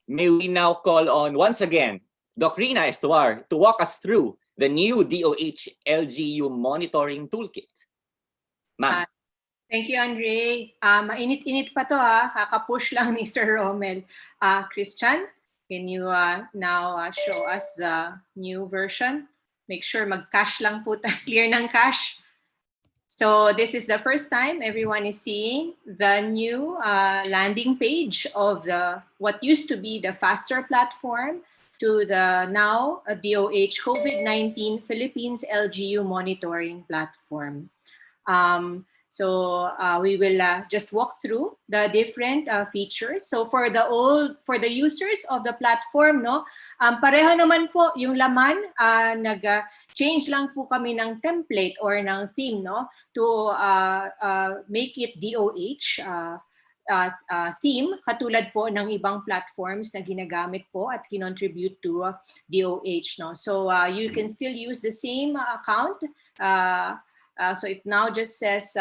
May we now call on, once again, Docrina Estuar to walk us through the new DOH LGU Monitoring Toolkit. Ma'am. Thank you, Andre. Mainit-init pa to kakapush lang ni Sir Romel. Christian, can you now show us the new version? Make sure mag-cache lang po tayo, clear ng cache. So this is the first time everyone is seeing the new landing page of what used to be the FASSSTER platform to the now DOH COVID-19 Philippines LGU monitoring platform. So we will just walk through the different features. So for the users of the platform, pareho naman po yung laman. Nag-change lang po kami ng template or ng theme, to make it DOH theme, katulad po ng ibang platforms na ginagamit po at kinontribute to DOH. So you can still use the same account. So it now just says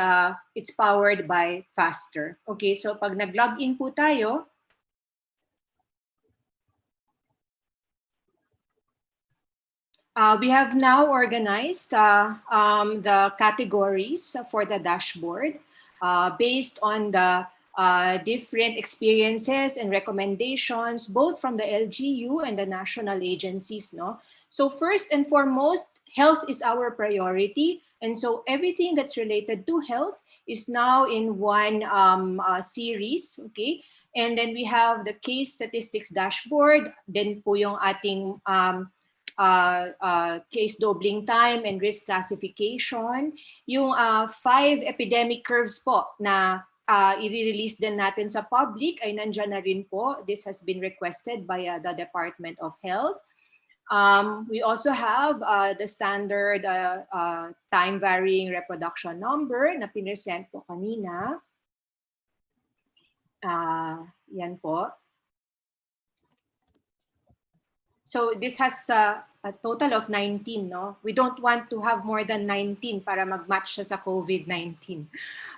it's powered by FASSSTER. Okay, so pag nag-login po tayo, we have now organized the categories for the dashboard based on the different experiences and recommendations, both from the LGU and the national agencies. So first and foremost, health is our priority. And so everything that's related to health is now in one series, okay? And then we have the case statistics dashboard, then po yung ating case doubling time and risk classification, yung 5 epidemic curves po na i-release din natin sa public ay nandyan na rin po. This has been requested by the Department of Health. We also have the standard time-varying reproduction number na pinresent po kanina. Yan po. So this has a total of 19, no? We don't want to have more than 19 para mag-match siya sa COVID-19.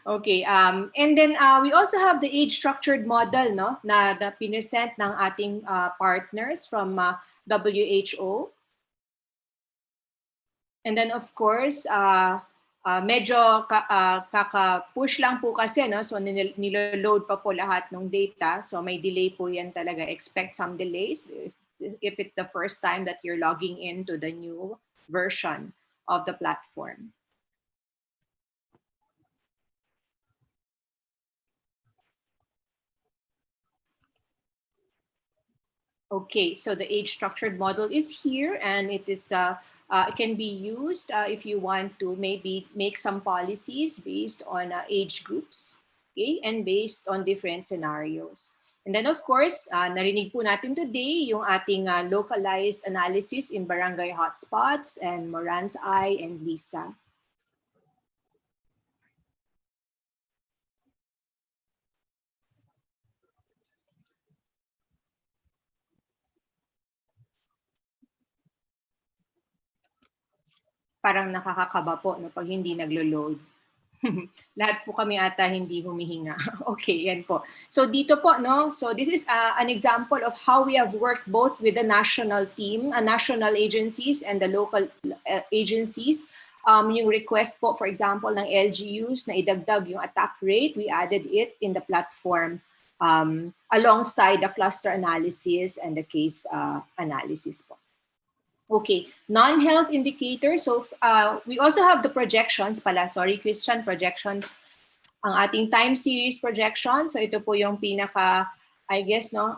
Okay, and then we also have the age-structured model, no? Na pinresent ng ating partners from WHO. And then of course, medyo kaka-push lang po kasi, no? So nilo-load pa po lahat ng data. So may delay po yan talaga. Expect some delays if it's the first time that you're logging into the new version of the platform. Okay, so the age-structured model is here, and it is it can be used if you want to maybe make some policies based on age groups, okay, and based on different scenarios. And then of course, narinig po natin today yung ating localized analysis in Barangay Hotspots and Moran's Eye and Lisa. Parang nakakakaba po no, pag hindi naglo-load. Lahat po kami ata hindi humihinga. Okay, yan po. So dito po, no? So this is an example of how we have worked both with the national team, national agencies and the local agencies. Yung request po, for example, ng LGUs na idagdag yung attack rate, we added it in the platform alongside the cluster analysis and the case analysis po. Okay, non-health indicators. So we also have the projections pala. Sorry, Christian, projections. Ang ating time series projection. So ito po yung pinaka, I guess, no,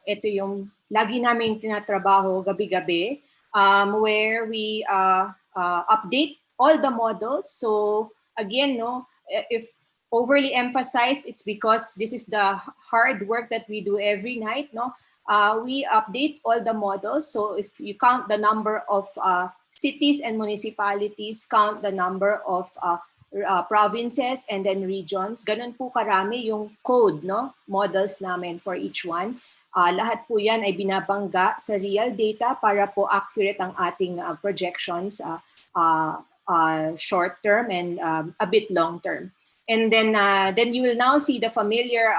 ito yung lagi namin tinatrabaho gabi-gabi, where we update all the models. So again, no, if overly emphasized, it's because this is the hard work that we do every night, no. We update all the models. So if you count the number of cities and municipalities, count the number of provinces and then regions, ganun po karami yung code, no, models namin for each one. Lahat po yan ay binabangga sa real data para po accurate ang ating projections, short term and a bit long term. And then you will now see the familiar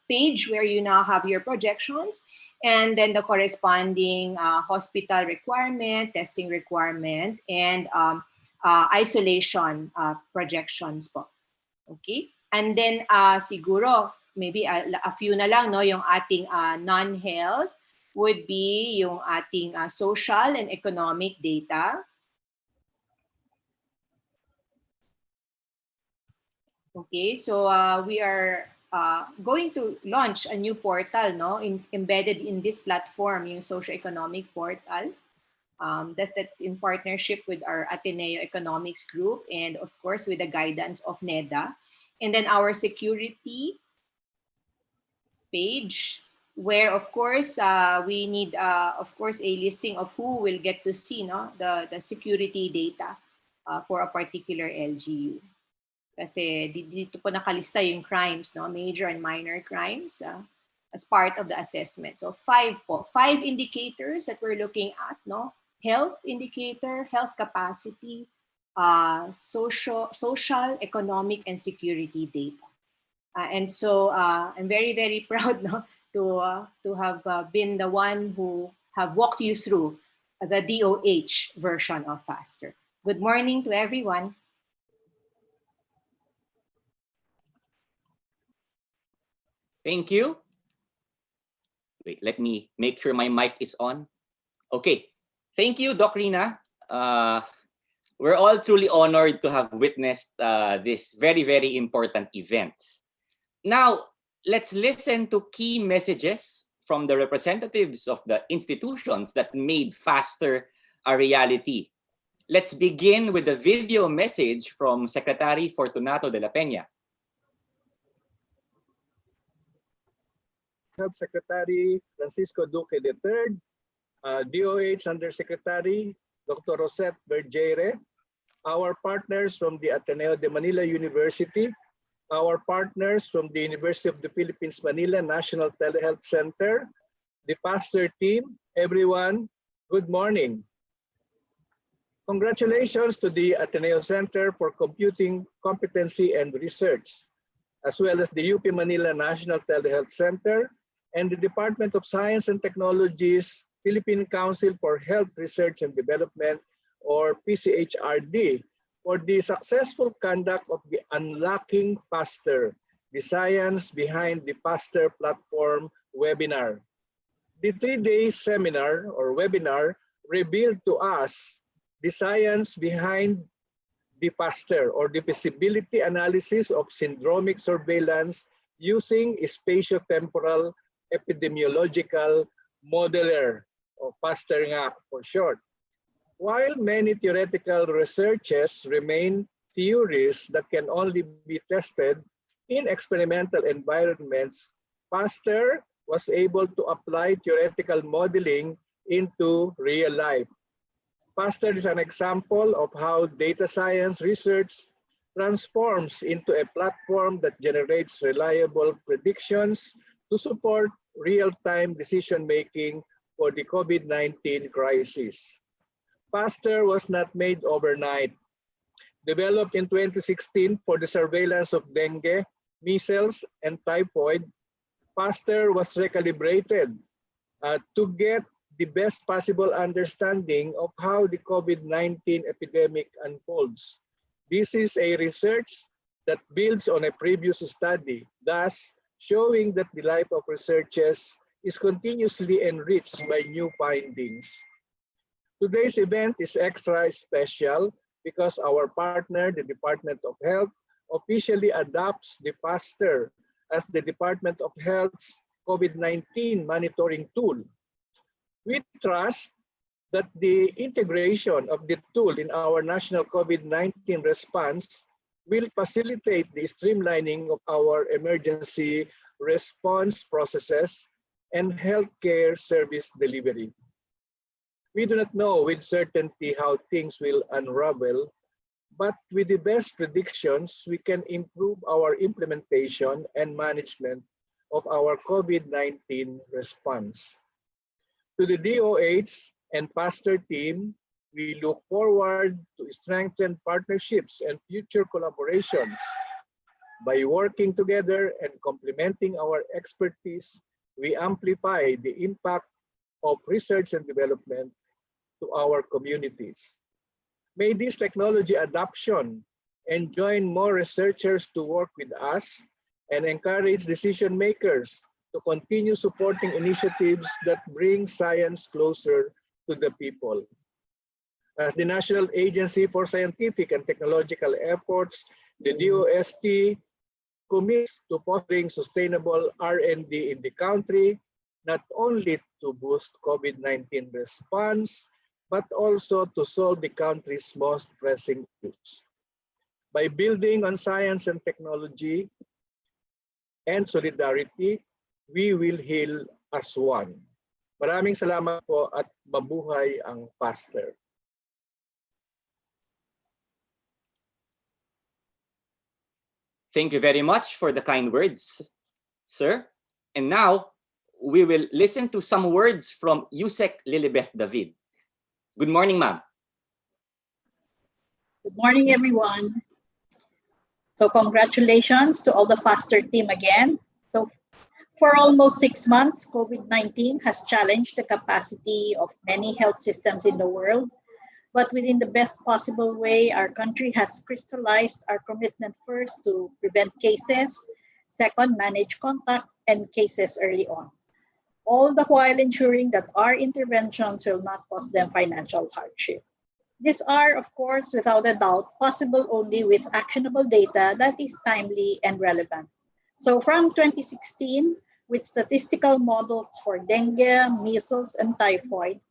page where you now have your projections and then the corresponding hospital requirement, testing requirement, and isolation projections po. Okay? And then siguro, maybe a few na lang, no, yung ating non-health would be yung ating social and economic data. Okay, so we are going to launch a new portal, no, embedded in this platform, yung socio-economic portal. That's in partnership with our Ateneo Economics Group and of course with the guidance of NEDA. And then our security page, where of course we need of course a listing of who will get to see, no, the security data for a particular LGU. Kasi dito po nakalista yung crimes, no, major and minor crimes as part of the assessment. So 5 indicators that we're looking at, no, health indicator, health capacity, social, economic, and security data. And so I'm very, very proud, no, to have been the one who have walked you through the DOH version of FASSSTER. Good morning to everyone. Thank you. Wait, let me make sure my mic is on. Okay. Thank you, Doc Rina. We're all truly honored to have witnessed this very, very important event. Now, let's listen to key messages from the representatives of the institutions that made FASSSTER a reality. Let's begin with the video message from Secretary Fortunato de la Peña. Health Secretary Francisco Duque III, DOH Undersecretary Dr. Rosette Vergeire, our partners from the Ateneo de Manila University, our partners from the University of the Philippines Manila National Telehealth Center, the FASSSTER team, everyone, good morning. Congratulations to the Ateneo Center for Computing Competency and Research, as well as the UP Manila National Telehealth Center and the Department of Science and Technology's Philippine Council for Health Research and Development, or PCHRD, for the successful conduct of the Unlocking FASSSTER, the Science Behind the FASSSTER Platform webinar. The 3-day seminar or webinar revealed to us the science behind the FASSSTER, or the feasibility analysis of syndromic surveillance using spatio-temporal epidemiological modeler, or FASSSTER nga for short. While many theoretical researches remain theories that can only be tested in experimental environments, FASSSTER was able to apply theoretical modeling into real life. FASSSTER is an example of how data science research transforms into a platform that generates reliable predictions to support real-time decision-making for the COVID-19 crisis. FASSSTER was not made overnight. Developed in 2016 for the surveillance of dengue, measles, and typhoid, FASSSTER was recalibrated to get the best possible understanding of how the COVID-19 epidemic unfolds. This is a research that builds on a previous study, thus showing that the life of researchers is continuously enriched by new findings. Today's event is extra special because our partner, the Department of Health, officially adopts the FASSSTER as the Department of Health's COVID-19 monitoring tool. We trust that the integration of the tool in our national COVID-19 response will facilitate the streamlining of our emergency response processes and healthcare service delivery. We do not know with certainty how things will unravel, but with the best predictions, we can improve our implementation and management of our COVID-19 response. To the DOH and FASSSTER team, we look forward to strengthen partnerships and future collaborations. By working together and complementing our expertise, we amplify the impact of research and development to our communities. May this technology adoption enjoin more researchers to work with us and encourage decision makers to continue supporting initiatives that bring science closer to the people. As the National Agency for Scientific and Technological Efforts, the DOST commits to fostering sustainable R&D in the country, not only to boost COVID-19 response, but also to solve the country's most pressing issues. By building on science and technology and solidarity, we will heal as one. Maraming salamat po at mabuhay ang FASSSTER. Thank you very much for the kind words, sir. And now, we will listen to some words from Usec Lilibeth David. Good morning, ma'am. Good morning, everyone. So congratulations to all the FASSSTER team again. So for almost 6 months, COVID-19 has challenged the capacity of many health systems in the world. But within the best possible way, our country has crystallized our commitment first to prevent cases, second, manage contact and cases early on, all the while ensuring that our interventions will not cause them financial hardship. These are, of course, without a doubt, possible only with actionable data that is timely and relevant. So from 2016, with statistical models for dengue, measles, and typhoid,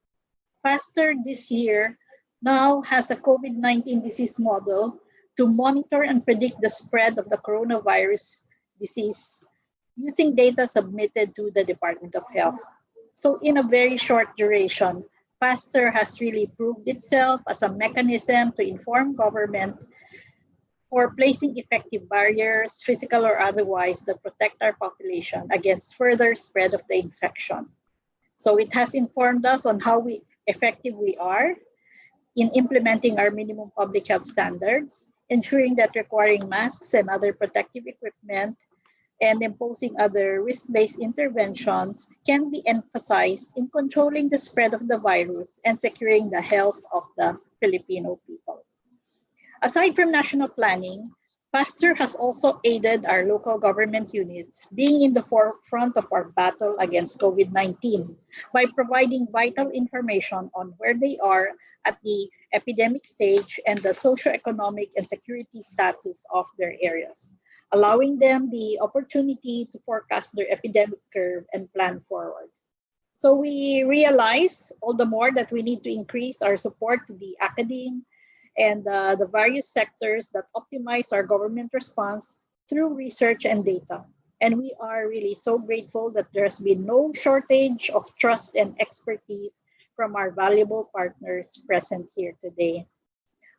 FASSSTER this year now has a COVID-19 disease model to monitor and predict the spread of the coronavirus disease using data submitted to the Department of Health. So in a very short duration, FASSTER has really proved itself as a mechanism to inform government for placing effective barriers, physical or otherwise, that protect our population against further spread of the infection. So it has informed us on how effective we are in implementing our minimum public health standards, ensuring that requiring masks and other protective equipment and imposing other risk-based interventions can be emphasized in controlling the spread of the virus and securing the health of the Filipino people. Aside from national planning, FASSTER has also aided our local government units being in the forefront of our battle against COVID-19 by providing vital information on where they are at the epidemic stage and the socioeconomic and security status of their areas, allowing them the opportunity to forecast their epidemic curve and plan forward. So we realize all the more that we need to increase our support to the academe and the various sectors that optimize our government response through research and data. And we are really so grateful that there's been no shortage of trust and expertise from our valuable partners present here today.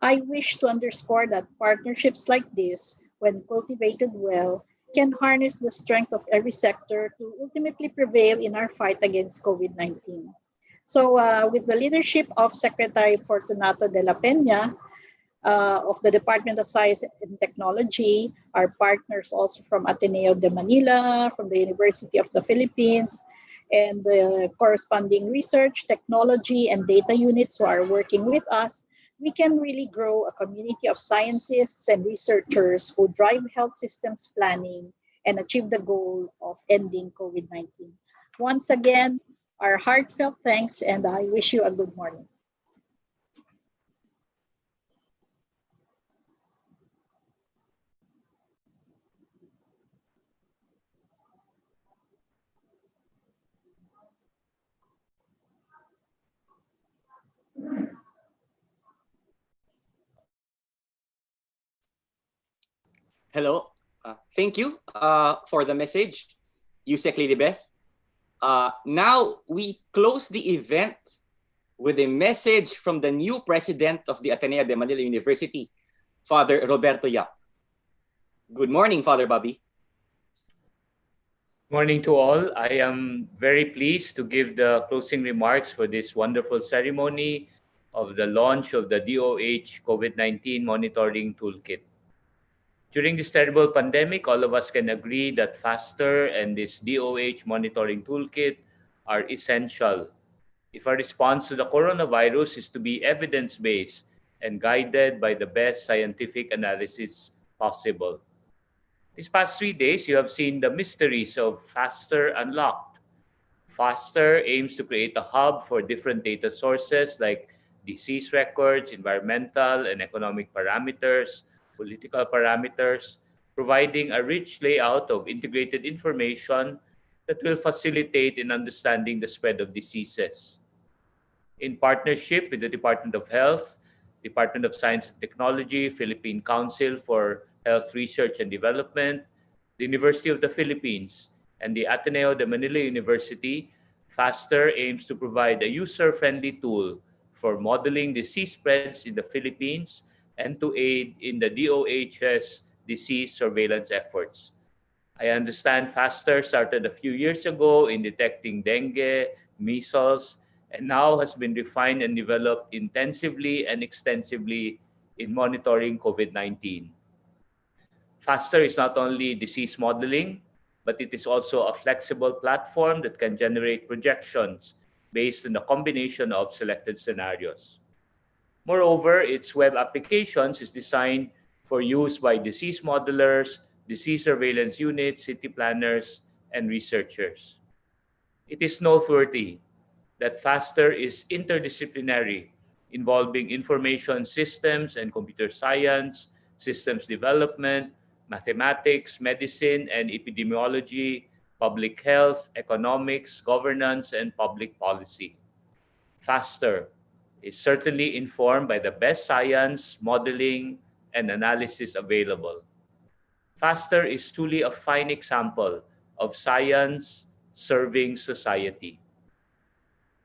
I wish to underscore that partnerships like this, when cultivated well, can harness the strength of every sector to ultimately prevail in our fight against COVID-19. So with the leadership of Secretary Fortunato de la Peña of the Department of Science and Technology, our partners also from Ateneo de Manila, from the University of the Philippines, and the corresponding research, technology, and data units who are working with us, we can really grow a community of scientists and researchers who drive health systems planning and achieve the goal of ending COVID-19. Once again, our heartfelt thanks, and I wish you a good morning. Hello. Thank you for the message, Usec Lilibeth. Now we close the event with a message from the new president of the Ateneo de Manila University, Father Roberto Yap. Good morning, Father Bobby. Morning to all. I am very pleased to give the closing remarks for this wonderful ceremony of the launch of the DOH COVID-19 Monitoring Toolkit. During this terrible pandemic, all of us can agree that FASSTER and this DOH Monitoring Toolkit are essential if our response to the coronavirus is to be evidence-based and guided by the best scientific analysis possible. These past 3 days, you have seen the mysteries of FASSTER unlocked. FASSTER aims to create a hub for different data sources like disease records, environmental and economic parameters, political parameters, providing a rich layout of integrated information that will facilitate in understanding the spread of diseases. In partnership with the Department of Health, Department of Science and Technology, Philippine Council for Health Research and Development, the University of the Philippines, and the Ateneo de Manila University, FASSTER aims to provide a user-friendly tool for modeling disease spreads in the Philippines and to aid in the DOH's disease surveillance efforts. I understand FASSTER started a few years ago in detecting dengue, measles, and now has been refined and developed intensively and extensively in monitoring COVID-19. FASSTER is not only disease modeling, but it is also a flexible platform that can generate projections based on the combination of selected scenarios. Moreover, its web applications is designed for use by disease modelers, disease surveillance units, city planners, and researchers. It is noteworthy that FASSTER is interdisciplinary, involving information systems and computer science, systems development, mathematics, medicine and epidemiology, public health, economics, governance, and public policy. FASSTER is certainly informed by the best science, modeling, and analysis available. FASSTER is truly a fine example of science serving society.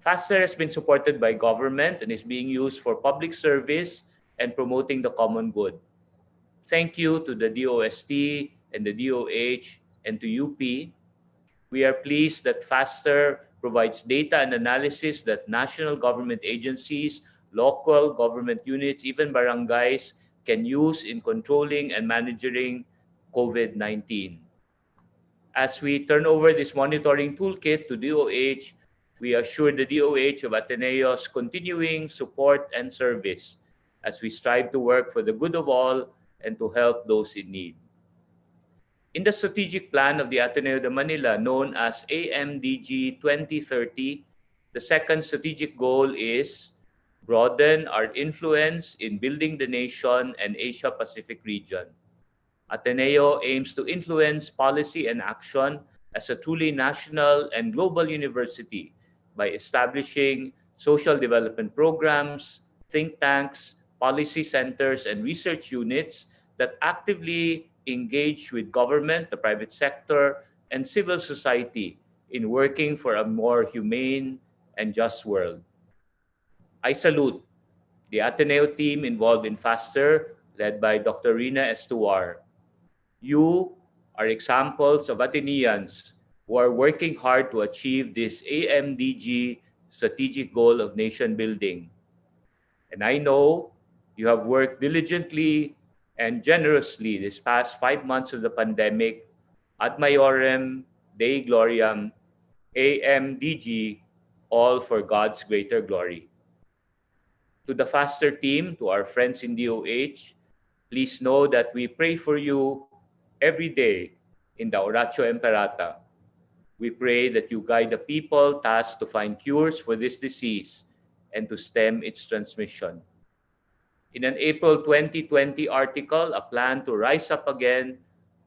FASSSTER has been supported by government and is being used for public service and promoting the common good. Thank you to the DOST and the DOH and to UP. We are pleased that FASSSTER provides data and analysis that national government agencies, local government units, even barangays can use in controlling and managing COVID-19. As we turn over this monitoring toolkit to DOH, we assure the DOH of Ateneo's continuing support and service as we strive to work for the good of all and to help those in need. In the strategic plan of the Ateneo de Manila, known as AMDG 2030, the second strategic goal is broaden our influence in building the nation and Asia-Pacific region. Ateneo aims to influence policy and action as a truly national and global university by establishing social development programs, think tanks, policy centers, and research units that actively engage with government, the private sector, and civil society in working for a more humane and just world. I salute the Ateneo team involved in FASSSTER, led by Dr. Rina Estuar. You are examples of Ateneans who are working hard to achieve this AMDG strategic goal of nation building. And I know you have worked diligently and generously this past 5 months of the pandemic ad maiorem, Dei Gloriam, AMDG, all for God's greater glory. To the FASSSTER team, to our friends in DOH, please know that we pray for you every day in the Oratio Imperata. We pray that you guide the people tasked to find cures for this disease and to stem its transmission. In an April 2020 article, A Plan to Rise Up Again,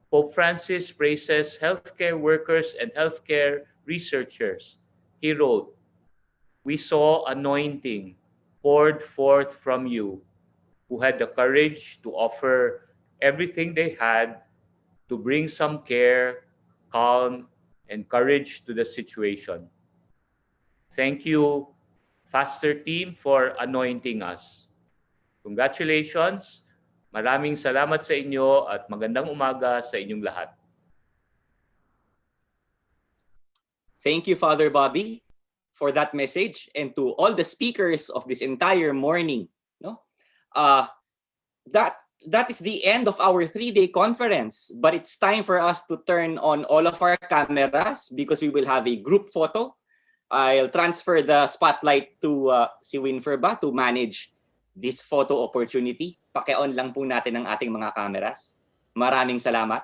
Pope Francis praises healthcare workers and healthcare researchers. He wrote, "We saw anointing poured forth from you, who had the courage to offer everything they had to bring some care, calm, and courage to the situation. Thank you, FASSSTER team, for anointing us. Congratulations. Maraming salamat sa inyo at magandang umaga sa inyong lahat." Thank you, Father Bobby, for that message, and to all the speakers of this entire morning. No, that is the end of our 3-day conference, but it's time for us to turn on all of our cameras because we will have a group photo. I'll transfer the spotlight to si Winfer ba to manage this photo opportunity. Paki-on lang po natin ang ating mga cameras. Maraming salamat.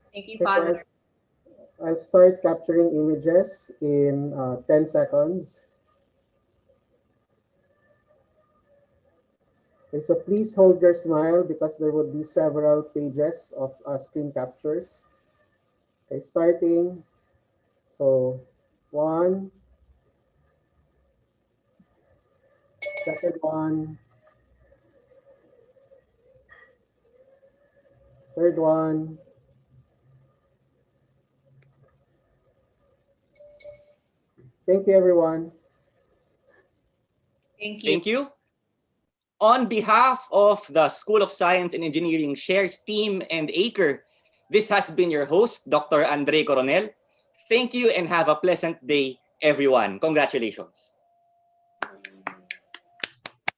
Thank you, Father. I'll start capturing images in 10 seconds. Okay, so please hold your smile because there would be several pages of screen captures. Okay, starting. So 1, second one, third one. Thank you, everyone. Thank you. Thank you. On behalf of the School of Science and Engineering Shares team and ACRE, this has been your host, Dr. Andre Coronel. Thank you and have a pleasant day, everyone. Congratulations.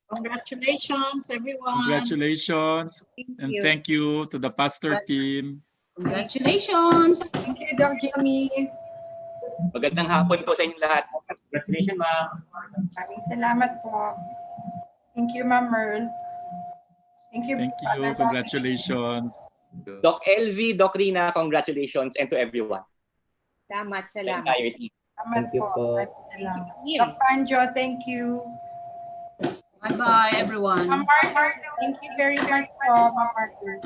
Congratulations, everyone. Congratulations. And thank you to the FASSSTER team. Congratulations. Thank you, Doc Yami. Magandang hapon po sa inyong lahat. Congratulations, ma'am. Maraming salamat po. Thank you, Ma'am Merl. Thank you. Thank you. Congratulations. Doc LV, Doc Rina, congratulations, and to everyone. Salamat, The salamat. entire team. Salamat Thank you po. po. Salamat. Doc Panjo, thank you. Bye-bye, everyone. Ma'am Margaret, thank you very much po, Ma'am Margaret.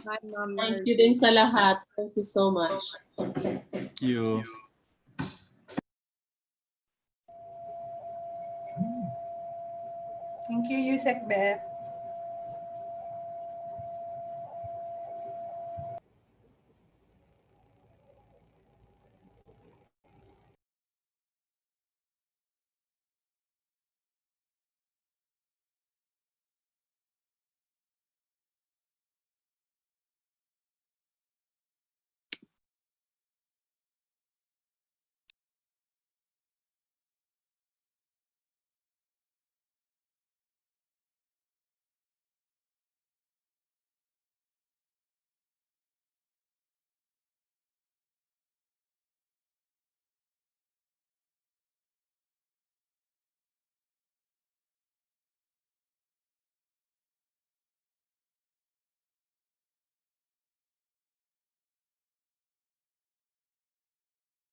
Bye, Ma'am. Thank you din sa lahat. Thank you so much. Thank you. Thank you, Usec Beth.